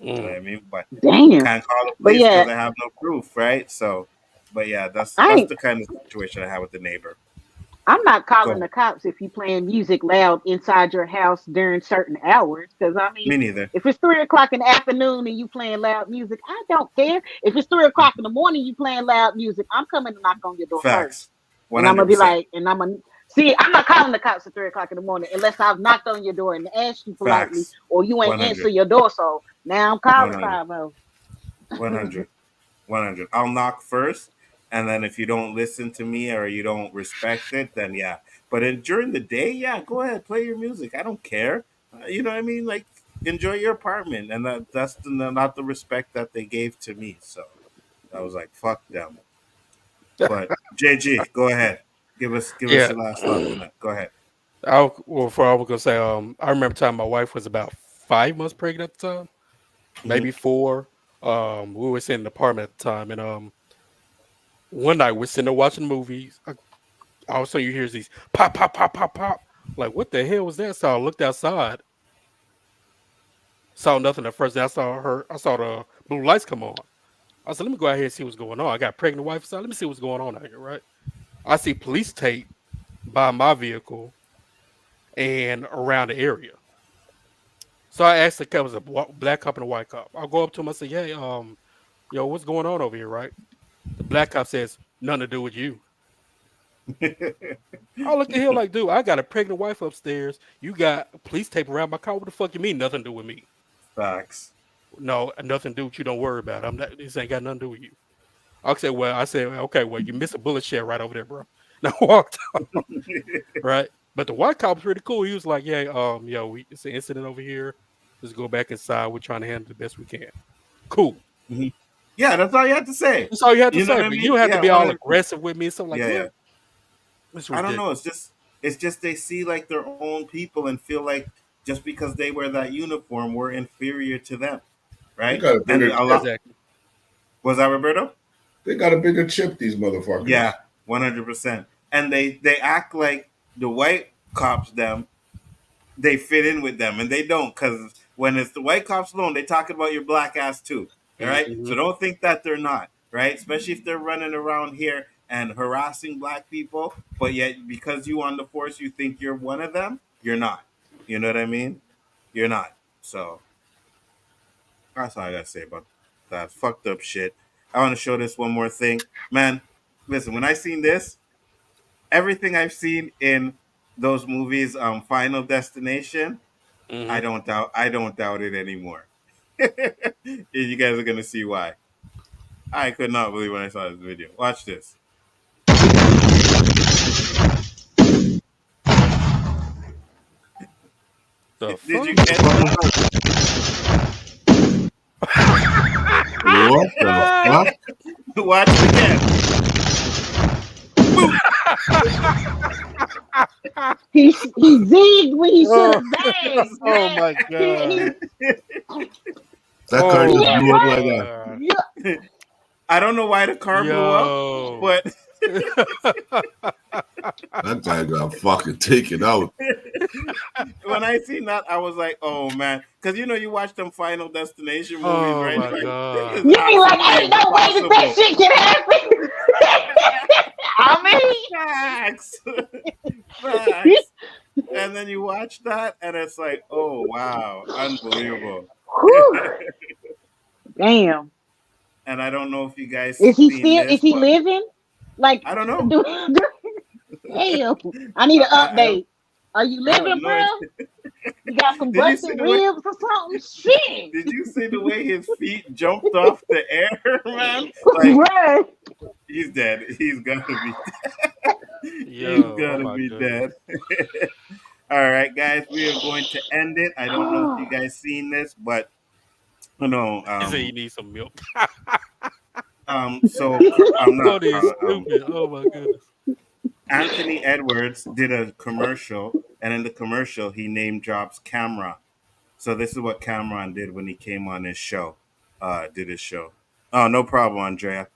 You know what Mm. I mean? But Damn. can't call the But police because yeah, I have no proof, right? So, but yeah, I that's ain't the kind of situation I have with the neighbor. I'm not Go calling ahead. the cops if you playing music loud inside your house during certain hours. Because I Me mean, neither. if it's 3 o'clock in the afternoon and you playing loud music, I don't care. If it's 3 o'clock in the morning you playing loud music, I'm coming to knock on your door Facts. first, One and I'm hundred gonna be percent. like, and I'm gonna see. I'm not calling the cops at 3 o'clock in the morning unless I've knocked on your door and asked you politely, Facts. or you ain't answer 100. your door. So now I'm calling 100. 50. 100. 100. I'll knock first, and then if you don't listen to me or you don't respect it, then yeah. But during the day, yeah, go ahead, play your music. I don't care. You know what I mean? Like, enjoy your apartment, and that's not the respect that they gave to me. So I was like, fuck them. But JG, go ahead. Give us Yeah. your last thoughts on that. Go ahead. Before I was gonna say, I remember time my wife was about 5 months pregnant at the time, Hmm. maybe four. We were sitting in the apartment at the time, and one night we're sitting there watching movies. All of a sudden you hear these pop, pop, pop, pop, pop. Like, what the hell was that? So I looked outside, saw nothing at first. Then I saw the blue lights come on. I said, let me go out here and see what's going on. I got a pregnant wife, so let me see what's going on out here, right? I see police tape by my vehicle and around the area. So I asked the cop, it was a black cop and a white cop. I'll go up to him. I say, "Hey, yo, what's going on over here?" Right? The black cop says, "Nothing to do with you." I look at him like, "Dude, I got a pregnant wife upstairs. You got police tape around my car. What the fuck you mean? Nothing to do with me?" Facts. No, nothing to do with you. Don't worry about it. I'm not. This ain't got nothing to do with you. I said, okay, well, you missed a bullet shed right over there, bro. Now I walked out, right? But the white cop was pretty cool. He was like, "Yeah, it's an incident over here. Let's go back inside. We're trying to handle it the best we can." Cool. Mhm. Yeah, that's all you have to say. That's all you had to You know say, what I but you mean? don't have to Yeah, be all 100. aggressive with me and stuff like Yeah, yeah. that. It's I don't know. ridiculous. It's just they see like their own people and feel like just because they wear that uniform, we're inferior to them, They right? got a And bigger a chip. lot Exactly. was that Roberto? They got a bigger chip, these motherfuckers. Yeah, 100%. And they act like the white cops them they fit in with them, and they don't. Because when it's the white cops alone, they talking about your black ass too. All right, Hmm. so don't think that they're not right, especially if they're running around here and harassing black people. But yet, because you on the force, you think you're one of them. You're not. You know what I mean? You're not. So that's all I gotta say about that fucked up shit. I want to show this one more thing, man. Listen, when I seen this, everything I've seen in those movies, Final Destination, Hmm. I don't doubt it anymore. You guys are gonna see why. I could not believe when I saw this video. Watch this. The Did you fuck? catch that? What the fuck? Watch it again. He zigged when he should have bagged, Oh man. my god. That car Oh just my blew up like that. god. Yeah. I don't know why the car blew up, Yo. but That guy got fucking taken out. when I seen that, I was like, "Oh man," because you watch them Final Destination movies, Oh right? my You're like, this god. is You ain't like, absolutely ain't no way that impossible. shit can happen. I Facts, mean, facts. And then you watch that, and it's like, "Oh wow, unbelievable." whew, damn. And I don't know if you guys Is he seen still? Is this, he but living? Like, I don't know. do, damn. I need an I don't. update. Are you I have living, no bro? idea. You got some Did you busted see the way? ribs or something? Shit, Did you see the way his feet jumped off the air, man? Like right? he's dead. He's gotta be. He's Yo. Oh gotta my be goodness. dead. All right, guys, we are going to end it. I don't know if you guys seen this, but you know, He said he needs some milk. so I'm not. Cody is stupid. Oh my goodness. Anthony Edwards did a commercial, and in the commercial, he name drops Camera. So this is what Cameron did when he came on his show. Did his show. Oh, no problem, Andrea.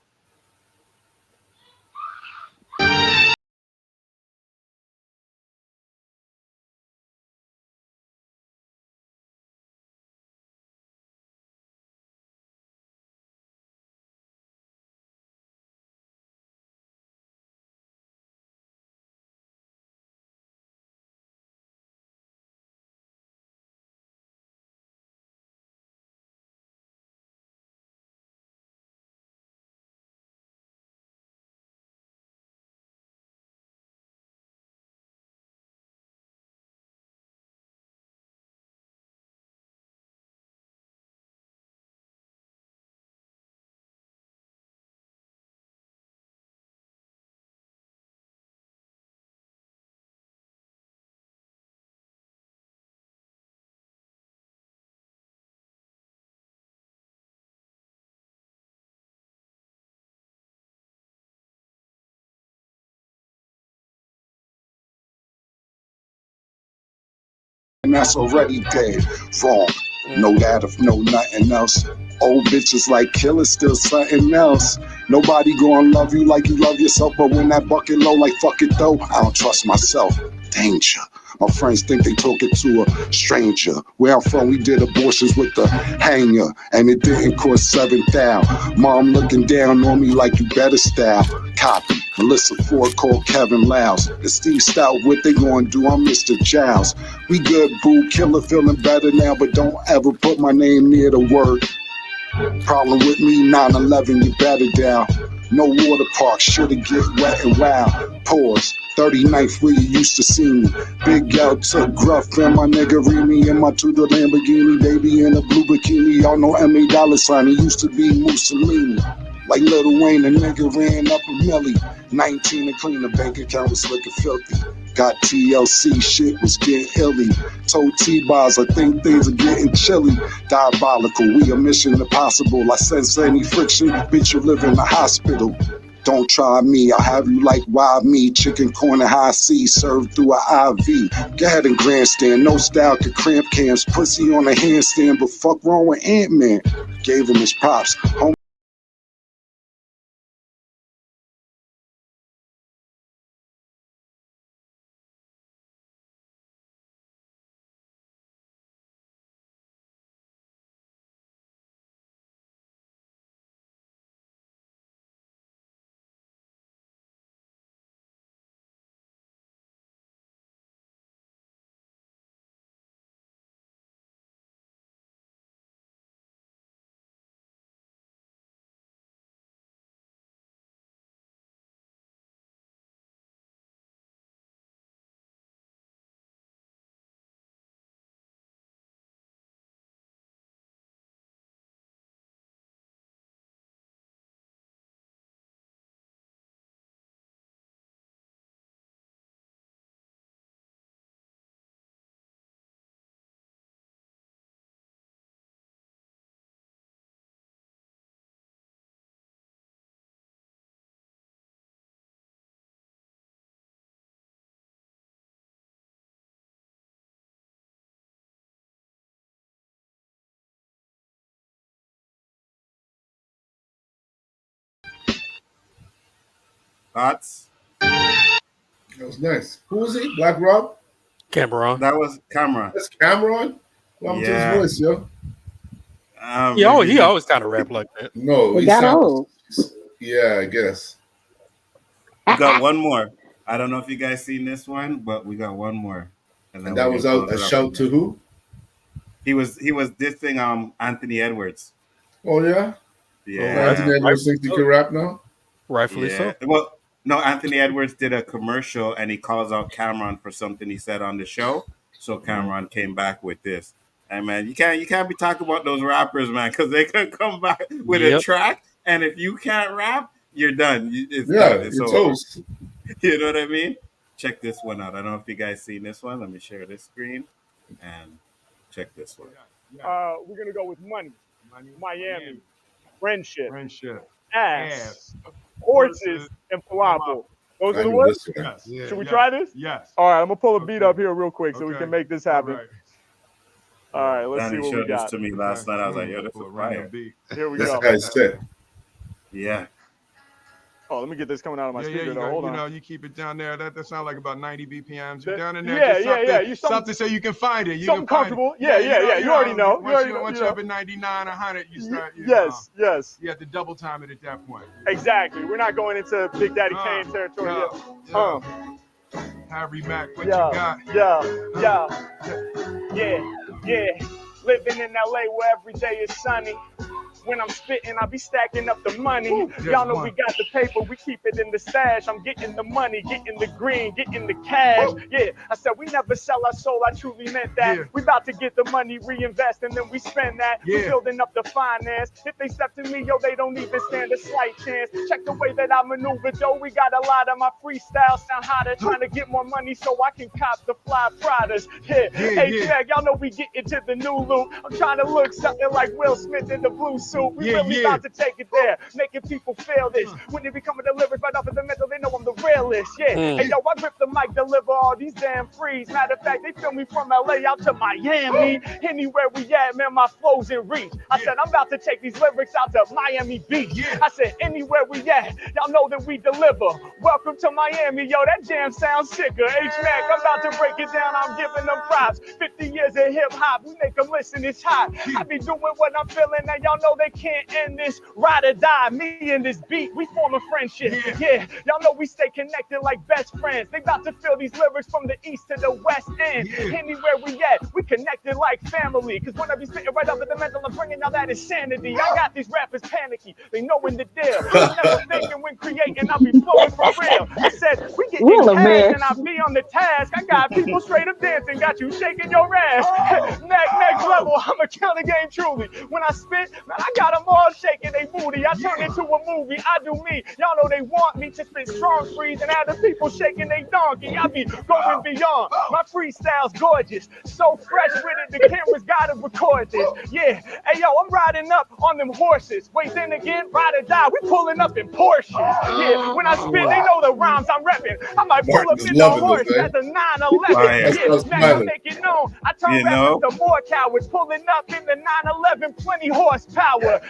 And that's already dead wrong. Know that if no nothing else. Old bitches like killers, still something else. Nobody gonna love you like you love yourself, but when that bucket low, like fuck it though, I don't trust myself. Danger. My friends think they talking to a stranger. Where I'm from, we did abortions with the hanger, and it didn't cost 7,000. Mom looking down on me like you better style. Copy. Melissa Ford called Kevin Louse. And Steve Stout, what they gonna do? I'm Mr. Giles. We good, boo. Killer feeling better now, but don't ever put my name near the word. Problem with me, 9/11, you better down. No water park, shoulda get wet and wild. Pause. 39th where you used to see me. Big out to Gruff and my nigga Remy in my Tudor Lamborghini. Baby in a blue bikini. Y'all know M.A. Dollar Sign. He used to be Mussolini. Like Lil Wayne, a nigga ran up a milli. 19 and clean, the bank account was looking filthy. Got TLC, shit was getting illy. Told T-Bars, I think things are getting chilly. Diabolical, we a mission impossible. I sense any friction, bitch, you live in the hospital. Don't try me, I'll have you like wild me. Chicken corn and high C, served through an IV. Go ahead and grandstand, no style could cramp cams. Pussy on a handstand, but fuck wrong with Ant-Man? Gave him his props. Thoughts? That was nice. Who was he? Black Rob? Cameron. That was Cameron. That's Cameron? What happened to his Yeah. voice, yo? He always kind of rap like that. No, It he got sounds. old. Yeah, I guess. We got one more. I don't know if you guys seen this one, but we got one more. And then that we're was gonna out close a it up. shout to who? He was dissing Anthony Edwards. Oh yeah? Yeah. Anthony Edwards thinks he can rap now? Rightfully Yeah. so. Well, no, Anthony Edwards did a commercial and he calls out Cameron for something he said on the show. So Cameron came back with this. And man, you can't be talking about those rappers, man, because they can come back with a track, and if you can't rap, you're done. It's done. It's you're over. toast. You know what I mean? Check this one out. I don't know if you guys seen this one. Let me share this screen and check this one. We're gonna go with money. Miami. Friendship. Ass. Horses and falafel. Those are the words? Yes. Should we try this? Yes. All right, I'm gonna pull a beat up here real quick so we can make this happen. All right, let's Danny see what showed we got. this to me last night. I was like, yo, this is fire. Here we This go. guy's sick. Yeah. Oh, let me get this coming out of my speaker. Though. Hold on. You keep it down there. That sounds like about 90 BPMs. You're down in there. Yeah. You something so you can find it. You something can find comfortable. it. Yeah. You already know. Once you're up at 99, 100, you start. Yes. You have to double time it at that point. Exactly. We're not going into Big Daddy Kane territory yet. Harry Mack, what you got? Yeah. Living in LA where every day is sunny. When I'm spitting, I be stacking up the money. Y'all know we got the paper, we keep it in the stash. I'm getting the money, getting the green, getting the cash. Yeah, I said we never sell our soul, I truly meant that. We about to get the money, reinvest, and then we spend that. We building up the finance. If they step to me, yo, they don't even stand a slight chance. Check the way that I maneuver, though. We got a lot of my freestyle sound hotter, trying to get more money so I can cop the fly Pradas. H-Mac, y'all know we get into the new loop. I'm trying to look something like Will Smith in the blue suit. We really about to take it there, making people feel this. When they become a delivered right off of the mental, they know I'm the realist. Hey, yo, I grip the mic, deliver all these damn frees. Matter of fact, they feel me from LA out to Miami. Anywhere we at, man, my flow's in reach. I said, I'm about to take these lyrics out to Miami Beach. I said, anywhere we at, y'all know that we deliver. Welcome to Miami, yo, that jam sounds sicker. H-Mac, I'm about to break it down, I'm giving them props. 50 years of hip-hop, we make them listen, it's hot. I be doing what I'm feeling, and y'all know they can't end this. Ride or die, me and this beat, we form a friendship. Y'all know we stay connected like best friends. They about to feel these lyrics from the east to the west end. Anywhere we at, we connected like family. Cause when I be spitting right up at the mental, I'm bringing y'all that insanity. I got these rappers panicky, they knowing the deal. I'm never thinking when creating, I'll be flowing for real. I said, we get cash and I be on the task. I got people straight up dancing, got you shaking your ass. Next level, I'm a counter game truly. When I spit, man, I got them all shaking they booty. I turn into a movie, I do me. Y'all know they want me to spit strong freeze and have the people shaking they donkey. I be going beyond. My freestyle's gorgeous. So fresh with it, the cameras gotta record this. Hey yo, I'm riding up on them horses. Wait, then again, ride or die, we pulling up in Porsches. When I spit, they know the rhymes I'm repping. I might pull up in the horse at the 911. Now you make it known. I turn rappers to more cowards, pulling up in the 911, plenty horsepower.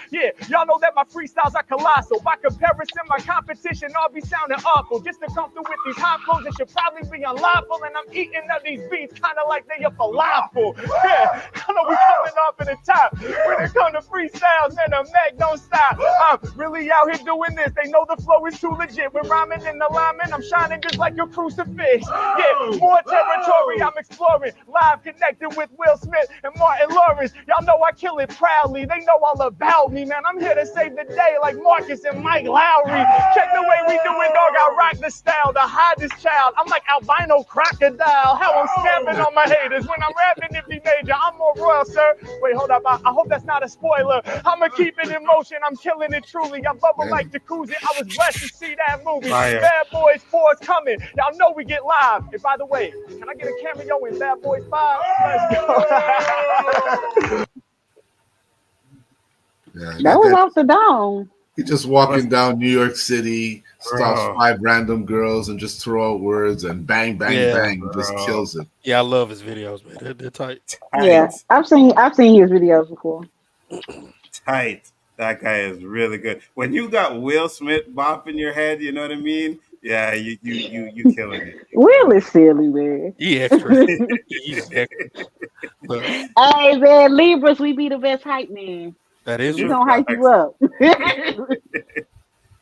Y'all know that my freestyles are colossal. By comparison, my competition all be sounding awful. Just to come through with these hot flows, it should probably be unlawful. And I'm eating up these beats kind of like they a falafel. I know we coming off in the top. When it come to freestyles, man, the Mac don't stop. I'm really out here doing this. They know the flow is too legit. When rhyming in alignment, I'm shining just like a crucifix. More territory I'm exploring. Live connected with Will Smith and Martin Lawrence. Y'all know I kill it proudly. They know all about me, man. I'm here to save the day like Marcus and Mike Lowry. Check the way we do it, dog. I rock the style, the hottest child. I'm like albino crocodile. How I'm snapping on my haters. When I'm rapping, it be major. I'm more royal, sir. Wait, hold up. I hope that's not a spoiler. I'ma keep it in motion. I'm killing it truly. I bubble like jacuzzi. I was blessed to see that movie. Bad Boys 4 is coming. Y'all know we get live. And by the way, can I get a cameo in Bad Boys 5? Let's go. That was off the dome. He just walking down New York City, stops 5 random girls and just throw out words and bang, bang, bang, just kills it. Yeah, I love his videos, man. They're tight. Yeah, I've seen his videos before. Tight. That guy is really good. When you got Will Smith bopping your head, you know what I mean? Yeah, you killing it. You Will killing is silly, man. He extra. He's extra. Look, Hey man, Libras, we be the best hype man. that is We it. true. gonna hype you Facts. up.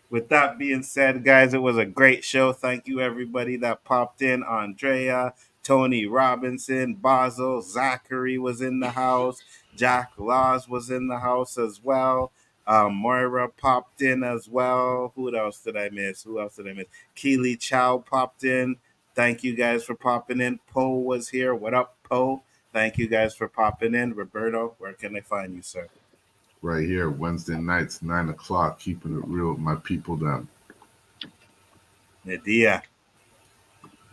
With that being said, guys, it was a great show. Thank you, everybody that popped in. Andrea, Tony Robinson, Basil, Zachary was in the house. Jack Laws was in the house as well. Moira popped in as well. Who else did I miss? Who else did I miss? Keely Chow popped in. Thank you guys for popping in. Poe was here. What up, Poe? Thank you guys for popping in. Roberto, where can I find you, sir? Right here, Wednesday nights, 9 o'clock, keeping it real with my people down. Nadia.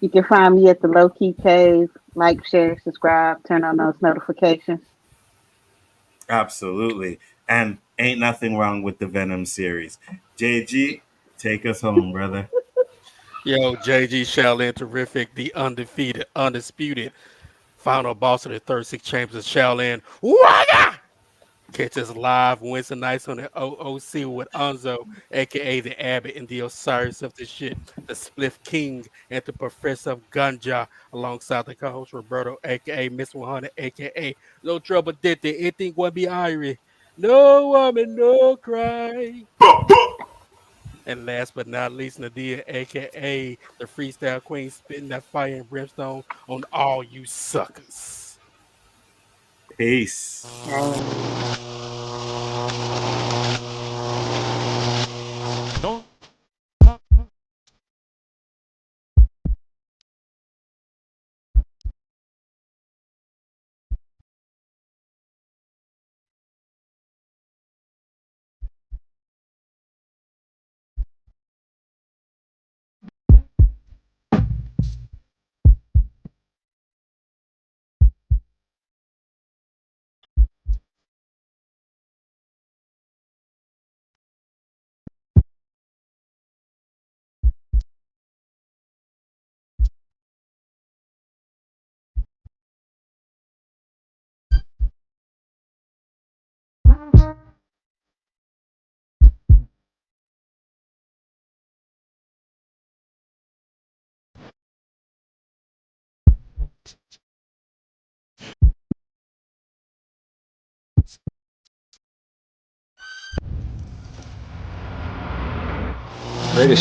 You can find me at the Low Key Cave. Like, share, subscribe, turn on those notifications. Absolutely. And ain't nothing wrong with the Venom series. JG, take us home, brother. Yo, JG Shaolin Terrific, the undefeated, undisputed final boss of the 36 Chambers of Shaolin. Waga! Catch us live Wednesday nights on the OOC with Nzo, aka the Abbott and the Osiris of the shit, the Spliff King, and the Professor of Ganja, alongside the co-host Roberto, aka Miss 100, aka No Trouble Did There, anything gonna be irie. No woman, no cry. And last but not least, Nadia, aka the Freestyle Queen, spitting that fire and brimstone on all you suckers. Peace.